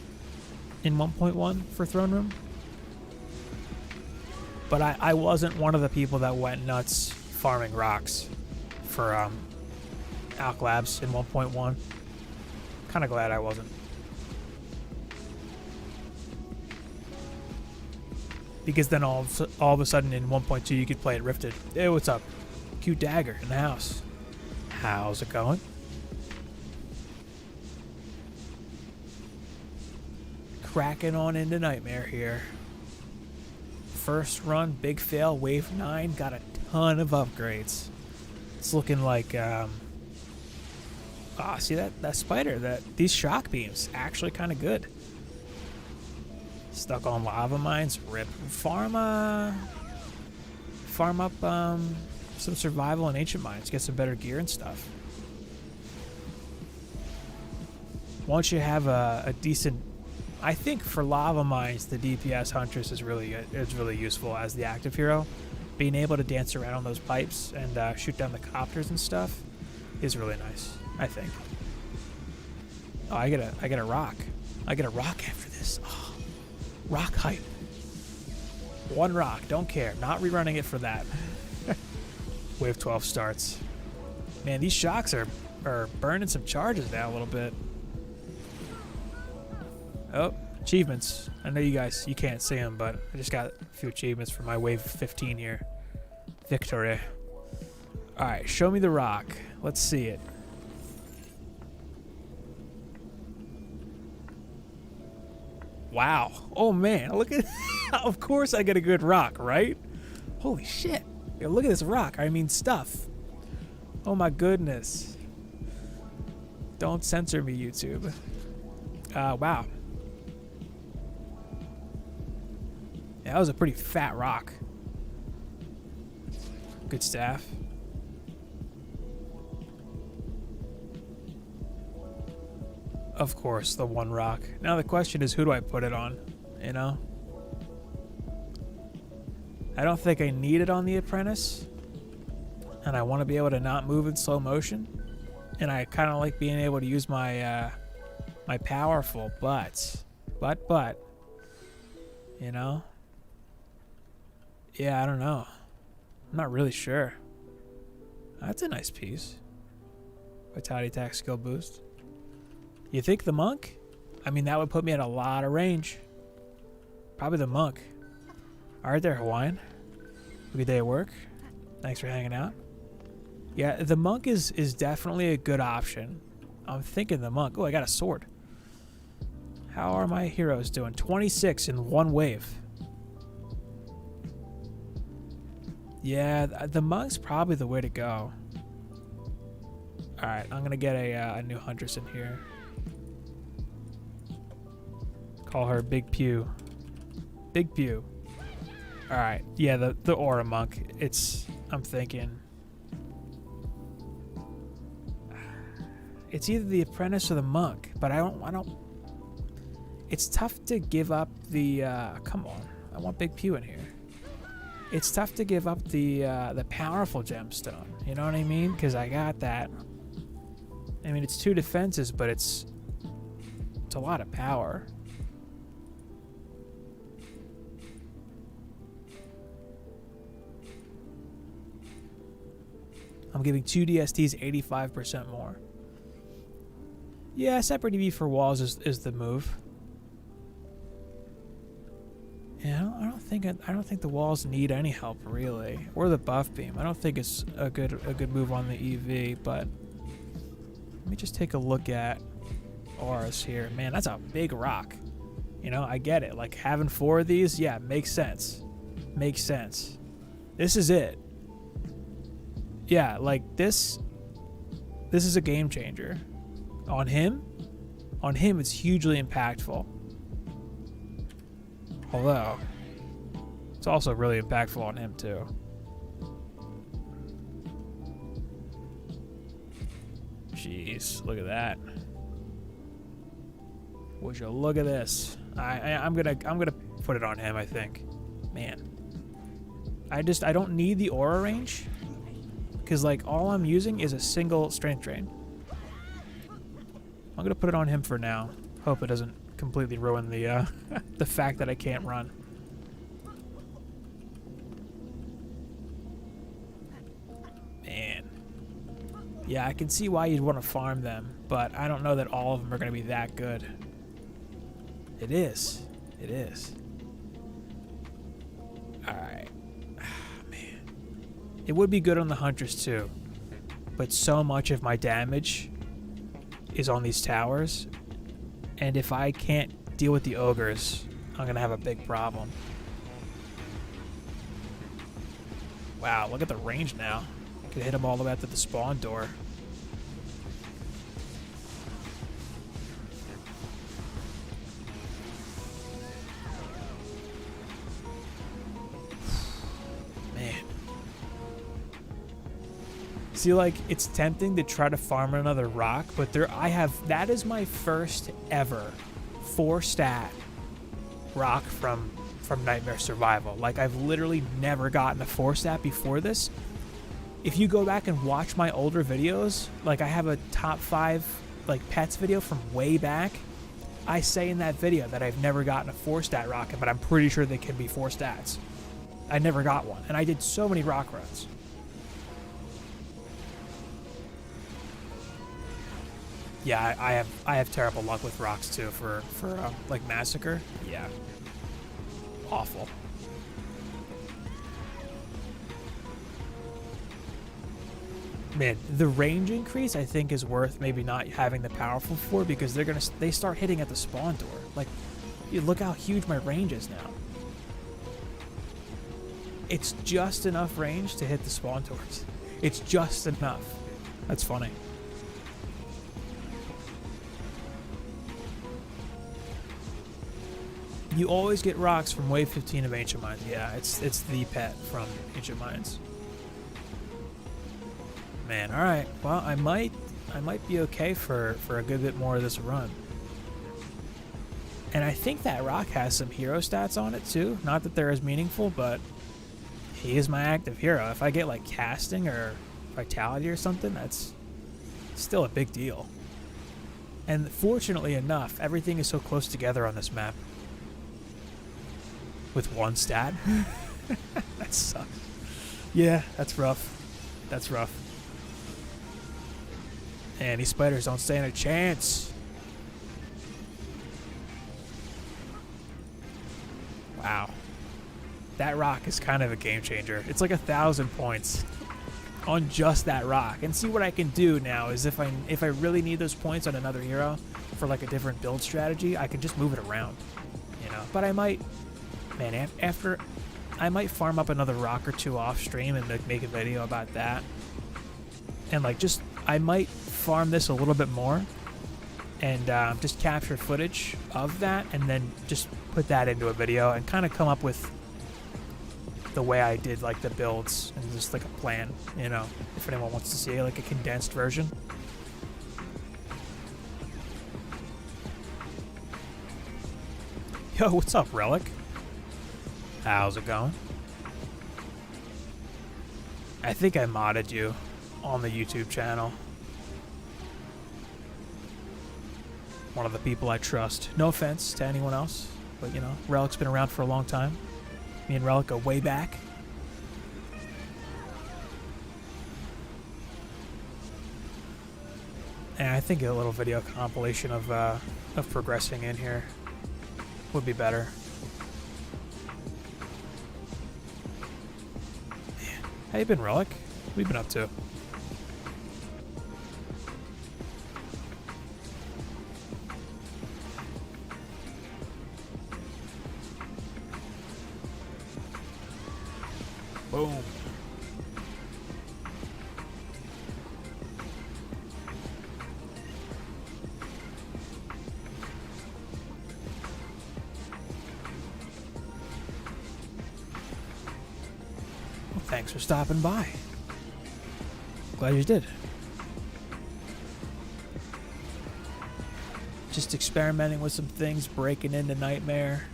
in 1.1 for Throne Room. But I wasn't one of the people that went nuts farming rocks for Alklabs in 1.1. Kind of glad I wasn't. Because then all of a sudden in 1.2 you could play it Rifted. Hey, what's up? Cute Dagger in the house. How's it going? Cracking on into Nightmare here. First run, big fail, wave 9, got a ton of upgrades. It's looking like, see that spider, these shock beams, actually kind of good. Stuck on lava mines, rip. Farm up some survival and ancient mines, get some better gear and stuff. Once you have a decent, I think for lava mines, the DPS Huntress is really good. It's really useful as the active hero. Being able to dance around on those pipes and shoot down the copters and stuff is really nice, I think. Oh, I get a rock. I get a rock after this. Oh, rock hype. One rock, don't care. Not rerunning it for that. Wave 12 starts. Man, these shocks are burning some charges now a little bit. Oh, achievements. I know you can't see them, but I just got a few achievements for my wave 15 here. Victory. Alright, show me the rock. Let's see it. Wow. Oh man, look at of course I get a good rock, right? Holy shit. Yo, look at this rock. I mean stuff. Oh my goodness. Don't censor me, YouTube. Wow. Yeah, that was a pretty fat rock. Good staff. Of course, the one rock. Now the question is, who do I put it on? You know? I don't think I need it on the Apprentice. And I want to be able to not move in slow motion. And I kind of like being able to use my my powerful, but, you know? Yeah, I don't know. I'm not really sure. That's a nice piece. Vitality attack skill boost. You think the monk? I mean, that would put me at a lot of range. Probably the monk. Alright there, Hawaiian. Good day at work. Thanks for hanging out. Yeah, the monk is definitely a good option. I'm thinking the monk. Oh, I got a sword. How are my heroes doing? 26 in one wave. Yeah, the monk's probably the way to go. Alright, I'm going to get a new huntress in here. Call her Big Pew. Big Pew. Alright, yeah, the Aura Monk. I'm thinking. It's either the Apprentice or the Monk, but I don't. It's tough to give up the, come on. I want Big Pew in here. It's tough to give up the powerful gemstone. You know what I mean? Because I got that. I mean, it's 2 defenses, but it's a lot of power. I'm giving 2 DSTs 85% more. Yeah, separate EV for walls is the move. Yeah, I don't think the walls need any help really, or the buff beam. I don't think it's a good move on the EV. But let me just take a look at auras here. Man, that's a big rock. You know, I get it. Like having 4 of these, yeah, makes sense. Makes sense. This is it. Yeah, like this is a game changer. On him, it's hugely impactful. Although, it's also really impactful on him too. Jeez, look at that. Would you look at this? I'm gonna put it on him, I think. Man. I don't need the aura range. Because like all I'm using is a single strength drain. I'm gonna put it on him for now. Hope it doesn't completely ruin the the fact that I can't run. Man. Yeah, I can see why you'd want to farm them, but I don't know that all of them are gonna be that good. It is. It is. Alright. Man. It would be good on the Huntress too, but so much of my damage is on these towers, and if I can't deal with the ogres, I'm gonna have a big problem. Wow, look at the range now. Could hit him all the way up to the spawn door. Man. See, like, it's tempting to try to farm another rock, but that is my first ever 4-stat rock from Nightmare Survival. Like, I've literally never gotten a 4-stat before this. If you go back and watch my older videos, like I have a top 5 like pets video from way back, I say in that video that I've never gotten a 4-stat rocket, but I'm pretty sure they can be 4 stats. I never got one, and I did so many rock runs. Yeah, I have terrible luck with rocks too for like Massacre. Yeah, awful. Man, the range increase I think is worth maybe not having the powerful for, because they start hitting at the spawn door. Like, you look how huge my range is now. It's just enough range to hit the spawn doors. It's just enough. That's funny. You always get rocks from Wave 15 of Ancient Mines. Yeah, it's the pet from Ancient Mines. Man, all right. Well, I might be okay for a good bit more of this run. And I think that rock has some hero stats on it too. Not that they're as meaningful, but he is my active hero. If I get like casting or vitality or something, that's still a big deal. And fortunately enough, everything is so close together on this map. With one stat. That sucks. Yeah, that's rough. That's rough. And these spiders don't stand a chance. Wow. That rock is kind of a game changer. It's like 1,000 points on just that rock. And see what I can do now is if I really need those points on another hero for like a different build strategy, I can just move it around, you know. But I might, man, after I might farm up another rock or two off stream and like make a video about that. And like just I might farm this a little bit more and just capture footage of that and then just put that into a video and kind of come up with the way I did like the builds and just like a plan, you know, if anyone wants to see like a condensed version. Yo, what's up, Relic? How's it going? I think I modded you on the YouTube channel. One of the people I trust. No offense to anyone else, but you know, Relic's been around for a long time. Me and Relic go way back. And I think a little video compilation of progressing in here would be better. Man, how you been, Relic? What have you been up to? Boom. Well, thanks for stopping by. Glad you did. Just experimenting with some things, breaking into Nightmare.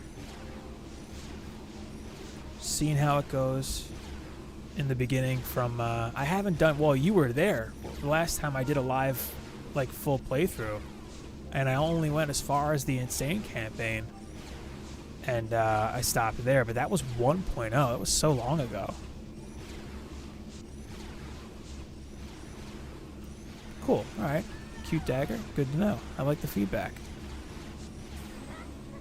Seeing how it goes. In the beginning from I haven't done, well, you were there the last time I did a live like full playthrough and I only went as far as the Insane campaign and I stopped there, but that was 1.0. It was so long ago. Cool. Alright, cute dagger, good to know. I like the feedback.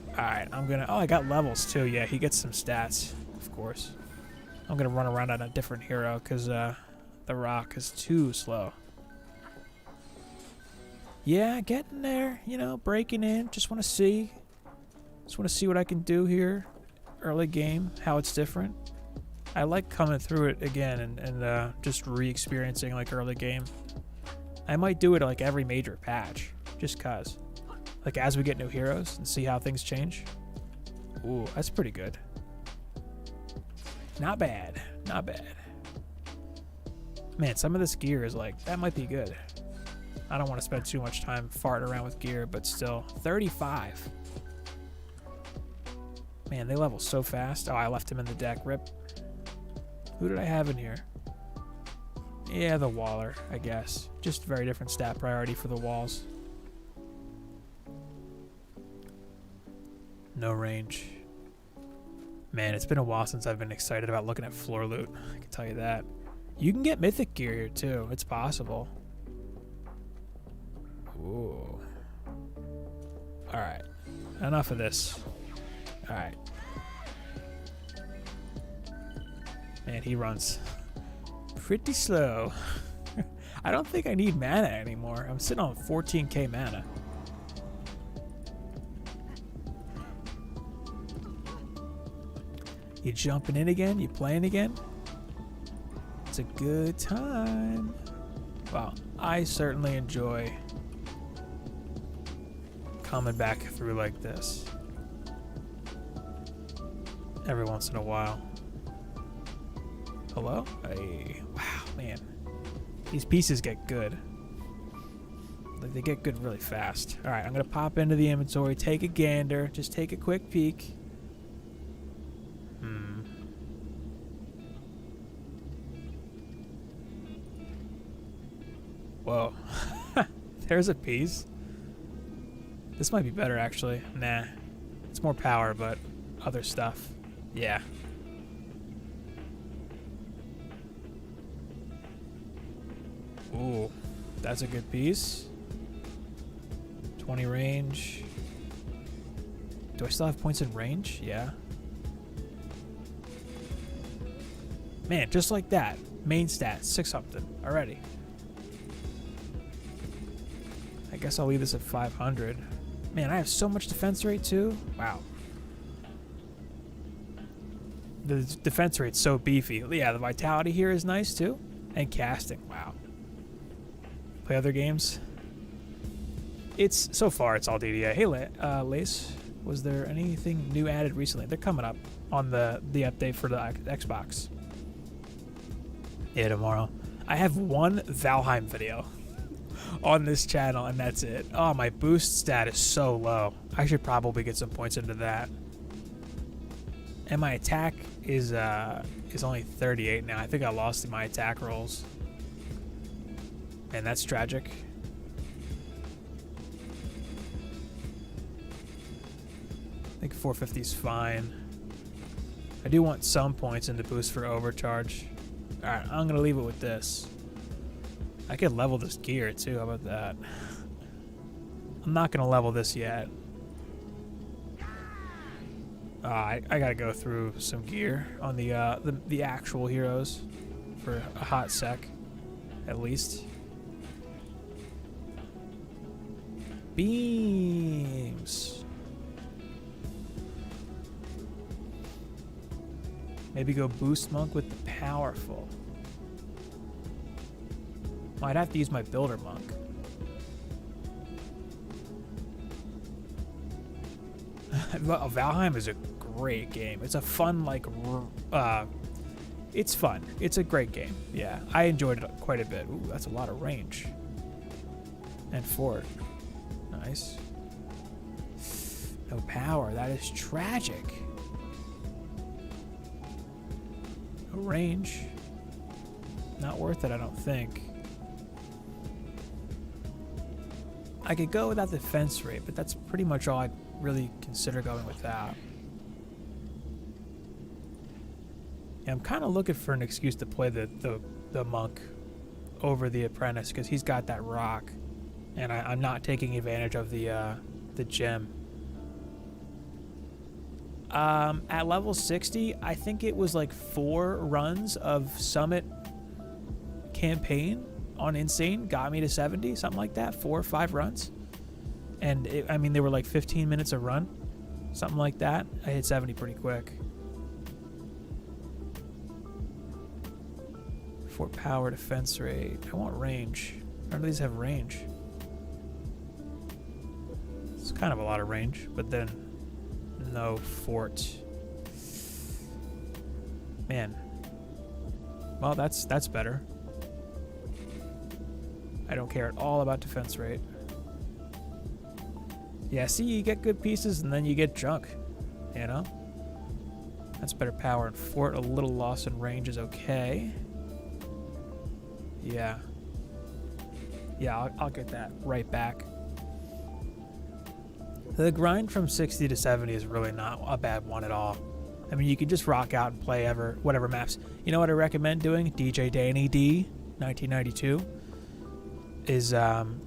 Alright, I'm gonna, oh, I got levels too. Yeah, he gets some stats, of course. I'm gonna run around on a different hero because the rock is too slow. Yeah, getting there, you know, breaking in. Just want to see what I can do here. Early game, how it's different. I like coming through it again and just re-experiencing like early game. I might do it like every major patch, just cause. Like as we get new heroes and see how things change. Ooh, that's pretty good. Not bad. Not bad. Man, some of this gear is like, that might be good. I don't want to spend too much time farting around with gear, but still. 35. Man, they level so fast. Oh, I left him in the deck. Rip. Who did I have in here? Yeah, the Waller, I guess. Just very different stat priority for the walls. No range. Man, it's been a while since I've been excited about looking at floor loot. I can tell you that. You can get mythic gear here too. It's possible. Ooh. Alright. Enough of this. Alright. Man, he runs pretty slow. I don't think I need mana anymore. I'm sitting on 14k mana. You jumping in again? You playing again? It's a good time. Wow, I certainly enjoy coming back through like this every once in a while. Hello? Hey, wow, man. These pieces get good. Like, they get good really fast. All right, I'm going to pop into the inventory, take a gander, just take a quick peek. Whoa. There's a piece. This might be better, actually. Nah. It's more power, but other stuff. Yeah. Ooh. That's a good piece. 20 range. Do I still have points in range? Yeah. Man, just like that. Main stats, 6 something already. I guess I'll leave this at 500. Man, I have so much defense rate too. Wow. The defense rate's so beefy. Yeah, the vitality here is nice too. And casting, wow. Play other games. It's, so far it's all DDA. Hey, Lace, was there anything new added recently? They're coming up on the update for the Xbox. Yeah, tomorrow. I have one Valheim video on this channel, and that's it. Oh, my boost stat is so low. I should probably get some points into that. And my attack is only 38 now. I think I lost my attack rolls. And that's tragic. I think 450 is fine. I do want some points in the boost for overcharge. Alright, I'm going to leave it with this. I could level this gear too, how about that? I'm not going to level this yet. I gotta go through some gear on the actual heroes for a hot sec, at least. Beams. Maybe go boost monk with the powerful. Might have to use my builder monk. Valheim is a great game. It's a fun, like, it's fun. It's a great game. Yeah, I enjoyed it quite a bit. Ooh, that's a lot of range. And fort. Nice. No power. That is tragic. No range. Not worth it, I don't think. I could go without the defense rate, but that's pretty much all I'd really consider going without. Yeah, I'm kind of looking for an excuse to play the monk over the apprentice because he's got that rock, and I'm not taking advantage of the gem. At level 60, I think it was like 4 runs of Summit campaign on Insane got me to 70, something like that. 4 or 5 runs. And I mean, they were like 15 minutes a run, something like that. I hit 70 pretty quick. For power, defense rate. I want range. None of these have range. It's kind of a lot of range, but then no fort. Man. Well, that's better. I don't care at all about defense rate. Yeah, see, you get good pieces and then you get junk, you know? That's better power and fort. A little loss in range is okay. Yeah. Yeah, I'll get that right back. The grind from 60 to 70 is really not a bad one at all. I mean, you can just rock out and play whatever maps. You know what I recommend doing? DJ Danny D, 1992. Is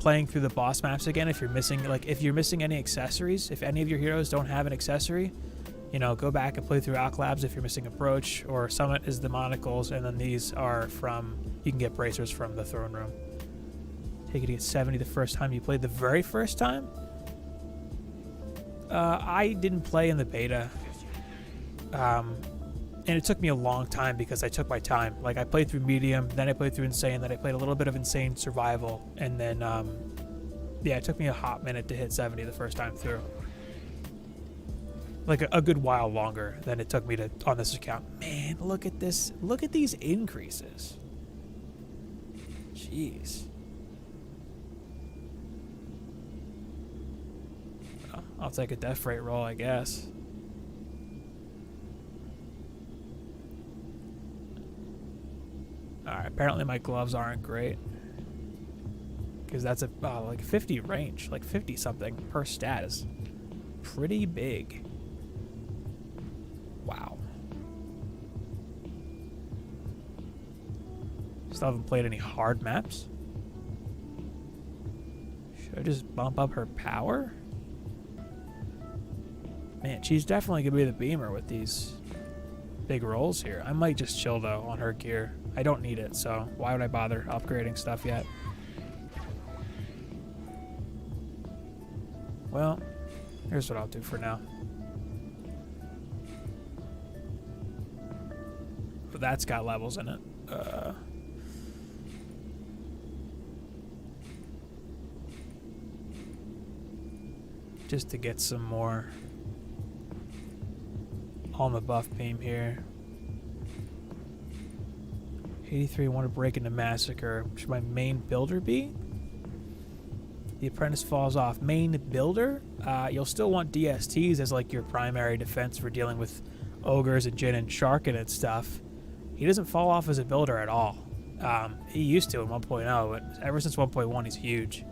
playing through the boss maps again. If you're missing any accessories, if any of your heroes don't have an accessory, you know, go back and play through Alklabs if you're missing Approach, or Summit is the Monocles, and then these are from, you can get bracers from the throne room. Take it to get 70 the first time you played. The very first time? I didn't play in the beta. And it took me a long time because I took my time. Like, I played through Medium, then I played through Insane, then I played a little bit of Insane Survival, and then, yeah, it took me a hot minute to hit 70 the first time through. Like, a good while longer than it took me to on this account. Man, look at this. Look at these increases. Jeez. I'll take a death rate roll, I guess. Alright, apparently my gloves aren't great. Because that's a like 50 range, like 50 something per stat is pretty big. Wow. Still haven't played any hard maps. Should I just bump up her power? Man, she's definitely gonna be the beamer with these big rolls here. I might just chill though on her gear. I don't need it, so why would I bother upgrading stuff yet? Well, here's what I'll do for now. But that's got levels in it. Just to get some more on the buff beam here. 83, want to break into Massacre. Should my main builder be? The Apprentice falls off. Main builder? You'll still want DSTs as like your primary defense for dealing with ogres and Jin and Sharkin and stuff. He doesn't fall off as a builder at all. He used to in 1.0, but ever since 1.1 he's huge.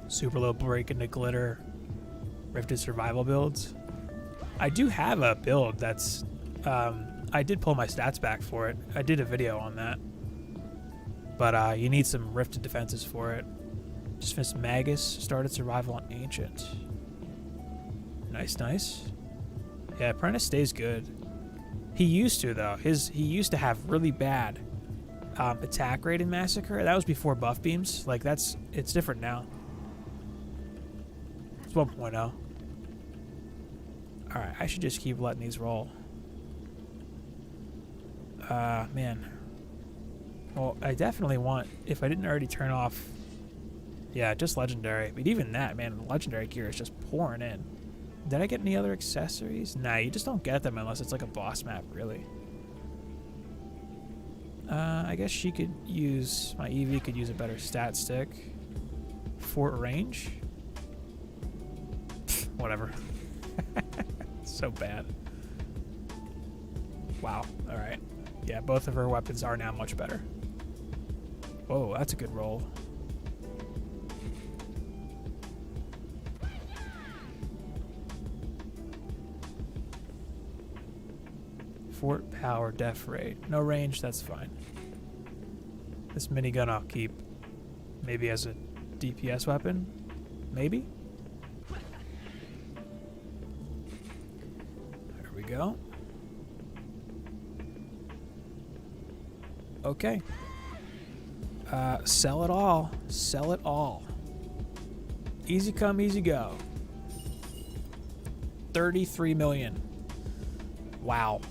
Super low break into glitter. Rifted survival builds. I do have a build that's... I did pull my stats back for it. I did a video on that. But you need some rifted defenses for it. Just finished Magus. Started survival on Ancient. Nice, nice. Yeah, Apprentice stays good. He used to, though. He used to have really bad attack rate in Massacre. That was before buff beams. Like, it's different now. It's 1.0. Alright, I should just keep letting these roll. Man. Well, I definitely want, if I didn't already turn off, yeah, just Legendary. But even that, man, the Legendary gear is just pouring in. Did I get any other accessories? Nah, you just don't get them unless it's like a boss map, really. I guess she could use, my Eevee could use a better stat stick. Fort range? Pfft, whatever. So bad. Wow, alright. Yeah, both of her weapons are now much better. Whoa, that's a good roll. Fort power, def rate. No range, that's fine. This minigun I'll keep. Maybe as a DPS weapon? Maybe? There we go. Okay. Sell it all. Sell it all. Easy come, easy go. 33 million. Wow.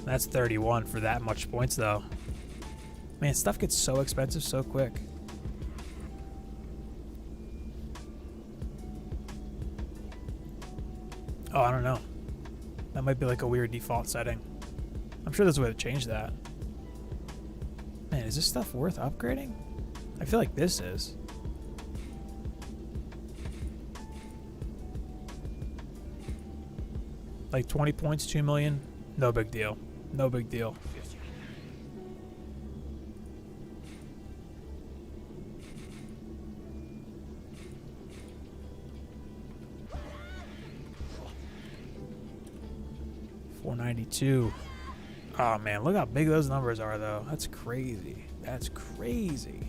That's 31 for that much points, though. Man, stuff gets so expensive so quick. Oh, I don't know. That might be like a weird default setting. I'm sure there's a way to change that. Man, is this stuff worth upgrading? I feel like this is. Like 20 points, 2 million? No big deal. No big deal. $492. Oh man, look how big those numbers are though. That's crazy. That's crazy.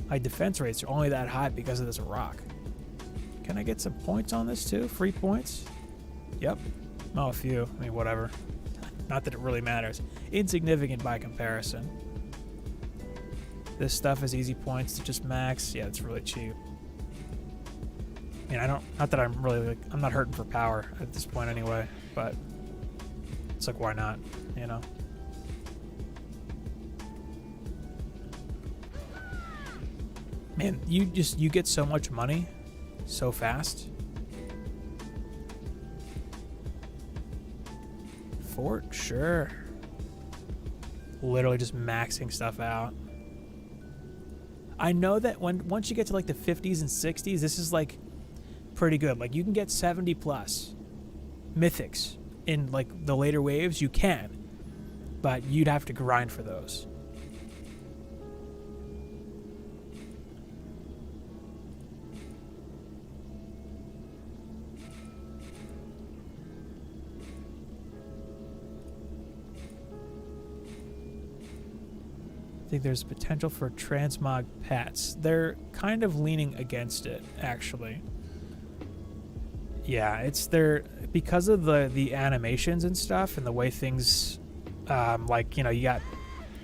My defense rates are only that high because of this rock. Can I get some points on this too? Free points? Yep. Oh, a few. I mean, whatever. Not that it really matters. Insignificant by comparison. This stuff is easy points to just max. Yeah, it's really cheap. I mean, not that I'm really, like, I'm not hurting for power at this point anyway, but it's like, why not, you know? Man, you get so much money so fast. Fort, sure. Literally just maxing stuff out. I know that once you get to like the 50s and 60s, this is like pretty good. Like you can get 70 plus mythics in like the later waves. You can, but you'd have to grind for those. I think there's potential for transmog pets. They're kind of leaning against it, actually. Yeah, it's there because of the animations and stuff and the way things, like, you know, you got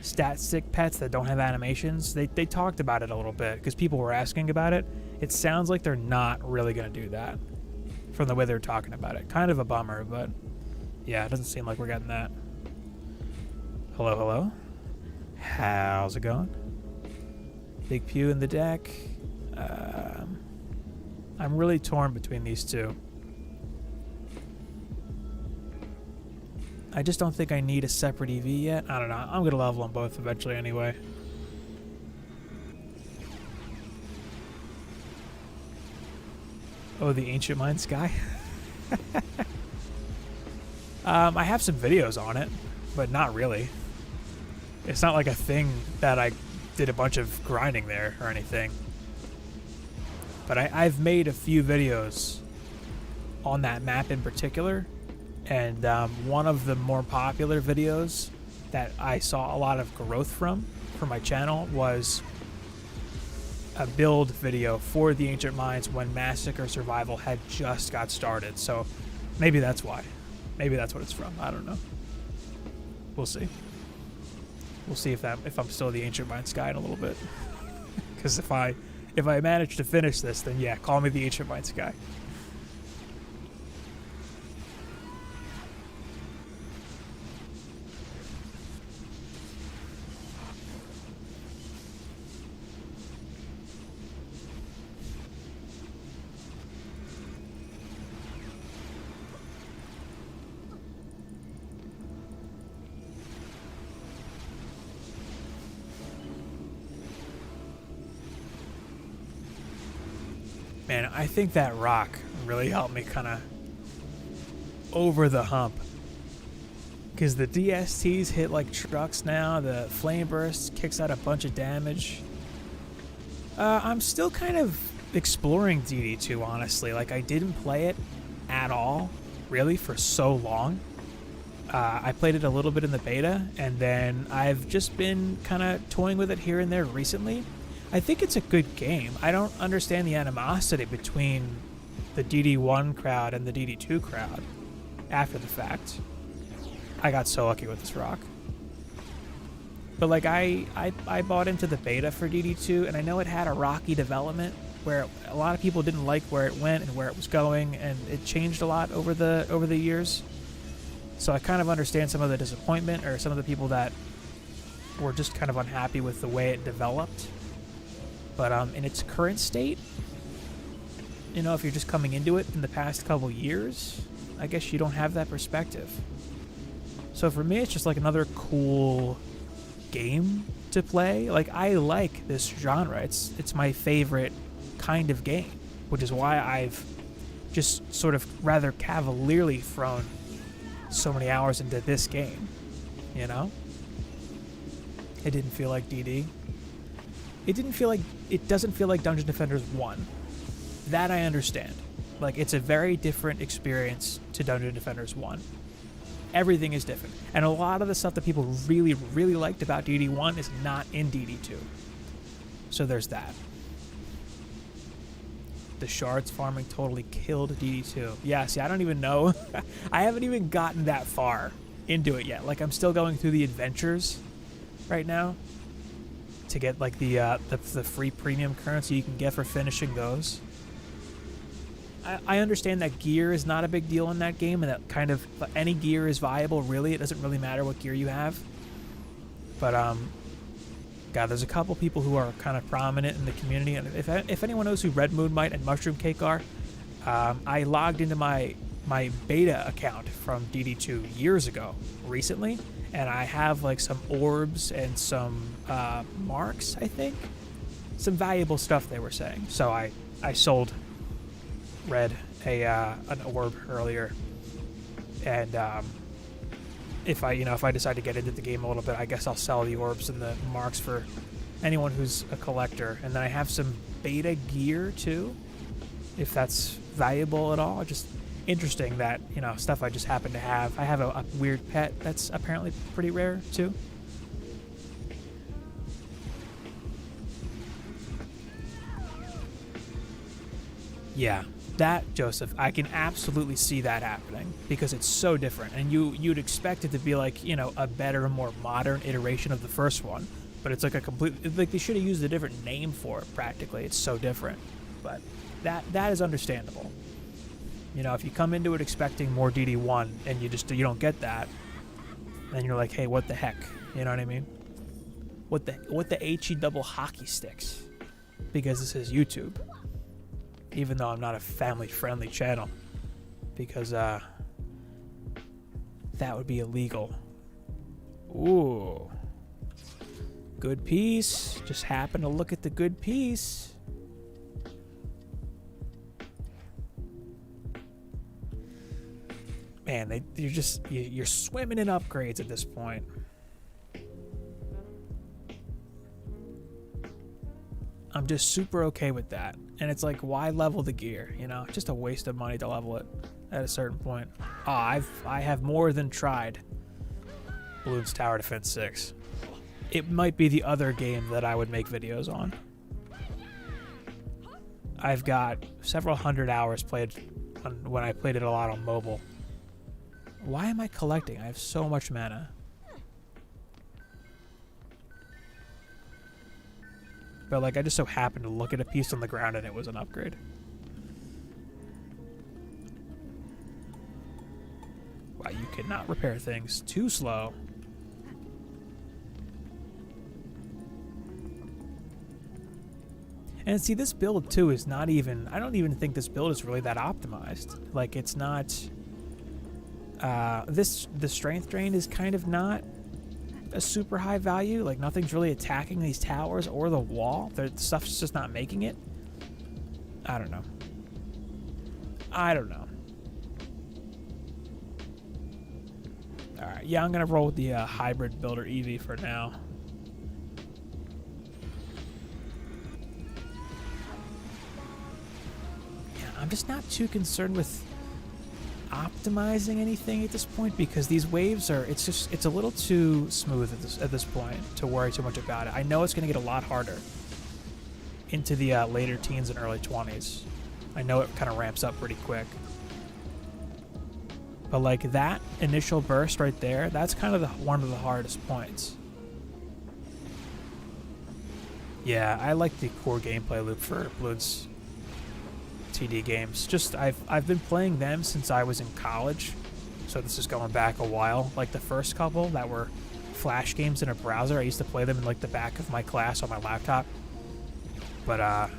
stat stick pets that don't have animations. They talked about it a little bit because people were asking about it. It sounds like they're not really going to do that from the way they're talking about it. Kind of a bummer, but yeah, it doesn't seem like we're getting that. Hello, hello. How's it going? Big Pew in the deck. I'm really torn between these two. I just don't think I need a separate EV yet. I don't know. I'm going to level them both eventually anyway. Oh, the Ancient Mind Sky? I have some videos on it, but not really. It's not like a thing that I did a bunch of grinding there or anything. But I've made a few videos on that map in particular. And one of the more popular videos that I saw a lot of growth from for my channel was a build video for the Ancient Minds when Massacre Survival had just got started. So maybe that's why. Maybe that's what it's from. I don't know. We'll see. We'll see if I'm still the Ancient Mind Sky in a little bit. Because if I manage to finish this, then yeah, call me the Ancient Mind Sky. Man, I think that rock really helped me kind of over the hump. Because the DSTs hit like trucks now. The Flame Burst kicks out a bunch of damage. I'm still kind of exploring DD2, honestly. Like, I didn't play it at all, really, for so long. I played it a little bit in the beta, and then I've just been kind of toying with it here and there recently. I think it's a good game. I don't understand the animosity between the DD1 crowd and the DD2 crowd after the fact. I got so lucky with this rock. But like I bought into the beta for DD2, and I know it had a rocky development where a lot of people didn't like where it went and where it was going, and it changed a lot over the years. So I kind of understand some of the disappointment, or some of the people that were just kind of unhappy with the way it developed. But in its current state, you know, if you're just coming into it in the past couple years, I guess you don't have that perspective. So for me, it's just like another cool game to play. Like, I like this genre. It's my favorite kind of game, which is why I've just sort of rather cavalierly thrown so many hours into this game, you know? It didn't feel like DD. It doesn't feel like Dungeon Defenders 1. That I understand. Like, it's a very different experience to Dungeon Defenders 1. Everything is different. And a lot of the stuff that people really, really liked about DD1 is not in DD2. So there's that. The shards farming totally killed DD2. Yeah, see, I don't even know. I haven't even gotten that far into it yet. Like, I'm still going through the adventures right now to get like the free premium currency you can get for finishing those. I understand that gear is not a big deal in that game, and that kind of any gear is viable, really. It doesn't really matter what gear you have. But God, there's a couple people who are kind of prominent in the community, and if anyone knows who Red Moonmite and Mushroom Cake are, I logged into my beta account from DD2 years ago, recently, and I have like some orbs and some marks, I think. some valuable stuff they were saying. So I sold Red an orb earlier, and if I decide to get into the game a little bit, I guess I'll sell the orbs and the marks for anyone who's a collector. And then I have some beta gear too, if that's valuable at all. Just interesting that, stuff I just happen to have. I have a weird pet that's apparently pretty rare too. Yeah, that, Joseph, I can absolutely see that happening because it's so different. And you'd expect it to be like, a better, more modern iteration of the first one. But it's like they should have used a different name for it practically. It's so different. But that is understandable. If you come into it expecting more DD1 and you don't get that, then you're like, hey, what the heck? You know what I mean? What the HE double hockey sticks? Because this is YouTube. Even though I'm not a family-friendly channel. Because that would be illegal. Ooh. Good piece. Just happened to look at the good piece. Man, you're swimming in upgrades at this point. I'm just super okay with that. And it's like, why level the gear? Just a waste of money to level it at a certain point. I have more than tried Bloons Tower Defense 6. It might be the other game that I would make videos on. I've got several hundred hours played when I played it a lot on mobile. Why am I collecting? I have so much mana. But I just so happened to look at a piece on the ground and it was an upgrade. Wow, you cannot repair things. Too slow. And see, this build too is not even, I don't even think this build is really that optimized. It's not, the strength drain is kind of not a super high value. Nothing's really attacking these towers or the wall. The stuff's just not making it. I don't know. Alright, yeah, I'm gonna roll with the hybrid builder Eevee for now. Yeah, I'm just not too concerned with optimizing anything at this point because these waves it's a little too smooth at this point to worry too much about it. I know it's going to get a lot harder into the later teens and early 20s. I know it kind of ramps up pretty quick. But that initial burst right there, that's kind of one of the hardest points. Yeah, I like the core gameplay loop for Bloons TD games. Just I've been playing them since I was in college, so this is going back a while. The first couple that were Flash games in a browser, I used to play them in the back of my class on my laptop. But I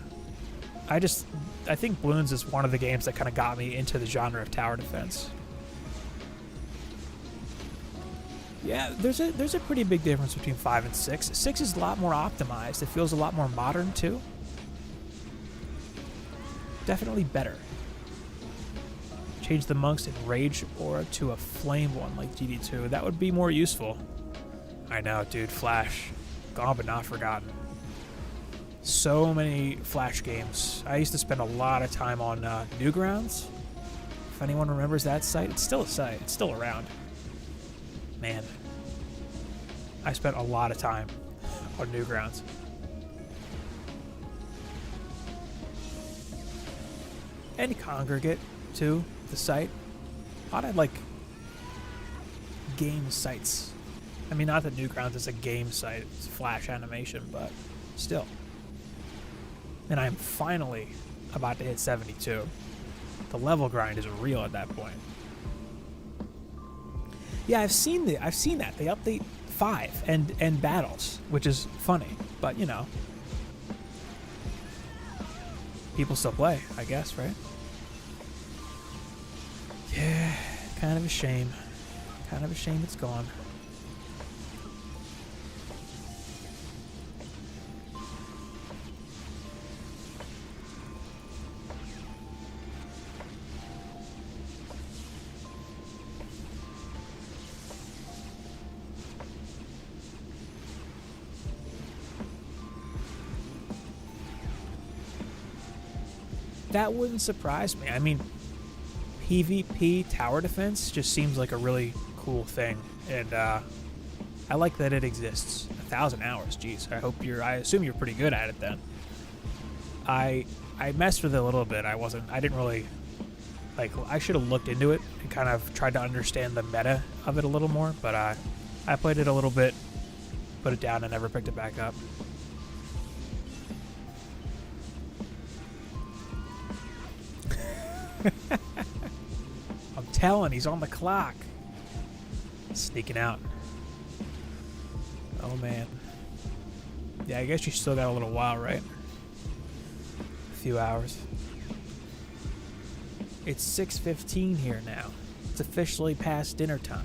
think Bloons is one of the games that kind of got me into the genre of tower defense. Yeah, there's a pretty big difference between 5 and 6. 6 is a lot more optimized. It feels a lot more modern too. Definitely better. Change the monk's enraged aura to a flame one like GD2. That would be more useful. I know, dude. Flash. Gone but not forgotten. So many Flash games. I used to spend a lot of time on Newgrounds. If anyone remembers that site, it's still a site. It's still around. Man. I spent a lot of time on Newgrounds. And Congregate, too, the site. Thought I'd game sites. I mean, not that Newgrounds is a game site, it's Flash animation, but still. And I'm finally about to hit 72. The level grind is real at that point. Yeah, I've seen that. They update 5 and battles, which is funny, but people still play, I guess, right? Yeah, kind of a shame. Kind of a shame it's gone. That wouldn't surprise me. I mean, PvP tower defense just seems like a really cool thing, and I like that it exists. 1,000 hours, geez. I assume you're pretty good at it then. I messed with it a little bit. I didn't really, like, I should have looked into it and kind of tried to understand the meta of it a little more, but I played it a little bit, put it down, and never picked it back up. I'm telling, he's on the clock. Sneaking out. Oh, man. Yeah, I guess you still got a little while, right? A few hours. It's 6:15 here now. It's officially past dinner time.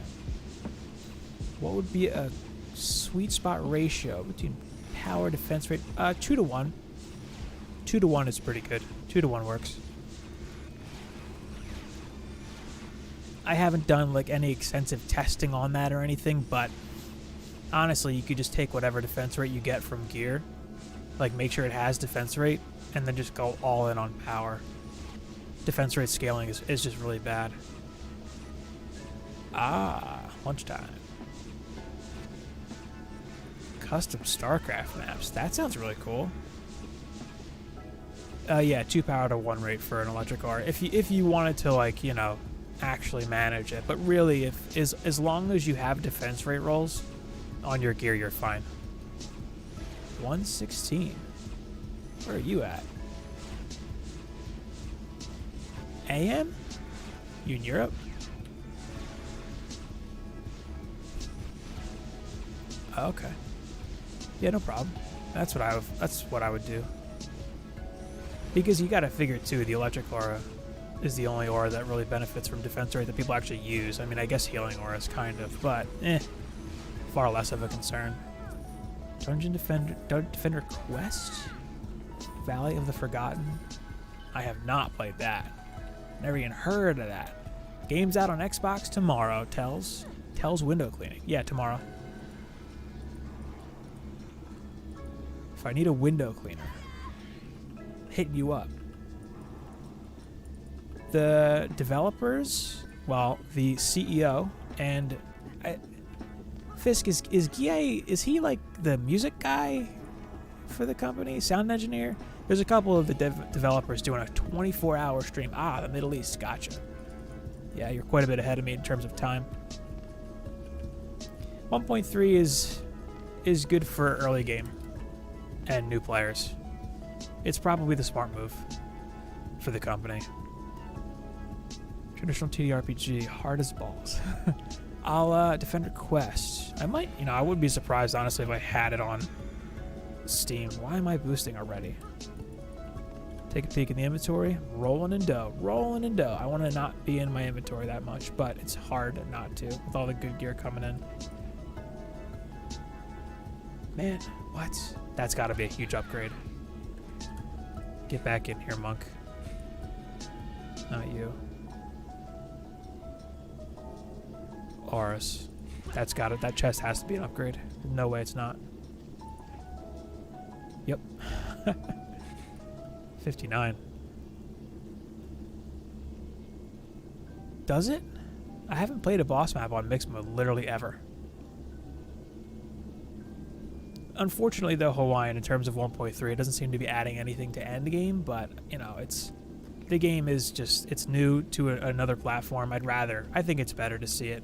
What would be a sweet spot ratio between power defense rate? 2 to 1. 2 to 1 is pretty good. 2 to 1 works. I haven't done like any extensive testing on that or anything, but honestly, you could just take whatever defense rate you get from gear, like make sure it has defense rate, and then just go all in on power. Defense rate scaling is just really bad. Ah, lunchtime. Custom StarCraft maps. That sounds really cool. Yeah, 2 power to 1 rate for an electric R. If you wanted to, like, you know, actually manage it, but really, as long as you have defense rate rolls on your gear, you're fine. 116. Where are you at? AM? You in Europe? Okay. Yeah, no problem. That's what I would do. Because you got to figure too, the electric aura is the only aura that really benefits from defense rate that people actually use. I mean, I guess healing aura is kind of, but far less of a concern. Dungeon Defender Quest? Valley of the Forgotten? I have not played that. Never even heard of that. Game's out on Xbox tomorrow, tells window cleaning. Yeah, tomorrow. If I need a window cleaner, hitting you up. The developers, well, the CEO and Fisk is Guy, is he like the music guy for the company, sound engineer? There's a couple of the developers doing a 24-hour stream. Ah, the Middle East, gotcha. Yeah, you're quite a bit ahead of me in terms of time. 1.3 is good for early game and new players. It's probably the smart move for the company. Traditional TDRPG, hard as balls. I'll Defender Quest. I might, I wouldn't be surprised, honestly, if I had it on Steam. Why am I boosting already? Take a peek in the inventory. Rolling in dough. Rolling in dough. I want to not be in my inventory that much, but it's hard not to with all the good gear coming in. Man, what? That's got to be a huge upgrade. Get back in here, monk. Not you. Auras. That's got it. That chest has to be an upgrade. No way it's not. Yep. 59. Does it? I haven't played a boss map on mixed mode literally ever. Unfortunately, though, Hawaiian, in terms of 1.3, it doesn't seem to be adding anything to endgame, but, the game is just, it's new to another platform. I think it's better to see it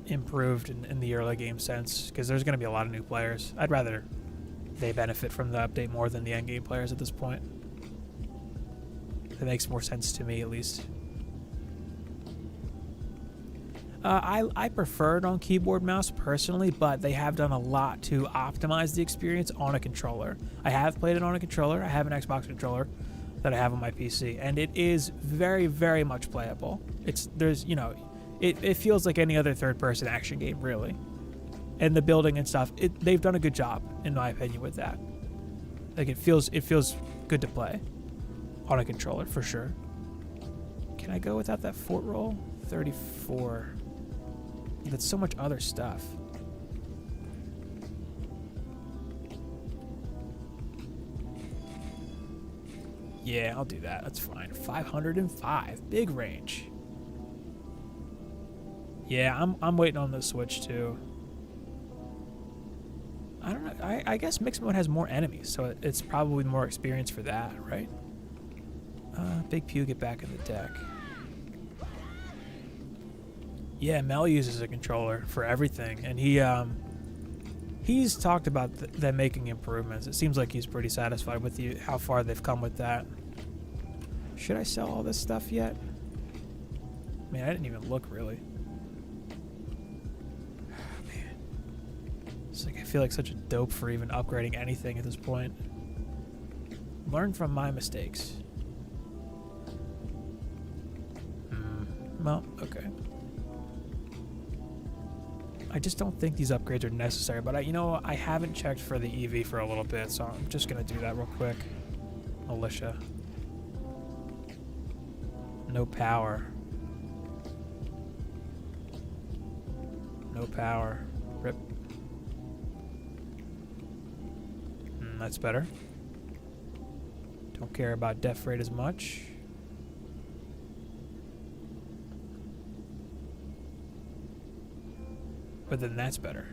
improved in the early game sense, because there's going to be a lot of new players. I'd rather they benefit from the update more than the endgame players at this point. It makes more sense to me, at least. I prefer it on keyboard mouse personally, but they have done a lot to optimize the experience on a controller. I have played it on a controller. I have an Xbox controller that I have on my PC, and it is very, very much playable. It feels like any other third-person action game, really. And the building and stuff, they've done a good job, in my opinion, with that. Like, it feels good to play on a controller, for sure. Can I go without that fort roll? 34. That's so much other stuff. Yeah, I'll do that. That's fine. 505. Big range. Yeah, I'm waiting on the switch too. I don't know. I guess mixed mode has more enemies, so it's probably more experience for that, right? Big Pew, get back in the deck. Yeah, Mel uses a controller for everything, and he's talked about them making improvements. It seems like he's pretty satisfied with how far they've come with that. Should I sell all this stuff yet? Man, I didn't even look really. Man, it's like I feel like such a dope for even upgrading anything at this point. Learn from my mistakes. Well, okay. I just don't think these upgrades are necessary, but I haven't checked for the EV for a little bit, so I'm just gonna do that real quick. Militia. No power. No power. Rip. That's better. Don't care about def rate as much. But then that's better.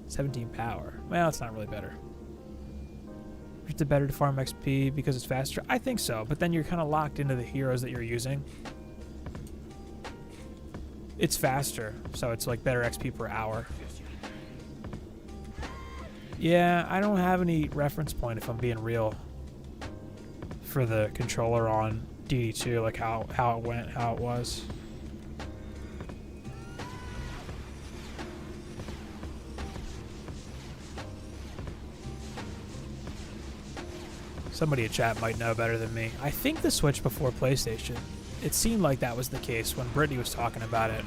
17 power. Well, it's not really better. Is it better to farm XP because it's faster? I think so, but then you're kind of locked into the heroes that you're using. It's faster, so it's like better XP per hour. Yeah, I don't have any reference point if I'm being real for the controller on DD2, like how it went, how it was. Somebody in chat might know better than me. I think the Switch before PlayStation. It seemed like that was the case when Brittany was talking about it.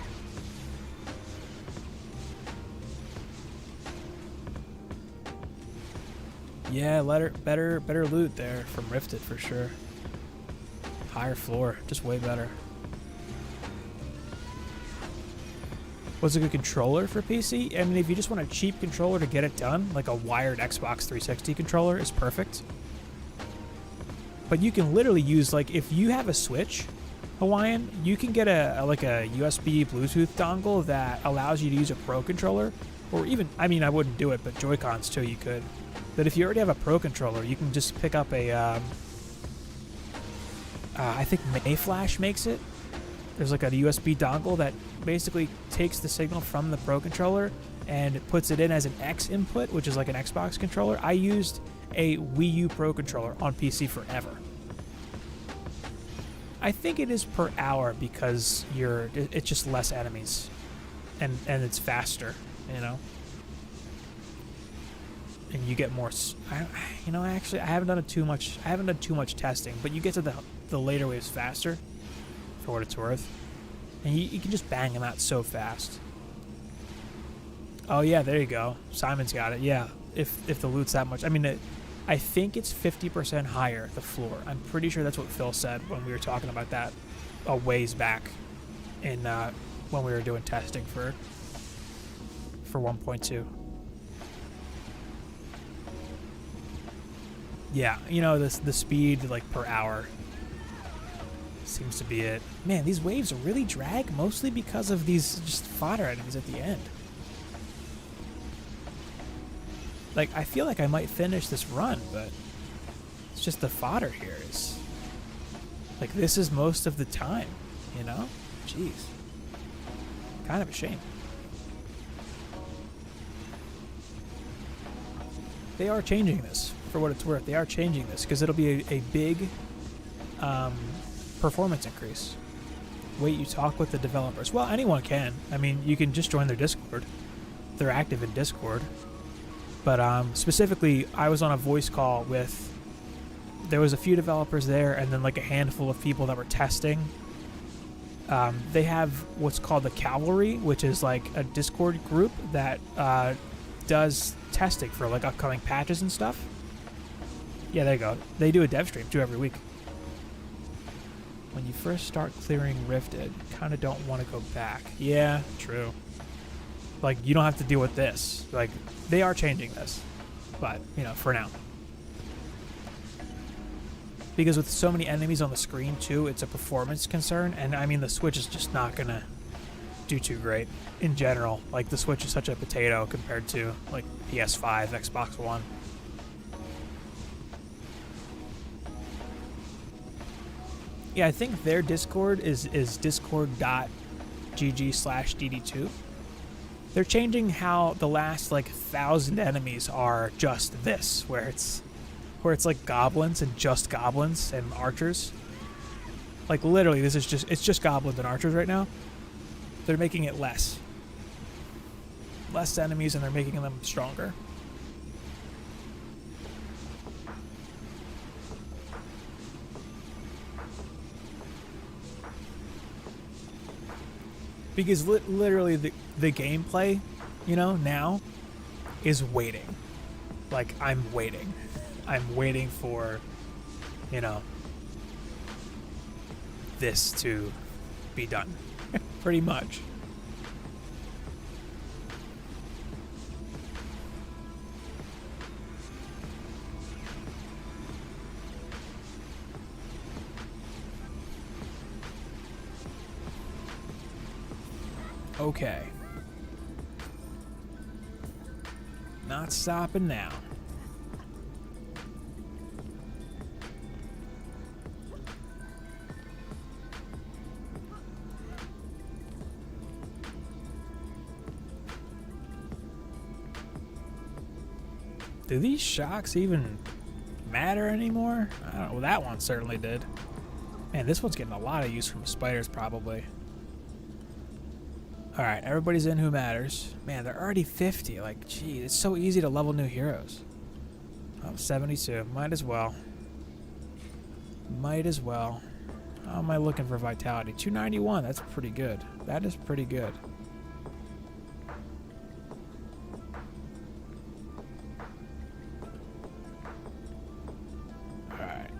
Yeah, better loot there from Rifted for sure. Higher floor, just way better. Was a good controller for PC? I mean, if you just want a cheap controller to get it done, like a wired Xbox 360 controller is perfect. But you can literally use, like, if you have a Switch, Hawaiian, you can get a USB Bluetooth dongle that allows you to use a Pro controller, or even, I mean, I wouldn't do it, but Joy-Cons too, you could. But if you already have a Pro controller, you can just pick up a, I think Mayflash makes it. There's like a USB dongle that basically takes the signal from the Pro controller and puts it in as an X input, which is like an Xbox controller. I used a Wii U Pro controller on PC forever. I think it is per hour because it's just less enemies, and it's faster, you know. And you get more. Actually, I haven't done too much testing, but you get to the later waves faster, for what it's worth, and you can just bang them out so fast. Oh yeah, there you go. Simon's got it. Yeah, if the loot's that much, I mean, I think it's 50% higher the floor. I'm pretty sure that's what Phil said when we were talking about that a ways back, in when we were doing testing for 1.2. Yeah, the speed like per hour seems to be it. Man, these waves really drag mostly because of these just fodder items at the end. Like, I feel like I might finish this run, but it's just the fodder here is like, this is most of the time, you know? Jeez. Kind of a shame. They are changing this, for what it's worth. They are changing this because it'll be a big performance increase. Wait, you talk with the developers. Well, anyone can. I mean, you can just join their Discord. They're active in Discord. But specifically, I was on a voice call with, there was a few developers there and then like a handful of people that were testing. They have what's called the Cavalry, which is like a Discord group that does testing for like upcoming patches and stuff. Yeah, there you go. They do a dev stream too every week. When you first start clearing Rifted, kind of don't want to go back. Yeah, true. Like, you don't have to deal with this. Like, they are changing this, but for now. because with so many enemies on the screen too, it's a performance concern. And I mean, the Switch is just not gonna do too great in general. Like, the Switch is such a potato compared to like PS5, Xbox One. Yeah, I think their Discord is discord.gg/dd2. They're changing how the last like 1,000 enemies are just this, where it's like goblins and just goblins and archers. Like, literally, it's just goblins and archers right now. They're making it less enemies, and they're making them stronger. Because literally the gameplay, you know, now is waiting. Like, I'm waiting. I'm waiting for, you know, this to be done. Pretty much. Okay. Not stopping now. Do these shocks even matter anymore? I don't know. Well, that one certainly did. Man, this one's getting a lot of use from spiders, probably. Alright, everybody's in who matters. Man, they're already 50. Like, gee, it's so easy to level new heroes. Oh, 72. Might as well. Might as well. How am I looking for vitality? 291. That's pretty good. That is pretty good. Alright.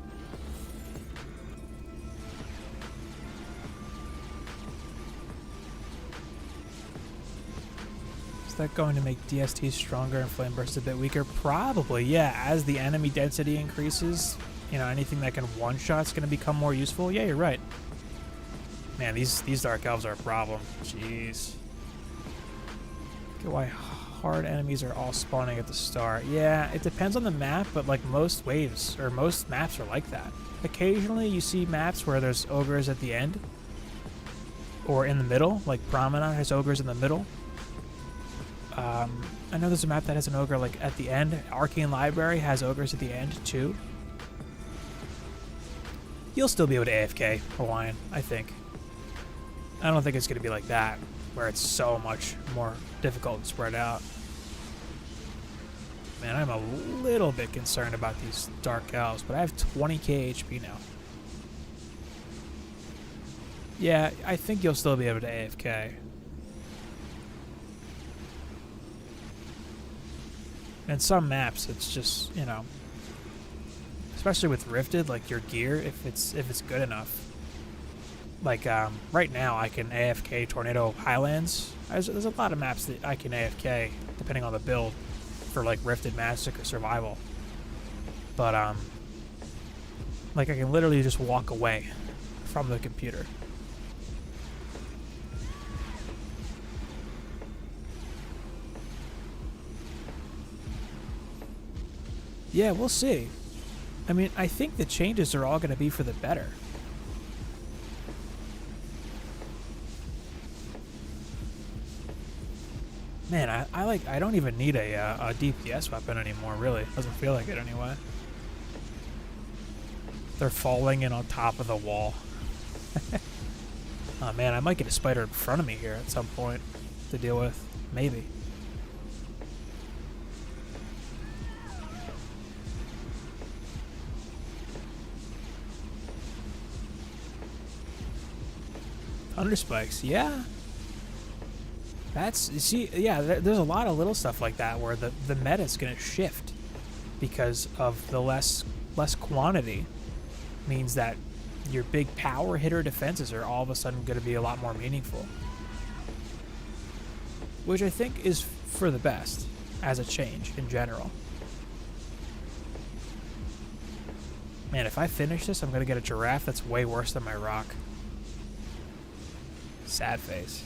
Is that going to make DST stronger and Flame Burst a bit weaker? Probably, yeah. As the enemy density increases, you know, anything that can one-shot is going to become more useful. Yeah, you're right. Man, these Dark Elves are a problem. Jeez. Look at why hard enemies are all spawning at the start. Yeah, it depends on the map, but like most waves, or most maps are like that. Occasionally you see maps where there's ogres at the end, or in the middle, like Promenade has ogres in the middle. I know there's a map that has an ogre like at the end. Arcane Library has ogres at the end too. You'll still be able to AFK Hawaiian, I think. I don't think it's going to be like that, where it's so much more difficult and spread out. Man, I'm a little bit concerned about these Dark Elves, but I have 20k HP now. Yeah, I think you'll still be able to AFK. And some maps, it's just, you know, especially with Rifted, like your gear, if it's good enough. Like right now, I can AFK Tornado Highlands. There's a lot of maps that I can AFK depending on the build for like Rifted, Mastic, or Survival. But like I can literally just walk away from the computer. Yeah, we'll see. I mean, I think the changes are all going to be for the better. Man, I don't even need a DPS weapon anymore, really. Doesn't feel like it anyway. They're falling in on top of the wall. Oh man, I might get a spider in front of me here at some point to deal with. Maybe. Thunder Spikes, yeah. That's, see, yeah, there's a lot of little stuff like that where the meta's going to shift because of the less quantity. Means that your big power hitter defenses are all of a sudden going to be a lot more meaningful. Which I think is for the best as a change in general. Man, if I finish this, I'm gonna get a giraffe that's way worse than my rock. Sad face.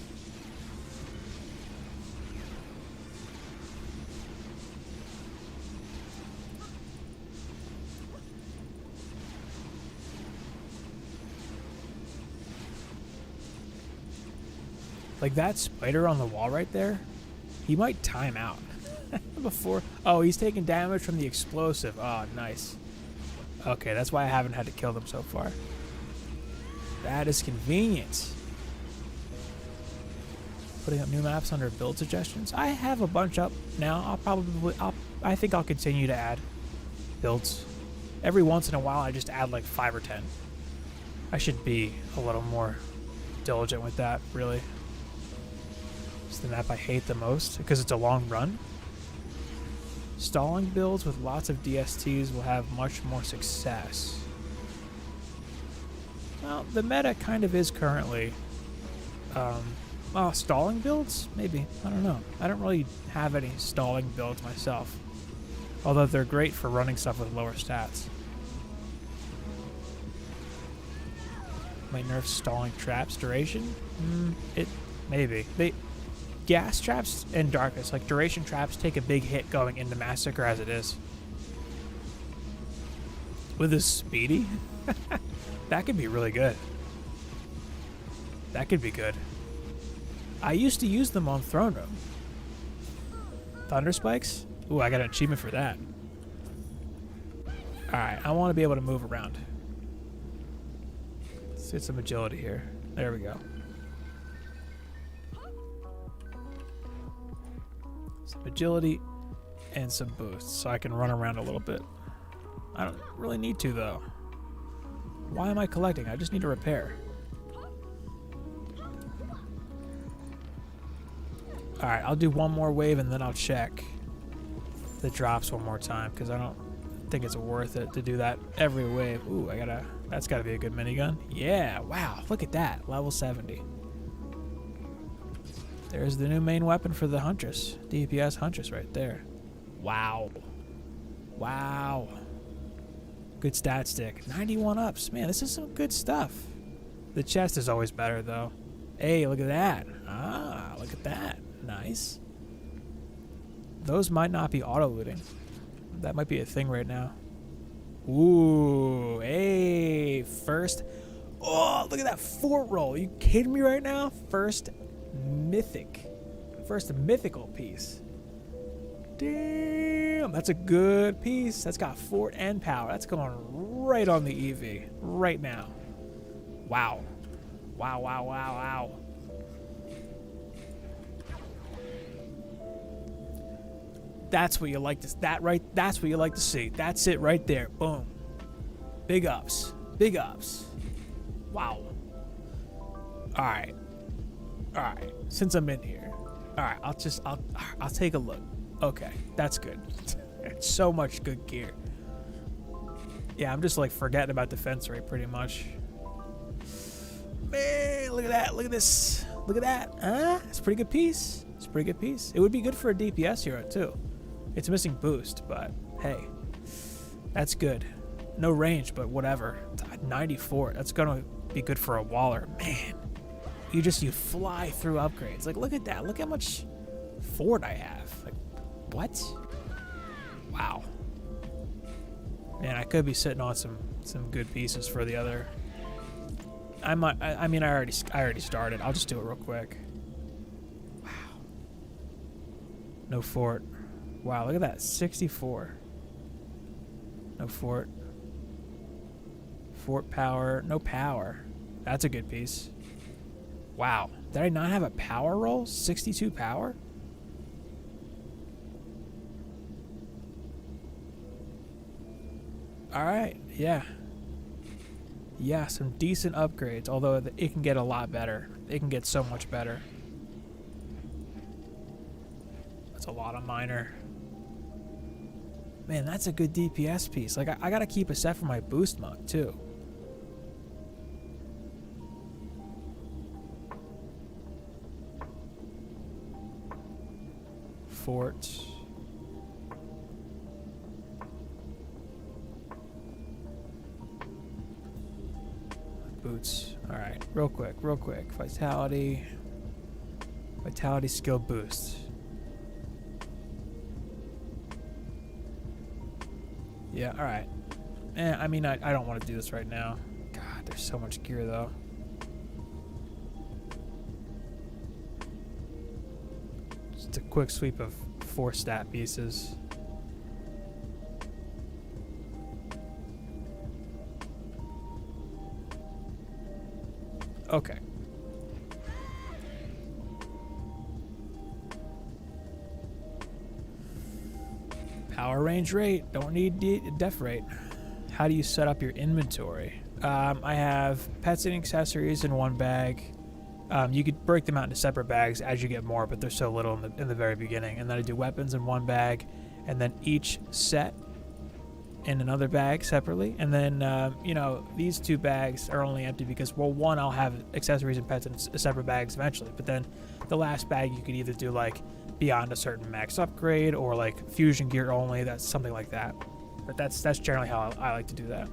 Like that spider on the wall right there, he might time out before. Oh, he's taking damage from the explosive. Oh, nice. Okay, that's why I haven't had to kill them so far. That is convenient. Putting up new maps under build suggestions. I have a bunch up now. I think I'll continue to add builds. Every once in a while, I just add like 5 or 10. I should be a little more diligent with that, really. It's the map I hate the most because it's a long run. Stalling builds with lots of DSTs will have much more success. Well, the meta kind of is currently stalling builds? Maybe. I don't know. I don't really have any stalling builds myself. Although they're great for running stuff with lower stats. Might nerf stalling traps duration? Maybe. Gas traps and darkness, like duration traps, take a big hit going into Massacre as it is. With a speedy? That could be really good. That could be good. I used to use them on Throne Room. Thunder Spikes? Ooh, I got an achievement for that. Alright, I want to be able to move around. Let's get some agility here. There we go. Some agility and some boosts so I can run around a little bit. I don't really need to though. Why am I collecting? I just need to repair. Alright, I'll do one more wave and then I'll check the drops one more time because I don't think it's worth it to do that every wave. Ooh, that's gotta be a good minigun. Yeah, wow, look at that. Level 70. There's the new main weapon for the Huntress. DPS Huntress right there. Wow. Wow. Good stat stick. 91 ups. Man, this is some good stuff. The chest is always better, though. Hey, look at that. Ah, look at that. Nice. Those might not be auto-looting. That might be a thing right now. Ooh. Hey, first. Oh, look at that fort roll. Are you kidding me right now? First mythical piece. Damn, that's a good piece. That's got fort and power. That's going right on the EV right now. Wow. Wow, wow, wow, wow. That's what you like to that's what you like to see. That's it right there. Boom. Big ups. Big ups. Wow. Alright. Alright. Since I'm in here. Alright, I'll take a look. Okay, that's good. It's so much good gear. Yeah, I'm just like forgetting about defense rate pretty much. Man, look at that. Look at this. Look at that. Huh? It's a pretty good piece. It's a pretty good piece. It would be good for a DPS hero too. It's missing boost, but hey, that's good. No range, but whatever. 94. That's gonna be good for a waller. Man, you fly through upgrades. Like, look at that. Look how much fort I have. Like, what? Wow. Man, I could be sitting on some good pieces for the other. I already started. I'll just do it real quick. Wow. No fort. Wow, look at that. 64. No fort. Fort power. No power. That's a good piece. Wow. Did I not have a power roll? 62 power? Alright, yeah. Yeah, some decent upgrades, although it can get a lot better. It can get so much better. That's a lot of minor. Man, that's a good DPS piece. Like, I gotta keep a set for my boost monk, too. Fort. I boots. All right, real quick. Vitality skill boost. Yeah, all right. I mean, I don't want to do this right now. God, there's so much gear though. Just a quick sweep of 4 stat pieces. Okay. Power range rate. Don't need def rate. How do you set up your inventory? I have pets and accessories in one bag. You could break them out into separate bags as you get more, but there's so little in the very beginning. And then I do weapons in one bag, and then each set in another bag separately. And then, you know, these 2 bags are only empty because, well, one, I'll have accessories and pets in separate bags eventually. But then the last bag, you could either do, like, beyond a certain max upgrade or, like, fusion gear only. That's something like that. But that's generally how I like to do that.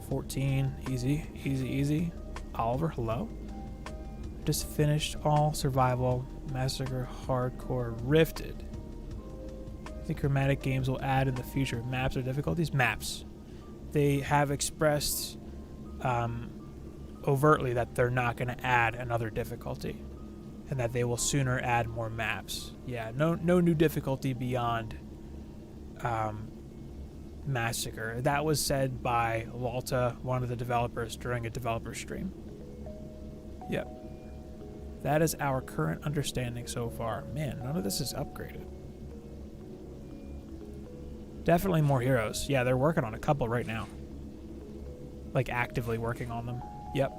14, easy. Oliver, hello. Just finished all survival, massacre, hardcore, rifted. I think chromatic games will add in the future maps or difficulties. Maps. They have expressed overtly that they're not going to add another difficulty, and that they will sooner add more maps. Yeah, no new difficulty beyond Massacre. That was said by Lalta, one of the developers, during a developer stream. Yep. That is our current understanding so far. Man, none of this is upgraded. Definitely more heroes. Yeah, they're working on a couple right now. Like, actively working on them. Yep.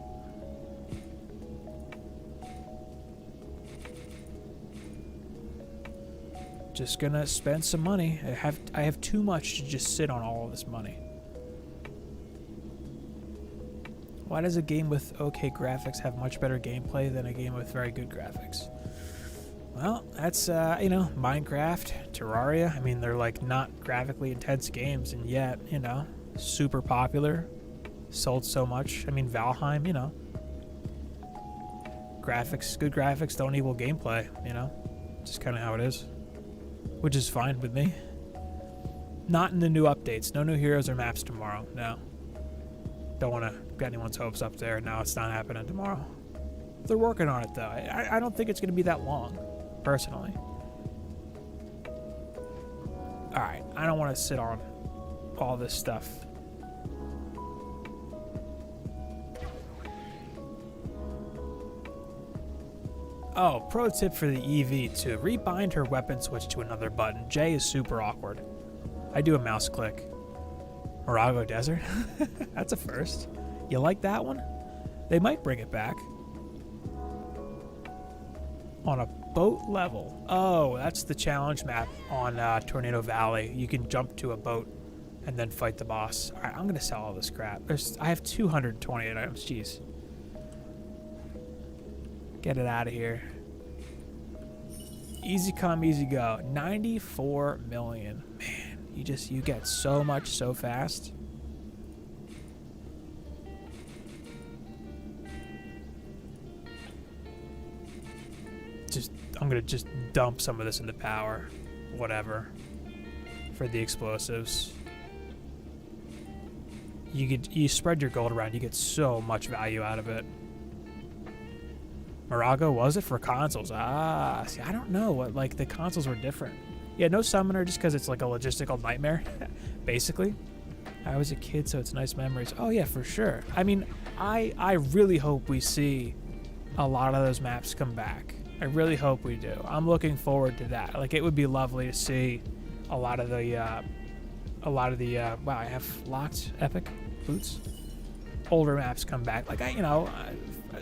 Just gonna spend some money. I have too much to just sit on all of this money. Why does a game with okay graphics have much better gameplay than a game with very good graphics? Well, that's, you know, Minecraft, Terraria. I mean, they're, like, not graphically intense games, and yet, you know, super popular. Sold so much. I mean, Valheim, you know. Graphics, good graphics don't equal gameplay, you know. Just kind of how it is. Which is fine with me. Not in the new updates. No new heroes or maps tomorrow. No. Don't want to get anyone's hopes up there. No, it's not happening tomorrow. They're working on it, though. I don't think it's going to be that long, personally. Alright, I don't want to sit on all this stuff. Oh, pro tip for the EV, to rebind her weapon switch to another button. J is super awkward. I do a mouse click. Morago Desert? That's a first. You like that one? They might bring it back. On a boat level. Oh, that's the challenge map on Tornado Valley. You can jump to a boat and then fight the boss. All right, I'm going to sell all this crap. I have 228 items. Jeez. Get it out of here. Easy come, easy go. 94 million. Man, you get so much so fast. I'm gonna just dump some of this into power. Whatever. For the explosives. You spread your gold around, you get so much value out of it. Morago, was it for consoles? Ah, see, I don't know what, like, the consoles were different. Yeah, no summoner just because it's like a logistical nightmare, basically. I was a kid, so it's nice memories. Oh yeah, for sure. I mean, I really hope we see a lot of those maps come back. I really hope we do. I'm looking forward to that. Like, it would be lovely to see a lot of the, wow, I have locked epic boots. Older maps come back. Like,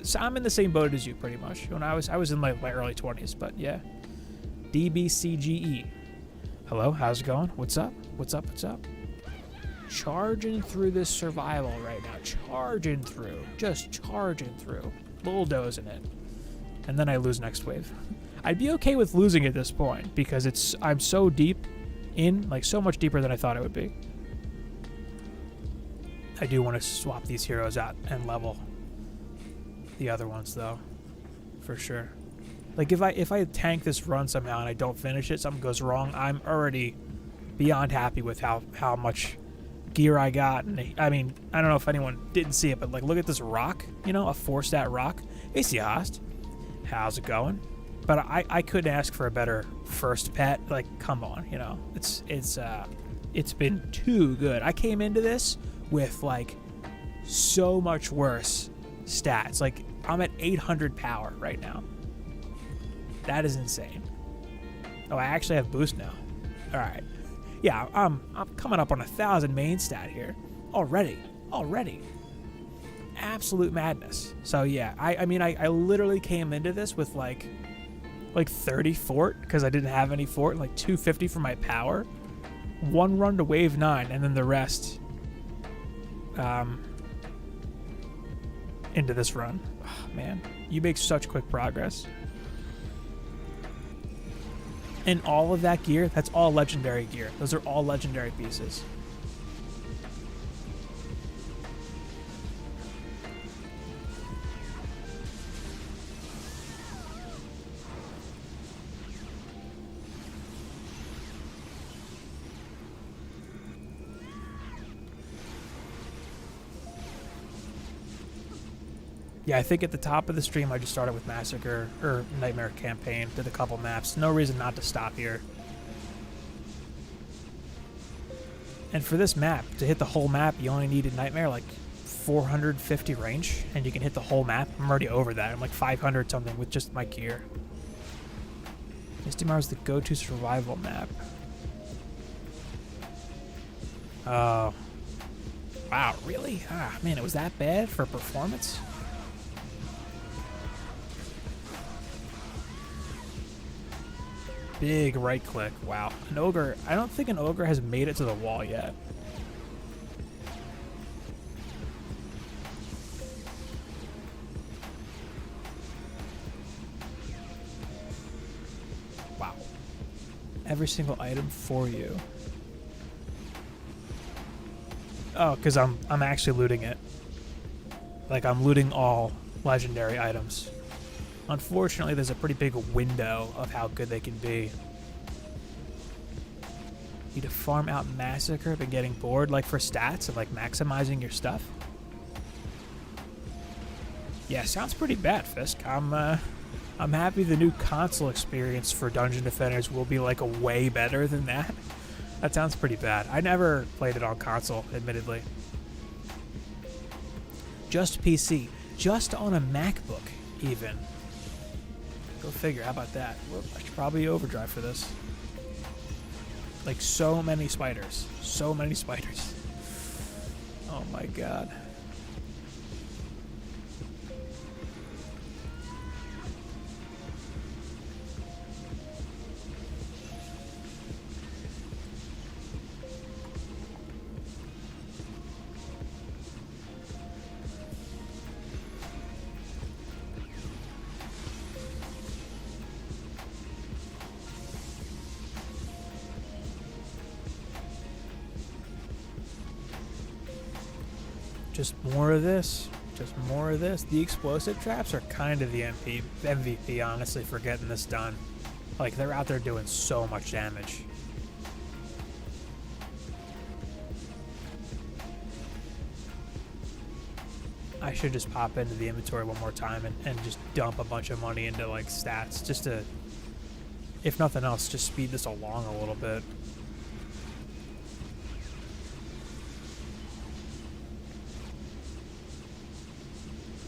so I'm in the same boat as you, pretty much. When I was in like my early 20s, but yeah. DBCGE. Hello, how's it going? What's up? What's up? Charging through this survival right now. Charging through. Just charging through. Bulldozing it. And then I lose next wave. I'd be okay with losing at this point because I'm so deep in, like so much deeper than I thought it would be. I do want to swap these heroes out and level the other ones though, for sure. Like if I tank this run somehow and I don't finish it, something goes wrong, I'm already beyond happy with how much gear I got. And I mean, I don't know if anyone didn't see it, but like look at this rock, you know, a 4-stat rock. Hey Seahast, how's it going? But I couldn't ask for a better first pet. Like, come on, you know, it's been too good. I came into this with like so much worse stats. Like I'm at 800 power right now. That is insane. Oh, I actually have boost now. All right. Yeah, I'm coming up on 1,000 main stat here already. Absolute madness. So yeah, I mean I literally came into this with like 30 fort because I didn't have any fort, like 250 for my power. One run to wave 9 and then the rest into this run. Oh, man, you make such quick progress. And all of that gear, that's all legendary gear. Those are all legendary pieces. Yeah, I think at the top of the stream I just started with Massacre, or Nightmare Campaign, did a couple maps. No reason not to stop here. And for this map, to hit the whole map, you only needed Nightmare like 450 range, and you can hit the whole map. I'm already over that. I'm like 500 something with just my gear. Misty Mar's the go-to survival map. Oh. Wow, really? Ah, man, it was that bad for performance? Big right click. Wow. An ogre. I don't think an ogre has made it to the wall yet. Wow. Every single item for you. Oh, because I'm actually looting it. Like I'm looting all legendary items. Unfortunately, there's a pretty big window of how good they can be. Need to farm out Massacre, but getting bored, like for stats and like maximizing your stuff. Yeah, sounds pretty bad, Fisk. I'm happy the new console experience for Dungeon Defenders will be like a way better than that. That sounds pretty bad. I never played it on console, admittedly. Just PC, just on a MacBook, even. Go figure. How about that? Whoop, I should probably overdrive for this. Like so many spiders. So many spiders. Oh my god. Just more of this. Just more of this. The explosive traps are kind of the MVP, honestly, for getting this done. Like, they're out there doing so much damage. I should just pop into the inventory one more time and just dump a bunch of money into, like, stats. Just to, if nothing else, just speed this along a little bit.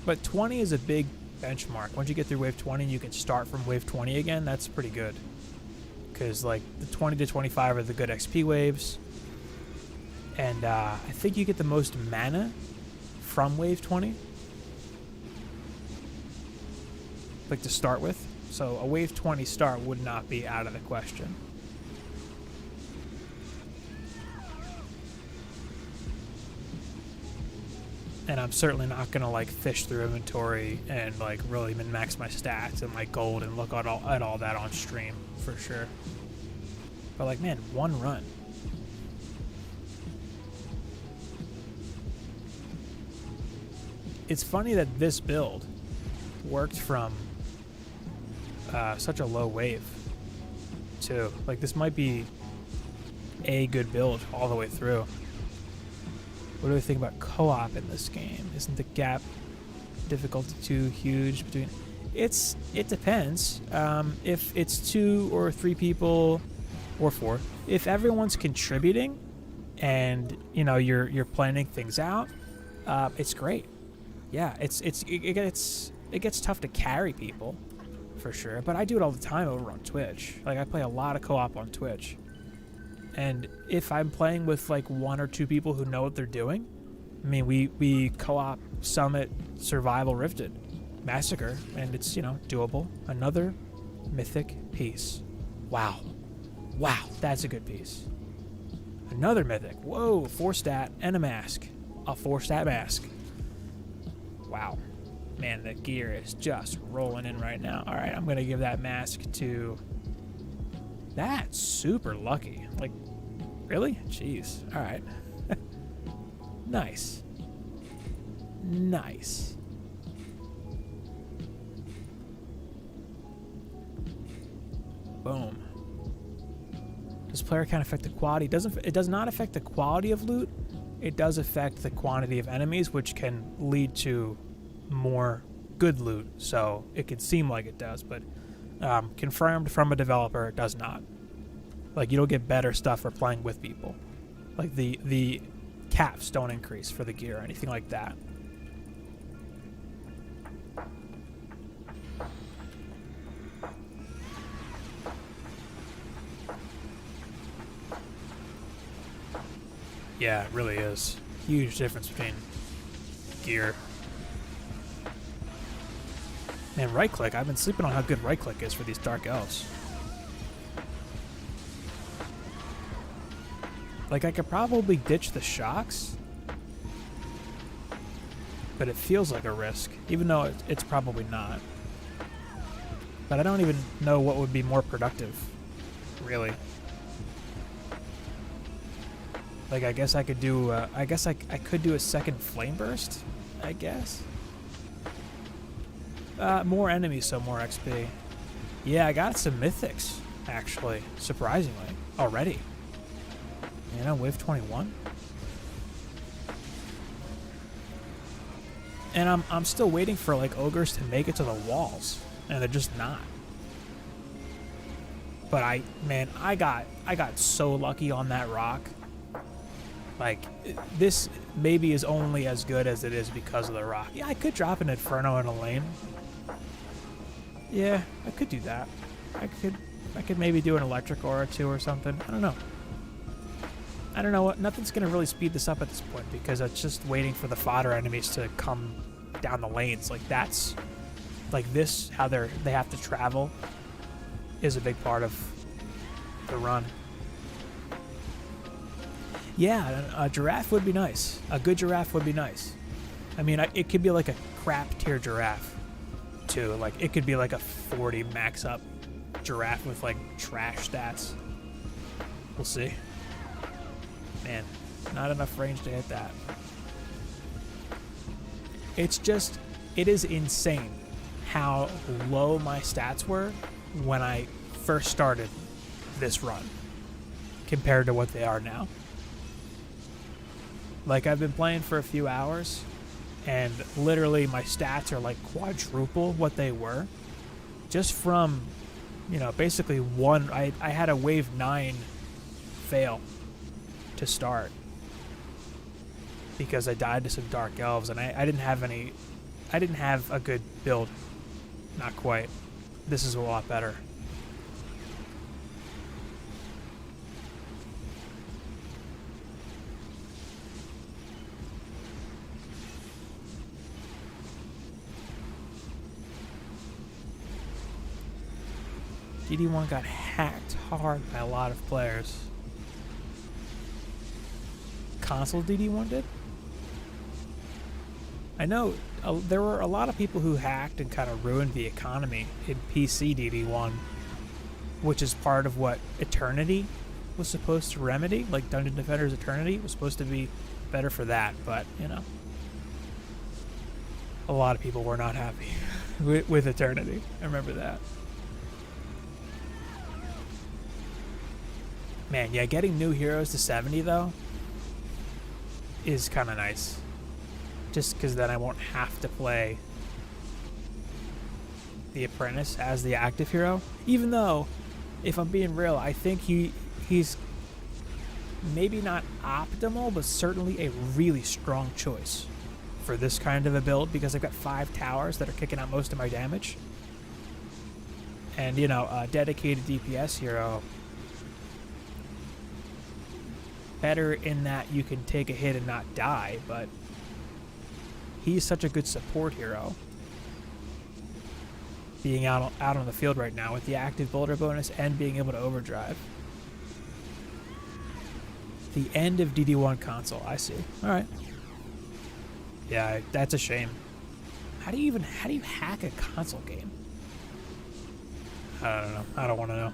But 20 is a big benchmark. Once you get through wave 20 and you can start from wave 20 again, that's pretty good. Because like the 20 to 25 are the good XP waves. And I think you get the most mana from wave 20. Like to start with. So a wave 20 start would not be out of the question. And I'm certainly not gonna like fish through inventory and like really min-max my stats and my gold and look at all that on stream for sure. But like, man, one run. It's funny that this build worked from such a low wave too. Like, this might be a good build all the way through. What do we think about co-op in this game? Isn't the gap difficulty too huge between? It depends. If it's 2 or 3 people, or 4, if everyone's contributing, and you know you're planning things out, it's great. Yeah, it gets tough to carry people, for sure. But I do it all the time over on Twitch. Like, I play a lot of co-op on Twitch. And if I'm playing with like 1 or 2 people who know what they're doing, I mean, we co-op Summit Survival Rifted Massacre, and it's, you know, doable. Another mythic piece. Wow. Wow, that's a good piece. Another mythic. Whoa, 4-stat and a mask. A 4-stat mask. Wow. Man, the gear is just rolling in right now. All right, I'm going to give that mask to... That's super lucky. Like, really? Jeez. All right. Nice. Nice. Boom. Does player count affect the quality? It does not affect the quality of loot. It does affect the quantity of enemies, which can lead to more good loot. So it can seem like it does, but confirmed from a developer, it does not. Like, you don't get better stuff for playing with people. Like, the caps don't increase for the gear or anything like that. Yeah, it really is. Huge difference between gear. Man, right click. I've been sleeping on how good right click is for these Dark Elves. Like, I could probably ditch the shocks, but it feels like a risk, even though it's probably not. But I don't even know what would be more productive, really. Like, I guess I could do, I could do a second flame burst, I guess. More enemies, so more XP. Yeah, I got some mythics, actually, surprisingly, already. You know, wave 21. And I'm still waiting for, like, ogres to make it to the walls, and they're just not. But I got so lucky on that rock. Like, this maybe is only as good as it is because of the rock. Yeah, I could drop an Inferno in a lane. Yeah, I could do that. I could maybe do an electric aura too or something. I don't know. I don't know what. Nothing's gonna really speed this up at this point because it's just waiting for the fodder enemies to come down the lanes. Like, that's like this. How they have to travel is a big part of the run. Yeah, a giraffe would be nice. A good giraffe would be nice. I mean, it could be like a crap tier giraffe too. Like, it could be like a 40 max up giraffe with like trash stats. We'll see. Man, not enough range to hit that. It's just, it is insane how low my stats were when I first started this run compared to what they are now. Like, I've been playing for a few hours, and literally my stats are like quadruple what they were. Just from, you know, basically one, I had a wave 9 fail to start because I died to some Dark Elves, and I didn't have a good build. Not quite. This is a lot better. DD1 got hacked hard by a lot of players. Console DD1 did? I know there were a lot of people who hacked and kind of ruined the economy in PC DD1, which is part of what Eternity was supposed to remedy. Like Dungeon Defenders Eternity was supposed to be better for that, but, you know, a lot of people were not happy with Eternity. I remember that. Man, yeah, getting new heroes to 70, though, is kind of nice. Just because then I won't have to play the Apprentice as the active hero. Even though, if I'm being real, I think he's maybe not optimal, but certainly a really strong choice for this kind of a build, because I've got 5 towers that are kicking out most of my damage. And, you know, a dedicated DPS hero, better in that you can take a hit and not die, but he's such a good support hero. Being out on the field right now with the active boulder bonus and being able to overdrive. The end of DD1 console, I see. Alright. Yeah, that's a shame. How do you hack a console game? I don't know. I don't want to know.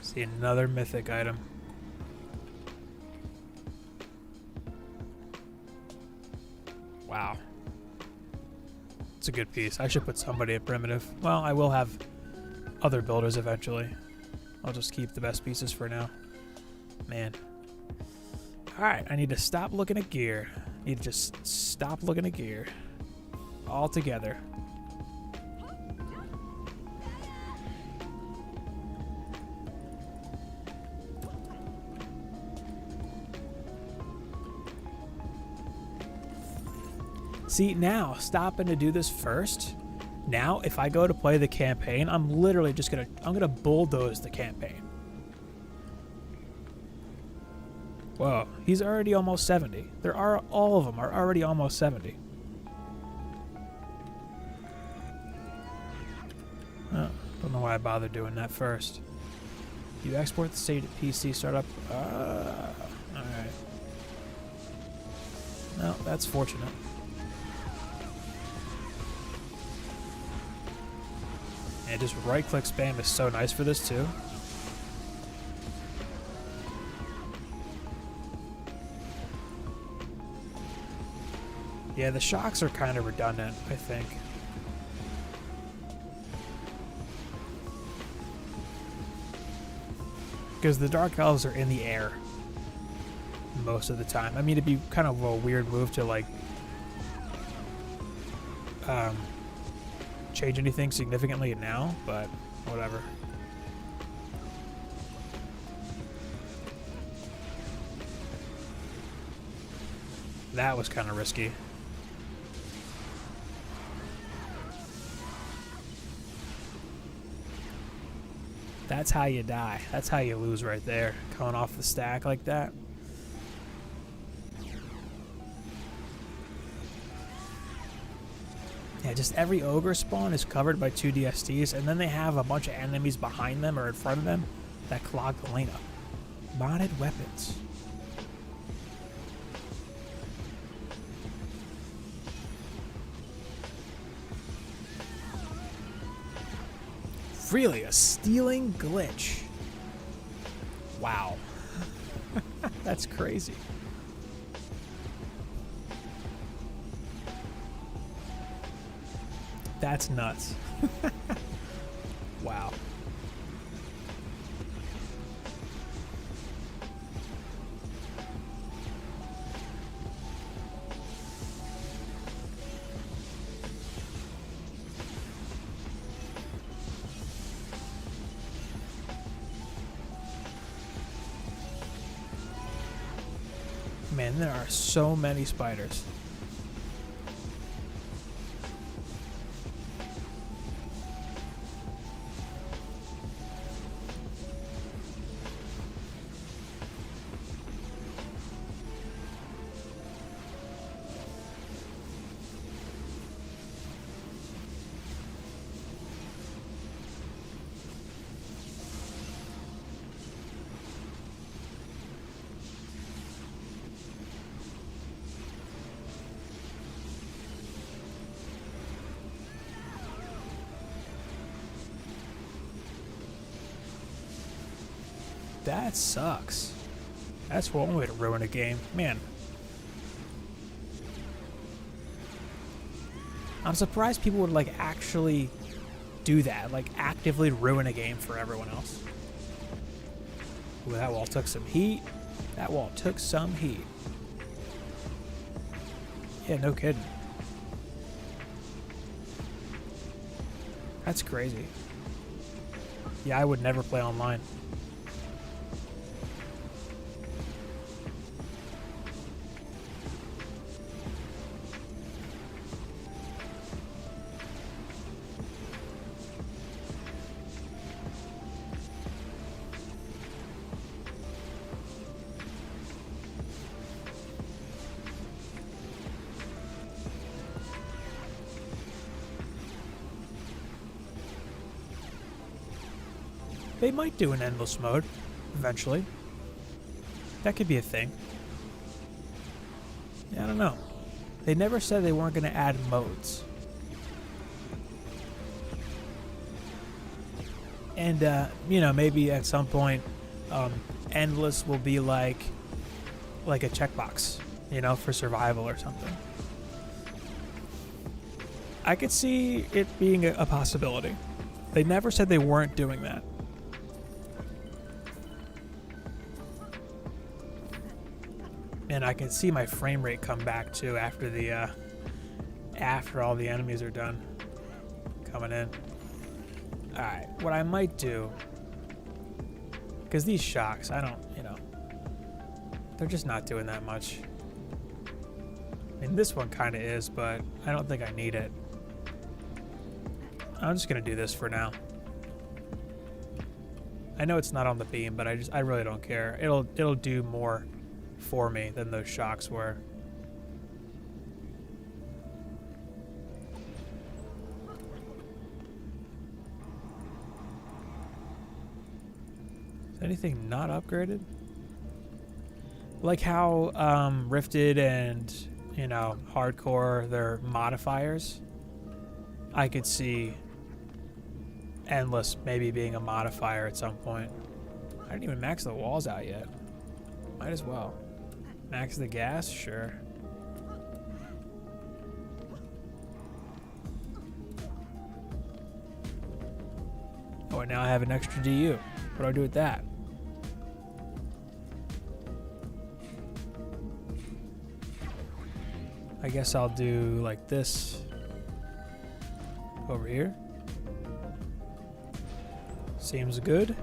See another mythic item. Wow. It's a good piece. I should put somebody at primitive. Well, I will have other builders eventually. I'll just keep the best pieces for now. Man. Alright, I need to stop looking at gear. I need to just stop looking at gear. Altogether. See, now, stopping to do this first, now, if I go to play the campaign, I'm literally just I'm gonna bulldoze the campaign. Whoa, he's already almost 70. All of them are already almost 70. Oh, don't know why I bothered doing that first. You export the state at PC startup? Alright. No, that's fortunate. And just right-click spam is so nice for this, too. Yeah, the shocks are kind of redundant, I think. Because the Dark Elves are in the air most of the time. I mean, it'd be kind of a weird move to, like, change anything significantly now, but whatever. That was kind of risky. That's how you die. That's how you lose right there. Coming off the stack like that. Yeah, just every ogre spawn is covered by 2 DSTs, and then they have a bunch of enemies behind them or in front of them that clog the lane up. Modded weapons. Really, a stealing glitch. Wow. That's crazy. That's nuts. Wow. Man, there are so many spiders. That sucks. That's one way to ruin a game. Man. I'm surprised people would like actually do that. Like actively ruin a game for everyone else. Ooh, that wall took some heat. That wall took some heat. Yeah, no kidding. That's crazy. Yeah, I would never play online. They might do an endless mode, eventually. That could be a thing. Yeah, I don't know. They never said they weren't going to add modes. And, you know, maybe at some point, endless will be like a checkbox, you know, for survival or something. I could see it being a possibility. They never said they weren't doing that. And I can see my frame rate come back too after the after all the enemies are done coming in. All right, what I might do, because these shocks, I don't, you know, they're just not doing that much. I mean, this one kind of is, but I don't think I need it. I'm just gonna do this for now. I know it's not on the beam, but I really don't care. It'll do more for me than those shocks were. Is anything not upgraded? Like how Rifted and, you know, Hardcore, they're modifiers. I could see Endless maybe being a modifier at some point. I didn't even max the walls out yet. Might as well. Max the gas? Sure. Oh, and now I have an extra DU. What do I do with that? I guess I'll do like this over here. Seems good.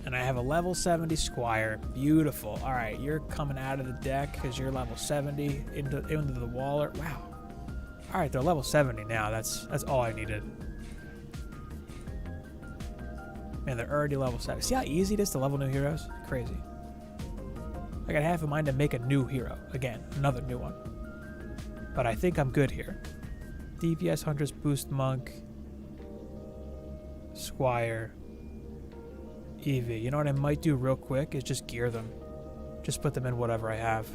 And I have a level 70 Squire. Beautiful. All right, you're coming out of the deck because you're level 70 into the Waller. Wow. All right, they're level 70 now. That's all I needed. Man, they're already level 70. See how easy it is to level new heroes? Crazy. I got half in mind to make a new hero. Again, another new one. But I think I'm good here. DPS Huntress, Boost Monk, Squire, Eevee. You know what I might do real quick is just gear them. Just put them in whatever I have.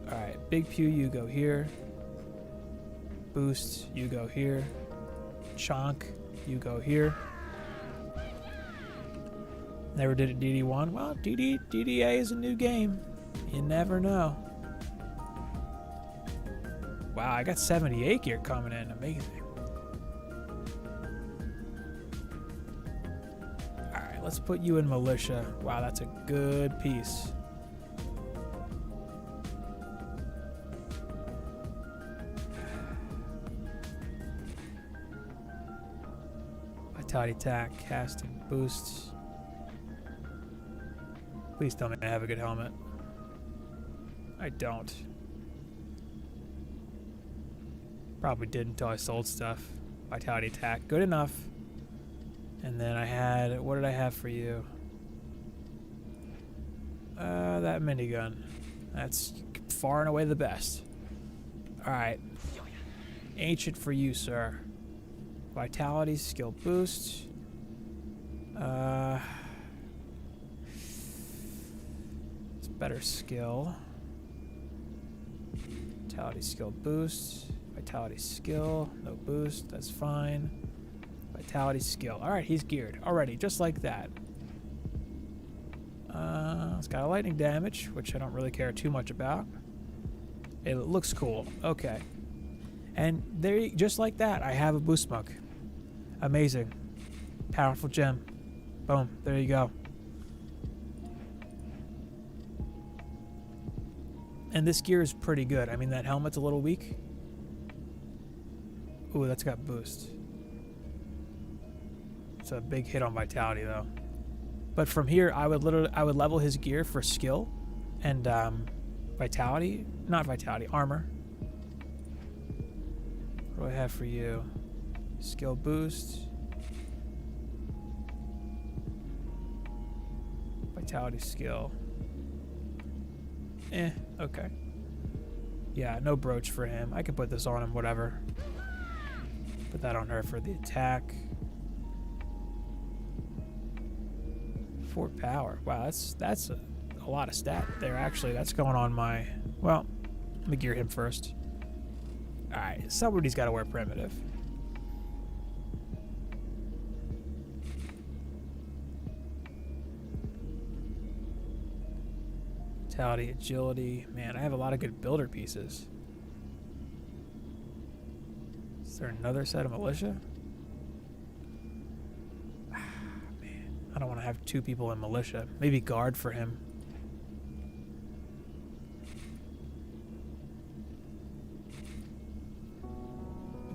Alright, Big Pew, you go here. Boost, you go here. Chonk, you go here. Never did it DD1. Well, DDA is a new game. You never know. Wow, I got 78 gear coming in. Amazing. Alright, let's put you in Militia. Wow, that's a good piece. Vitality attack, casting, boosts. Please tell me I have a good helmet. I don't. Probably did until I sold stuff. Vitality attack, good enough. And then I had, what did I have for you? That minigun. That's far and away the best. Alright. Ancient for you, sir. Vitality, skill boost. It's better skill. Vitality skill boost. Vitality skill, no boost, that's fine. Vitality skill. All right, he's geared already, just like that. It's got a lightning damage, which I don't really care too much about. It looks cool. Okay. And there, just like that, I have a boost mug. Amazing. Powerful gem. Boom. There you go. And this gear is pretty good. I mean, that helmet's a little weak. Ooh, that's got boost. It's a big hit on vitality, though. But from here, I would level his gear for skill and vitality. Not vitality, armor. What do I have for you? Skill boost. Vitality skill. Okay. Yeah, no brooch for him. I can put this on him, whatever. Put that on her for the attack. 4 power. Wow, that's a lot of stat there, actually. That's going on my... Well, let me gear him first. Alright, somebody's got to wear primitive. Vitality, agility. Man, I have a lot of good builder pieces. Is there another set of militia? Man, I don't want to have 2 people in militia. Maybe guard for him.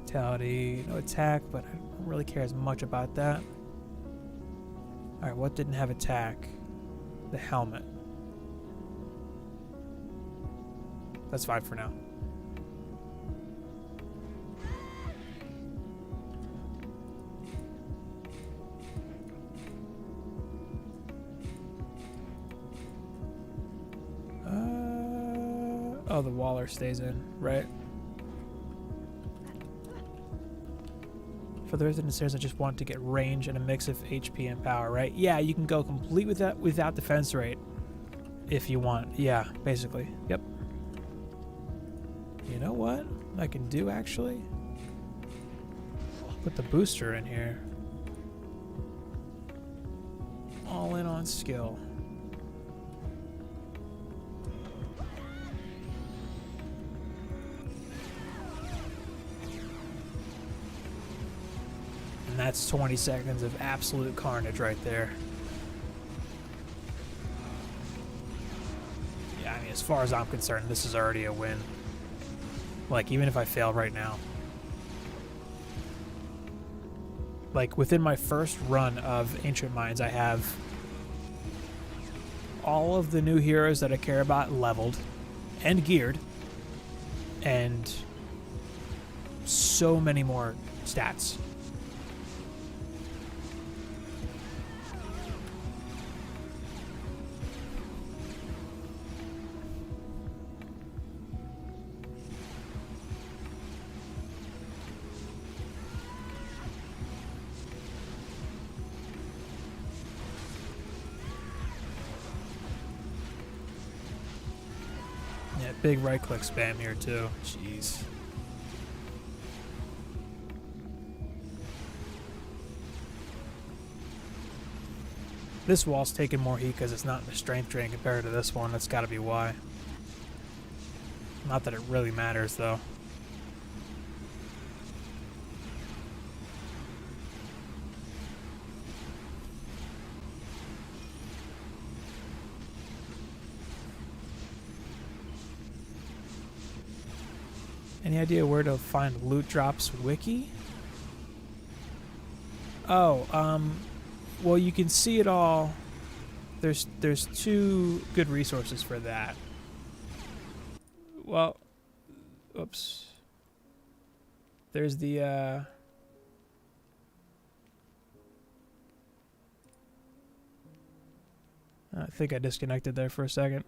Vitality, no attack, but I don't really care as much about that. Alright, what didn't have attack? The helmet. That's fine for now. Oh, the Waller stays in, right? For the rest of the stairs, I just want to get range and a mix of HP and power, right? Yeah, you can go complete without defense rate if you want. Yeah, basically. Yep. You know what I can do, actually? Put the booster in here. All in on skill. And that's 20 seconds of absolute carnage right there. Yeah, I mean, as far as I'm concerned, this is already a win. Like, even if I fail right now. Like, within my first run of Ancient Mines, I have all of the new heroes that I care about leveled and geared. And so many more stats. Yeah, big right-click spam here, too. Jeez. This wall's taking more heat because it's not in the strength drain compared to this one. That's got to be why. Not that it really matters, though. Any idea where to find Loot Drops wiki? Oh, well, you can see it all. There's 2 good resources for that. Well, oops. There's the I think I disconnected there for a second.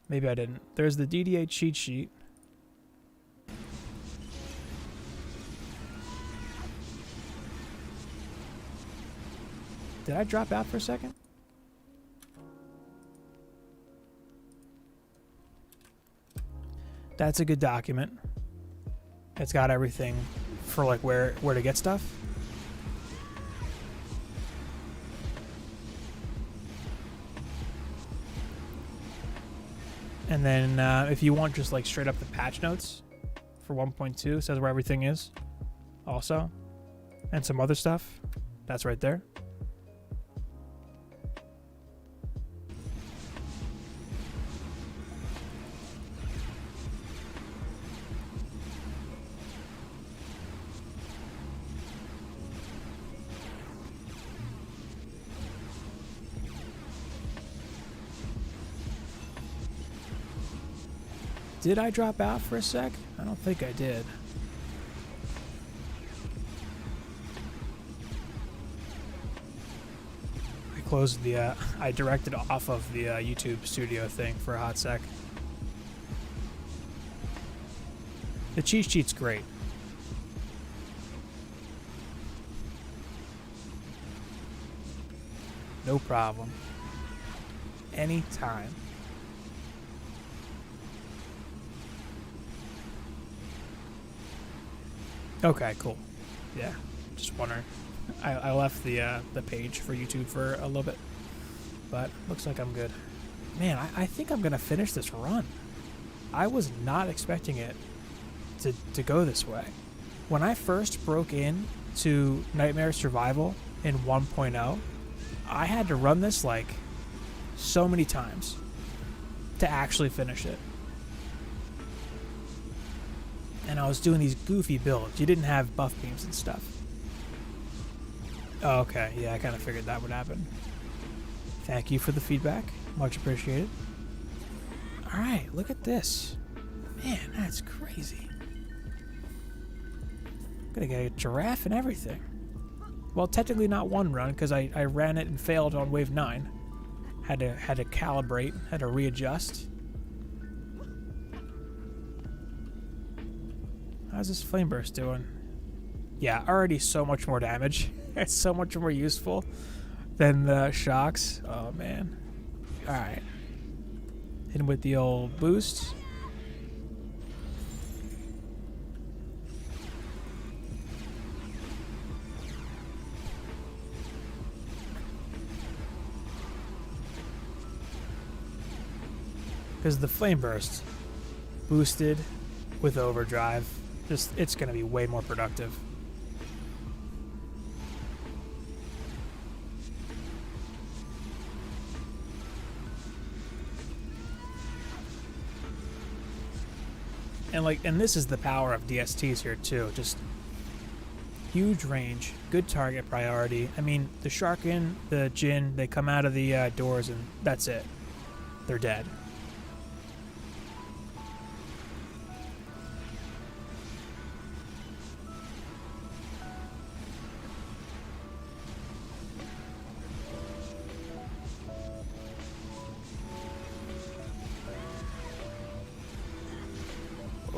Maybe I didn't. There's the DDA cheat sheet. Did I drop out for a second? That's a good document. It's got everything for like where to get stuff. And then if you want just like straight up the patch notes for 1.2, says where everything is also. And some other stuff. That's right there. Did I drop out for a sec? I don't think I did. I closed the, I directed off of the YouTube studio thing for a hot sec. The cheat sheet's great. No problem. Anytime. Okay, cool. Yeah, just wondering. I left the page for YouTube for a little bit, but looks like I'm good. Man, I think I'm gonna finish this run. I was not expecting it to go this way. When I first broke in to Nightmare Survival in 1.0, I had to run this like so many times to actually finish it. And I was doing these goofy builds. You didn't have buff beams and stuff. Oh, okay, yeah, I kind of figured that would happen. Thank you for the feedback. Much appreciated. Alright, look at this. Man, that's crazy. I'm gonna get a giraffe and everything. Well, technically not one run, because I ran it and failed on wave 9. Had to calibrate, had to readjust. How's this flame burst doing? Yeah, already so much more damage. It's so much more useful than the shocks. Oh, man. Alright. Hit him with the old boost. Because the flame burst boosted with overdrive, just it's going to be way more productive. And this is the power of DSTs here too. Just huge range, good target priority. I mean, the Sharkin, the Jinn, they come out of the doors and that's it. They're dead.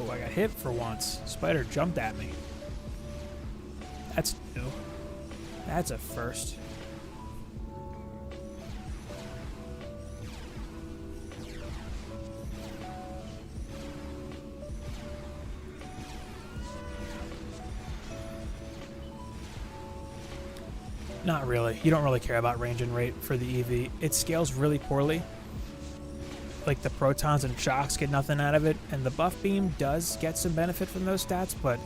Oh, I got hit for once. Spider jumped at me. That's new. That's a first. Not really. You don't really care about range and rate for the EV. It scales really poorly. Like the protons and shocks get nothing out of it, and the buff beam does get some benefit from those stats, but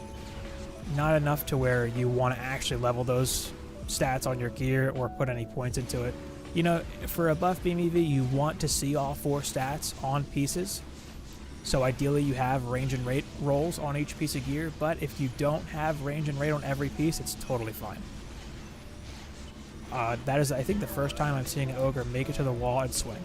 not enough to where you want to actually level those stats on your gear or put any points into it. You know, for a buff beam EV, you want to see all 4 stats on pieces. So ideally you have range and rate rolls on each piece of gear, but if you don't have range and rate on every piece, it's totally fine. That is, I think, the first time I'm seeing an ogre make it to the wall and swing.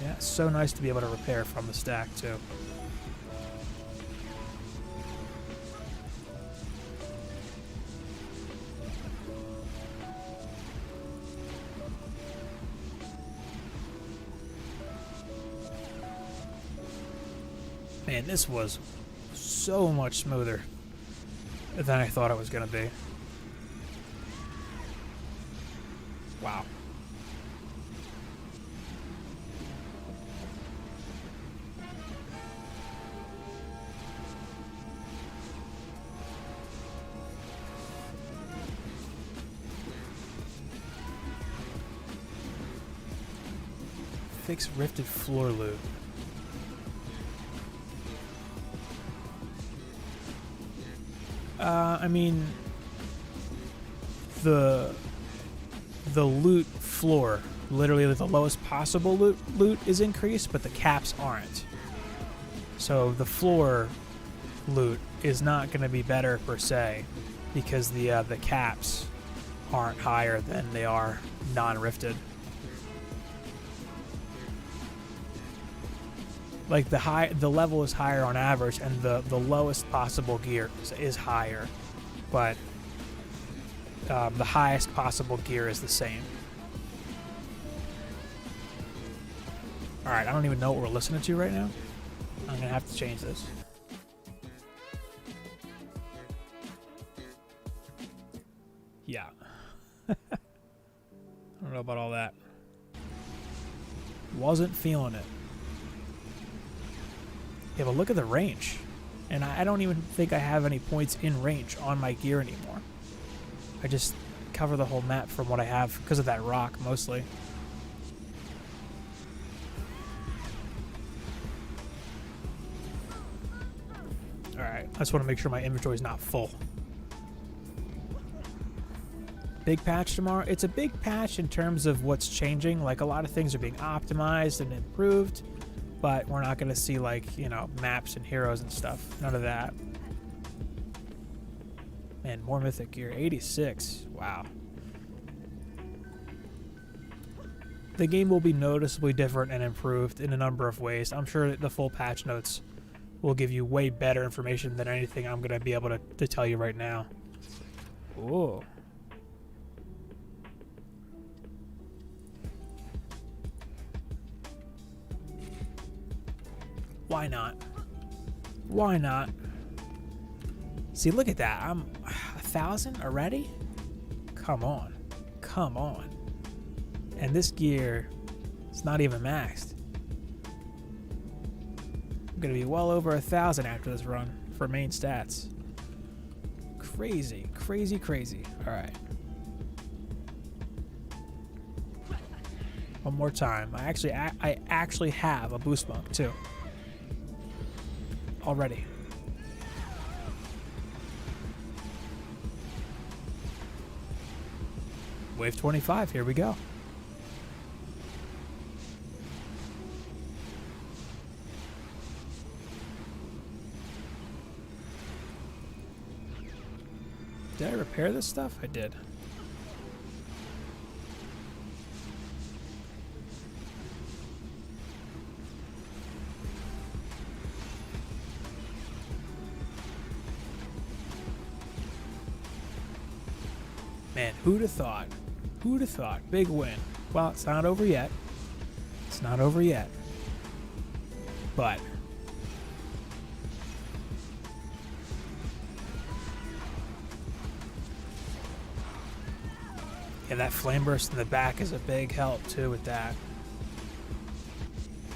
Yeah, it's so nice to be able to repair from the stack, too. Man, this was so much smoother than I thought it was going to be. Wow. Fix rifted floor loot. I mean, the loot floor, literally the lowest possible loot is increased, but the caps aren't. So the floor loot is not going to be better per se, because the caps aren't higher than they are non-rifted. Like the level is higher on average, and the lowest possible gear is higher, but the highest possible gear is the same. All right, I don't even know what we're listening to right now. I'm gonna have to change this. Yeah. I don't know about all that. Wasn't feeling it. Yeah, but look at the range. And I don't even think I have any points in range on my gear anymore. I just cover the whole map from what I have because of that rock, mostly. Alright, I just want to make sure my inventory is not full. Big patch tomorrow. It's a big patch in terms of what's changing. Like, a lot of things are being optimized and improved. But we're not going to see, like, you know, maps and heroes and stuff. None of that. Man, more mythic gear. 86. Wow. The game will be noticeably different and improved in a number of ways. I'm sure that the full patch notes will give you way better information than anything I'm going to be able to tell you right now. Ooh. Why not? Why not? See, look at that. I'm 1,000 already? Come on. Come on. And this gear, it's not even maxed. I'm going to be well over 1,000 after this run for main stats. Crazy, crazy, crazy. All right. One more time. I actually have a boost monk too. Already. Wave 25, here we go. Did I repair this stuff? I did. Man, who'd have thought? Who'd have thought? Big win. Well, it's not over yet. It's not over yet. But yeah, that flame burst in the back is a big help too with that.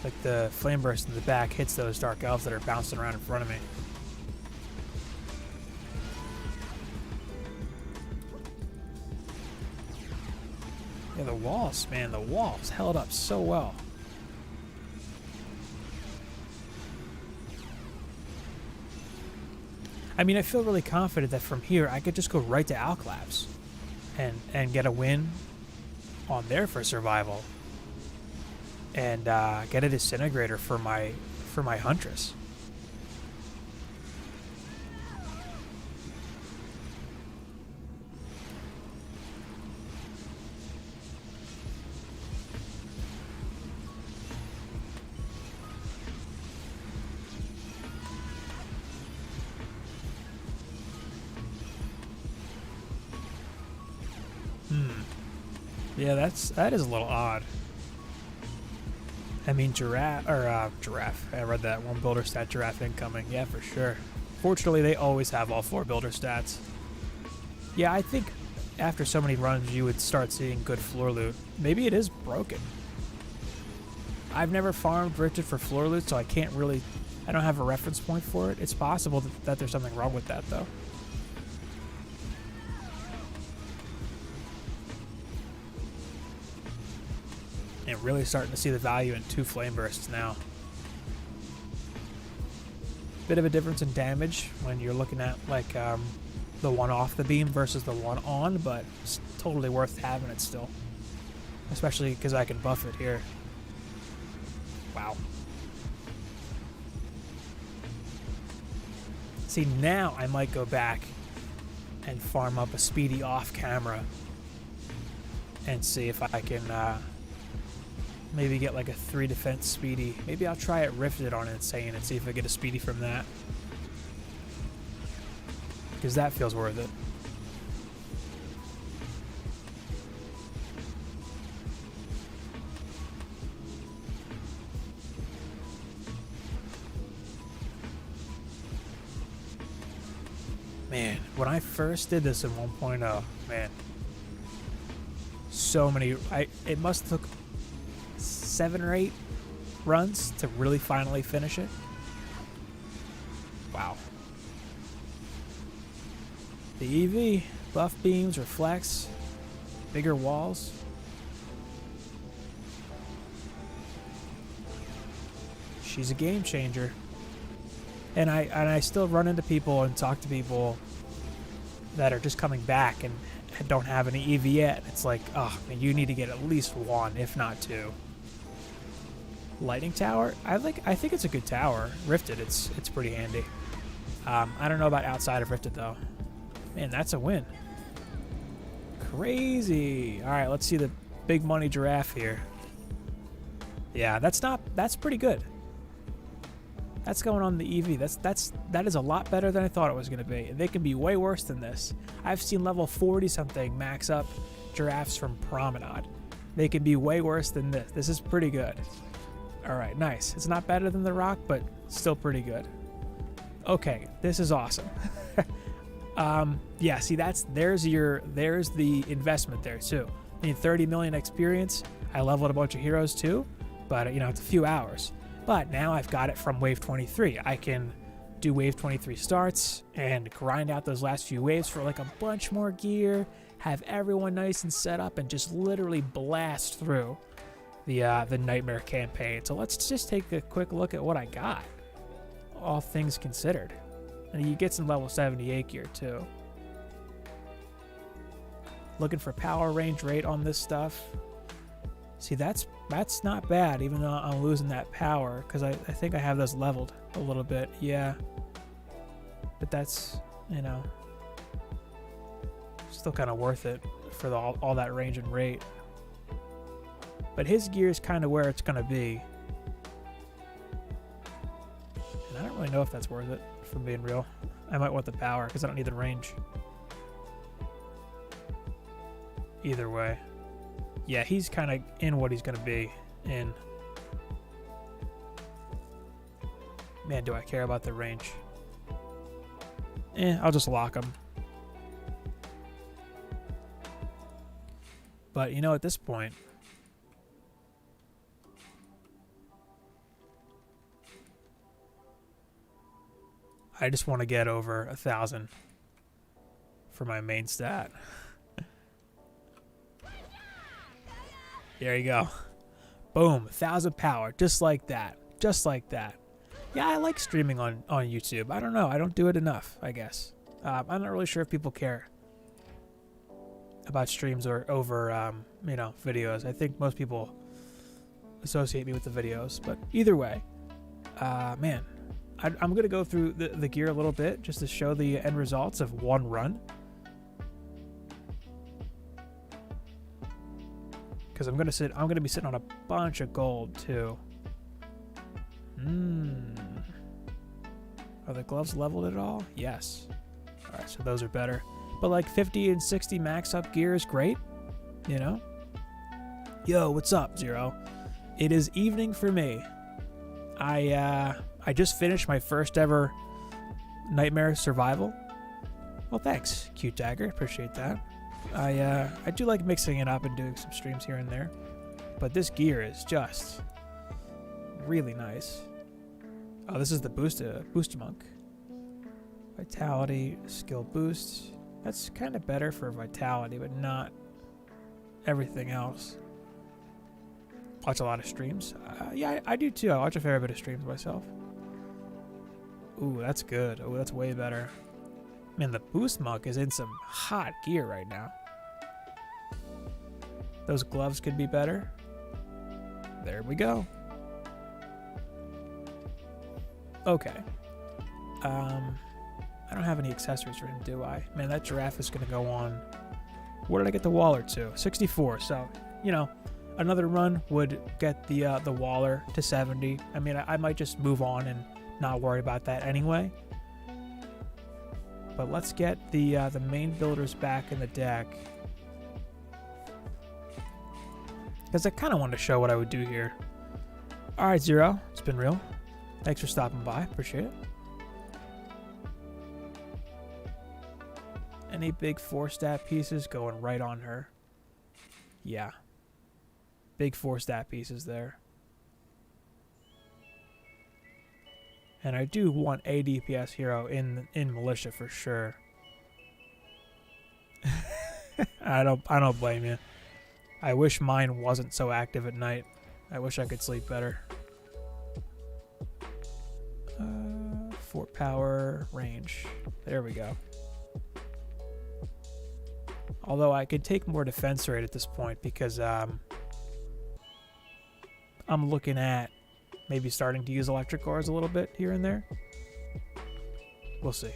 Like, the flame burst in the back hits those dark elves that are bouncing around in front of me. Yeah, the walls, man, the walls held up so well. I mean, I feel really confident that from here I could just go right to Alclaps and get a win on there for survival, and get a disintegrator for my Huntress. Yeah, that is a little odd. I mean, giraffe. I read that one builder stat giraffe incoming. Yeah, for sure. Fortunately, they always have all 4 builder stats. Yeah, I think after so many runs, you would start seeing good floor loot. Maybe it is broken. I've never farmed Richard for floor loot, so I don't have a reference point for it. It's possible that there's something wrong with that, though. And really starting to see the value in 2 flame bursts now. Bit of a difference in damage when you're looking at like the one off the beam versus the one on, but it's totally worth having it still. Especially because I can buff it here. Wow. See, now I might go back and farm up a speedy off camera and see if I can maybe get like a 3 defense speedy. Maybe I'll try it rifted on Insane and see if I get a speedy from that. Because that feels worth it. Man, when I first did this in 1.0, man, so many. It must have took 7 or 8 runs to really finally finish it. Wow. The EV, buff beams, reflects, bigger walls. She's a game changer. And I still run into people and talk to people that are just coming back and don't have any EV yet. It's like, oh man, you need to get at least 1, if not 2. Lightning tower, I think it's a good tower. Rifted, it's pretty handy. I don't know about outside of Rifted though. Man, that's a win. Crazy. All right, let's see the big money giraffe here. Yeah, that's pretty good. That's going on the EV. That is a lot better than I thought it was going to be. They can be way worse than this. I've seen level 40 something max up giraffes from Promenade. They can be way worse than this. This is pretty good. All right, nice. It's not better than the Rock, but still pretty good. Okay, this is awesome. Yeah, see, there's the investment there too. I mean, 30 million experience. I leveled a bunch of heroes too, but it's a few hours. But now I've got it from wave 23. I can do wave 23 starts and grind out those last few waves for like a bunch more gear, have everyone nice and set up, and just literally blast through the Nightmare campaign. So let's just take a quick look at what I got, all things considered. And you get some level 78 gear too. Looking for power range rate on this stuff. See, that's not bad, even though I'm losing that power, because I think I have those leveled a little bit. Yeah. But that's, still kind of worth it for all that range and rate. But his gear is kind of where it's going to be. And I don't really know if that's worth it, if I'm being real. I might want the power, because I don't need the range. Either way. Yeah, he's kind of in what he's going to be in. Man, do I care about the range. I'll just lock him. But, at this point, I just want to get over 1,000 for my main stat. There you go. Boom, 1,000 power, just like that. Just like that. Yeah, I like streaming on YouTube. I don't know. I don't do it enough, I guess. I'm not really sure if people care about streams or over, videos. I think most people associate me with the videos. But either way, man, I'm going to go through the gear a little bit just to show the end results of one run. Because I'm gonna be sitting on a bunch of gold too. Are the gloves leveled at all? Yes. All right, so those are better. But like 50 and 60 max up gear is great. Yo, what's up, Zero? It is evening for me. I just finished my first ever Nightmare survival. Well, thanks, Cute Dagger. Appreciate that. I do like mixing it up and doing some streams here and there, but this gear is just really nice. Oh, this is the booster monk. Vitality, skill boost. That's kind of better for vitality, but not everything else. Watch a lot of streams. Yeah, I do too. I watch a fair bit of streams myself. Ooh, that's good. Oh, that's way better. Man, the Boost Monk is in some hot gear right now. Those gloves could be better. There we go. Okay. I don't have any accessories for him, do I? Man, that giraffe is going to go on... What did I get the Waller to? 64. So, you know, another run would get the Waller to 70. I mean, I might just move on and not worry about that anyway. But let's get the main builders back in the deck. Because I kind of wanted to show what I would do here. Alright, Zero. It's been real. Thanks for stopping by. Appreciate it. Any big 4-stat pieces going right on her? Yeah. Big 4-stat pieces there. And I do want a DPS hero in Militia for sure. I don't blame you. I wish mine wasn't so active at night. I wish I could sleep better. Fort power, range. There we go. Although I could take more defense rate at this point because I'm looking at maybe starting to use electric cores a little bit here and there. We'll see.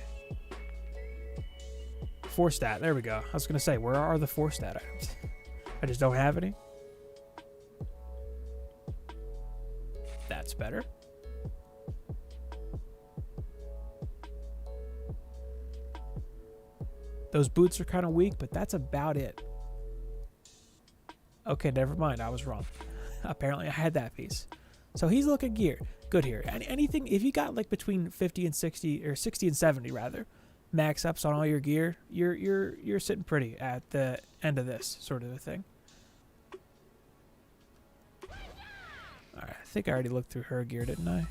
4-stat, there we go. I was going to say, where are the 4-stat items? I just don't have any. That's better. Those boots are kind of weak, but that's about it. Okay, never mind. I was wrong. Apparently, I had that piece. So he's looking good here. Anything, if you got like between 50 and 60, or 60 and 70 rather, max ups on all your gear, you're sitting pretty at the end of this sort of a thing. All right, I think I already looked through her gear, didn't I?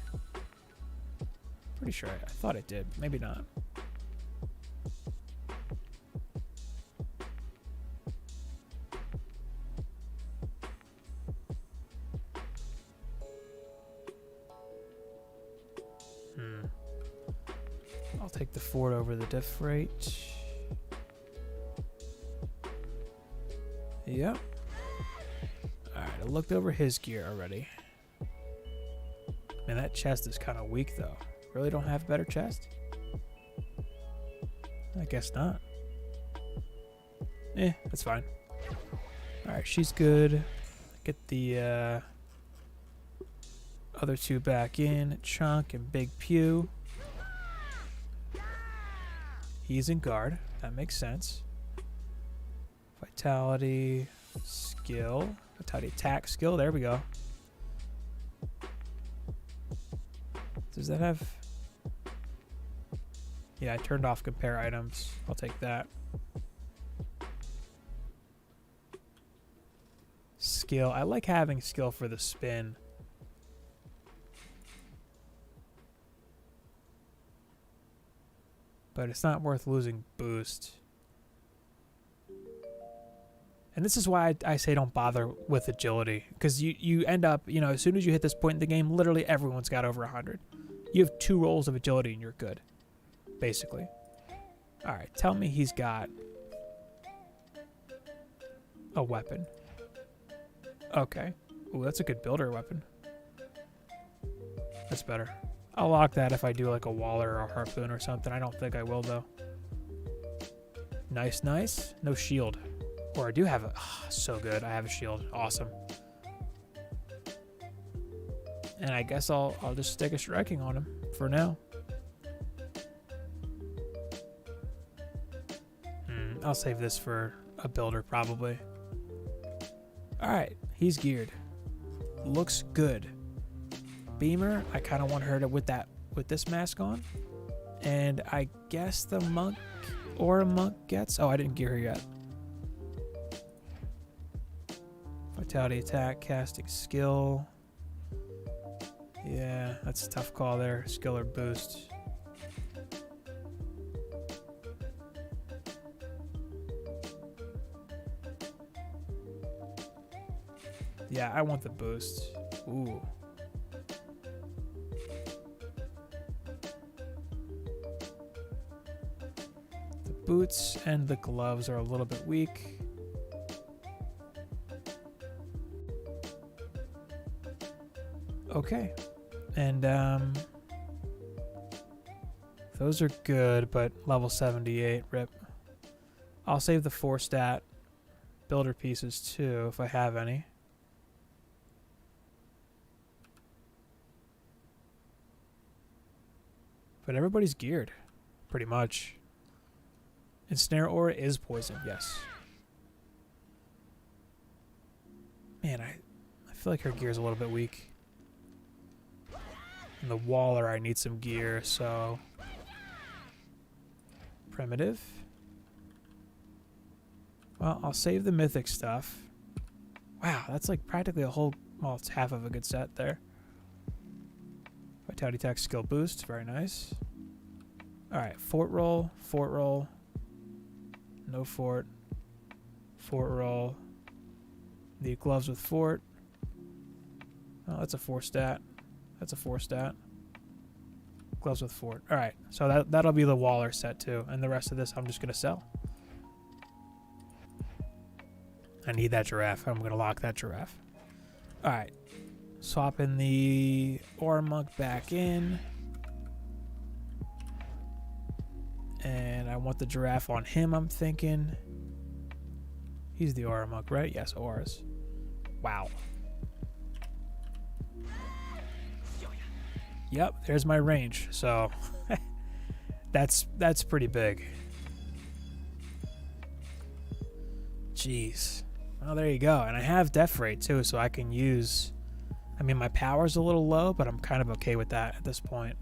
Pretty sure I thought it did. Maybe not. I'll take the Ford over the diff rate. Yep. Alright, I looked over his gear already. Man, that chest is kind of weak though. Really don't have a better chest? I guess not. That's fine. Alright, she's good. Get the other two back in. Chunk and Big Pew. He's in guard. That makes sense. Vitality, skill. Vitality, attack, skill. There we go. Does that have... Yeah, I turned off compare items. I'll take that. Skill. I like having skill for the spin. But it's not worth losing boost. And this is why I say don't bother with agility. Because you end up, you know, as soon as you hit this point in the game, literally everyone's got over 100. You have 2 rolls of agility and you're good. Basically. Alright, tell me he's got a weapon. Okay. Ooh, that's a good builder weapon. That's better. I'll lock that if I do like a Waller or a Harpoon or something. I don't think I will though. Nice, nice. No shield. Or I do have a... Oh, so good. I have a shield. Awesome. And I guess I'll just stick a striking on him for now. I'll save this for a builder probably. Alright, he's geared. Looks good. Beamer, I kind of want her to with this mask on. And I guess the monk or a monk gets... Oh, I didn't gear her yet. Vitality, attack, casting, skill. Yeah, that's a tough call there. Skill or boost. Yeah, I want the boost. Ooh. The boots and the gloves are a little bit weak. Okay. And those are good, but level 78, rip. I'll save the 4 stat builder pieces too, if I have any. But everybody's geared, pretty much. Ensnare Aura is poison, yes. Man, I feel like her gear's a little bit weak. And the Waller, I need some gear, so... Primitive. Well, I'll save the mythic stuff. Wow, that's like practically a whole... Well, it's half of a good set there. Vitality Tax skill boost, very nice. Alright, fort roll, no fort roll. The gloves with fort. Oh, that's a 4 stat. That's a 4 stat. Gloves with fort. Alright, so that'll be the Waller set too. And the rest of this I'm just going to sell. I need that giraffe. I'm going to lock that giraffe. Alright. Swapping the Aura Monk back in. And I want the giraffe on him, I'm thinking. He's the Aura Monk, right? Yes, auras. Wow. Yep, there's my range. So that's pretty big. Jeez. Well, there you go. And I have Death Rate too, so I can use... I mean, my power's a little low, but I'm kind of okay with that at this point.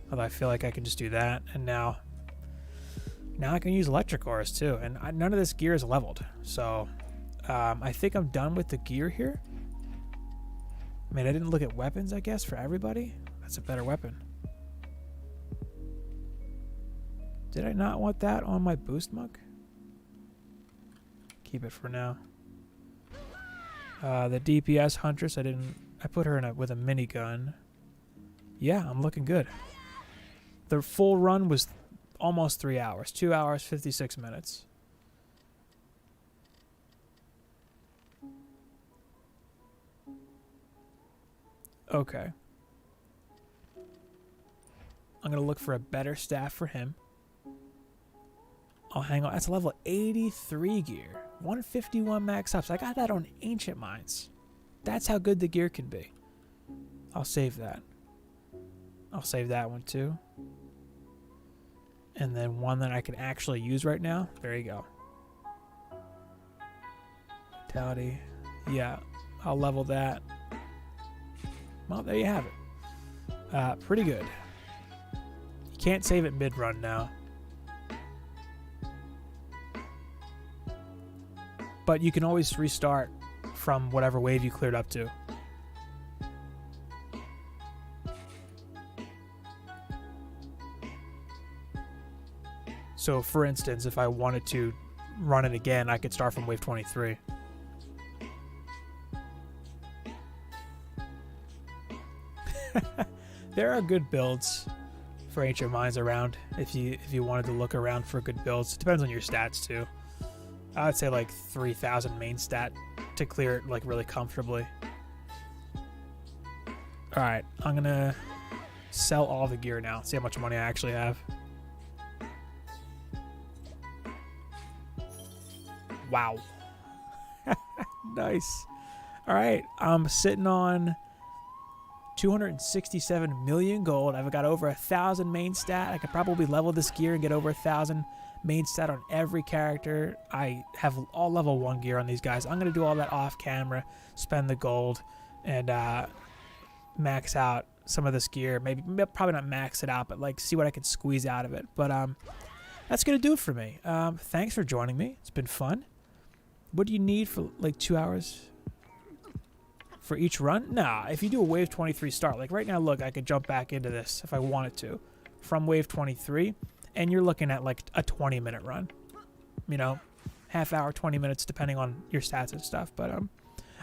Although I feel like I can just do that. And now I can use Electric Auras too. And none of this gear is leveled. So I think I'm done with the gear here. I mean, I didn't look at weapons, I guess, for everybody. That's a better weapon. Did I not want that on my boost mug? Keep it for now. The DPS Huntress, I put her in with a minigun. Yeah, I'm looking good. The full run was almost 3 hours. 2 hours, 56 minutes. Okay. I'm going to look for a better staff for him. I'll hang on. That's level 83 gear. 151 max ups. I got that on Ancient Mines. That's how good the gear can be. I'll save that. I'll save that one too. And then one that I can actually use right now. There you go. Vitality. Yeah, I'll level that. Well, there you have it. Pretty good. You can't save it mid-run now. But you can always restart from whatever wave you cleared up to. So, for instance, if I wanted to run it again, I could start from wave 23. There are good builds for Ancient Mines around if you wanted to look around for good builds. It depends on your stats too. I would say like 3,000 main stat to clear it like really comfortably. Alright, I'm gonna sell all the gear now. See how much money I actually have. Wow. Nice. Alright, I'm sitting on 267 million gold. I've got over 1,000 main stat. I could probably level this gear and get over 1,000 main stat on every character. I have all level 1 gear on these guys. I'm going to do all that off camera, spend the gold, and max out some of this gear. Probably not max it out, but like see what I can squeeze out of it. But that's going to do it for me. Thanks for joining me. It's been fun. What do you need for like 2 hours? For each run? Nah, if you do a wave 23 start, like right now, look, I could jump back into this if I wanted to from wave 23, and you're looking at like a 20-minute run. You know, half hour, 20 minutes, depending on your stats and stuff. But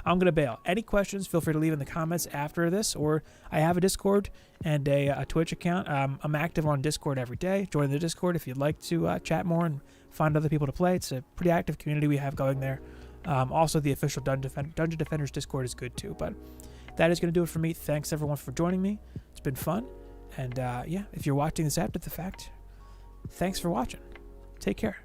I'm going to bail. Any questions, feel free to leave in the comments after this, or I have a Discord and a Twitch account. I'm active on Discord every day. Join the Discord if you'd like to chat more and find other people to play. It's a pretty active community we have going there. Also, the official Dungeon Defenders Discord is good too. But that is going to do it for me. Thanks, everyone, for joining me. It's been fun. And, yeah, if you're watching this after the fact, thanks for watching. Take care.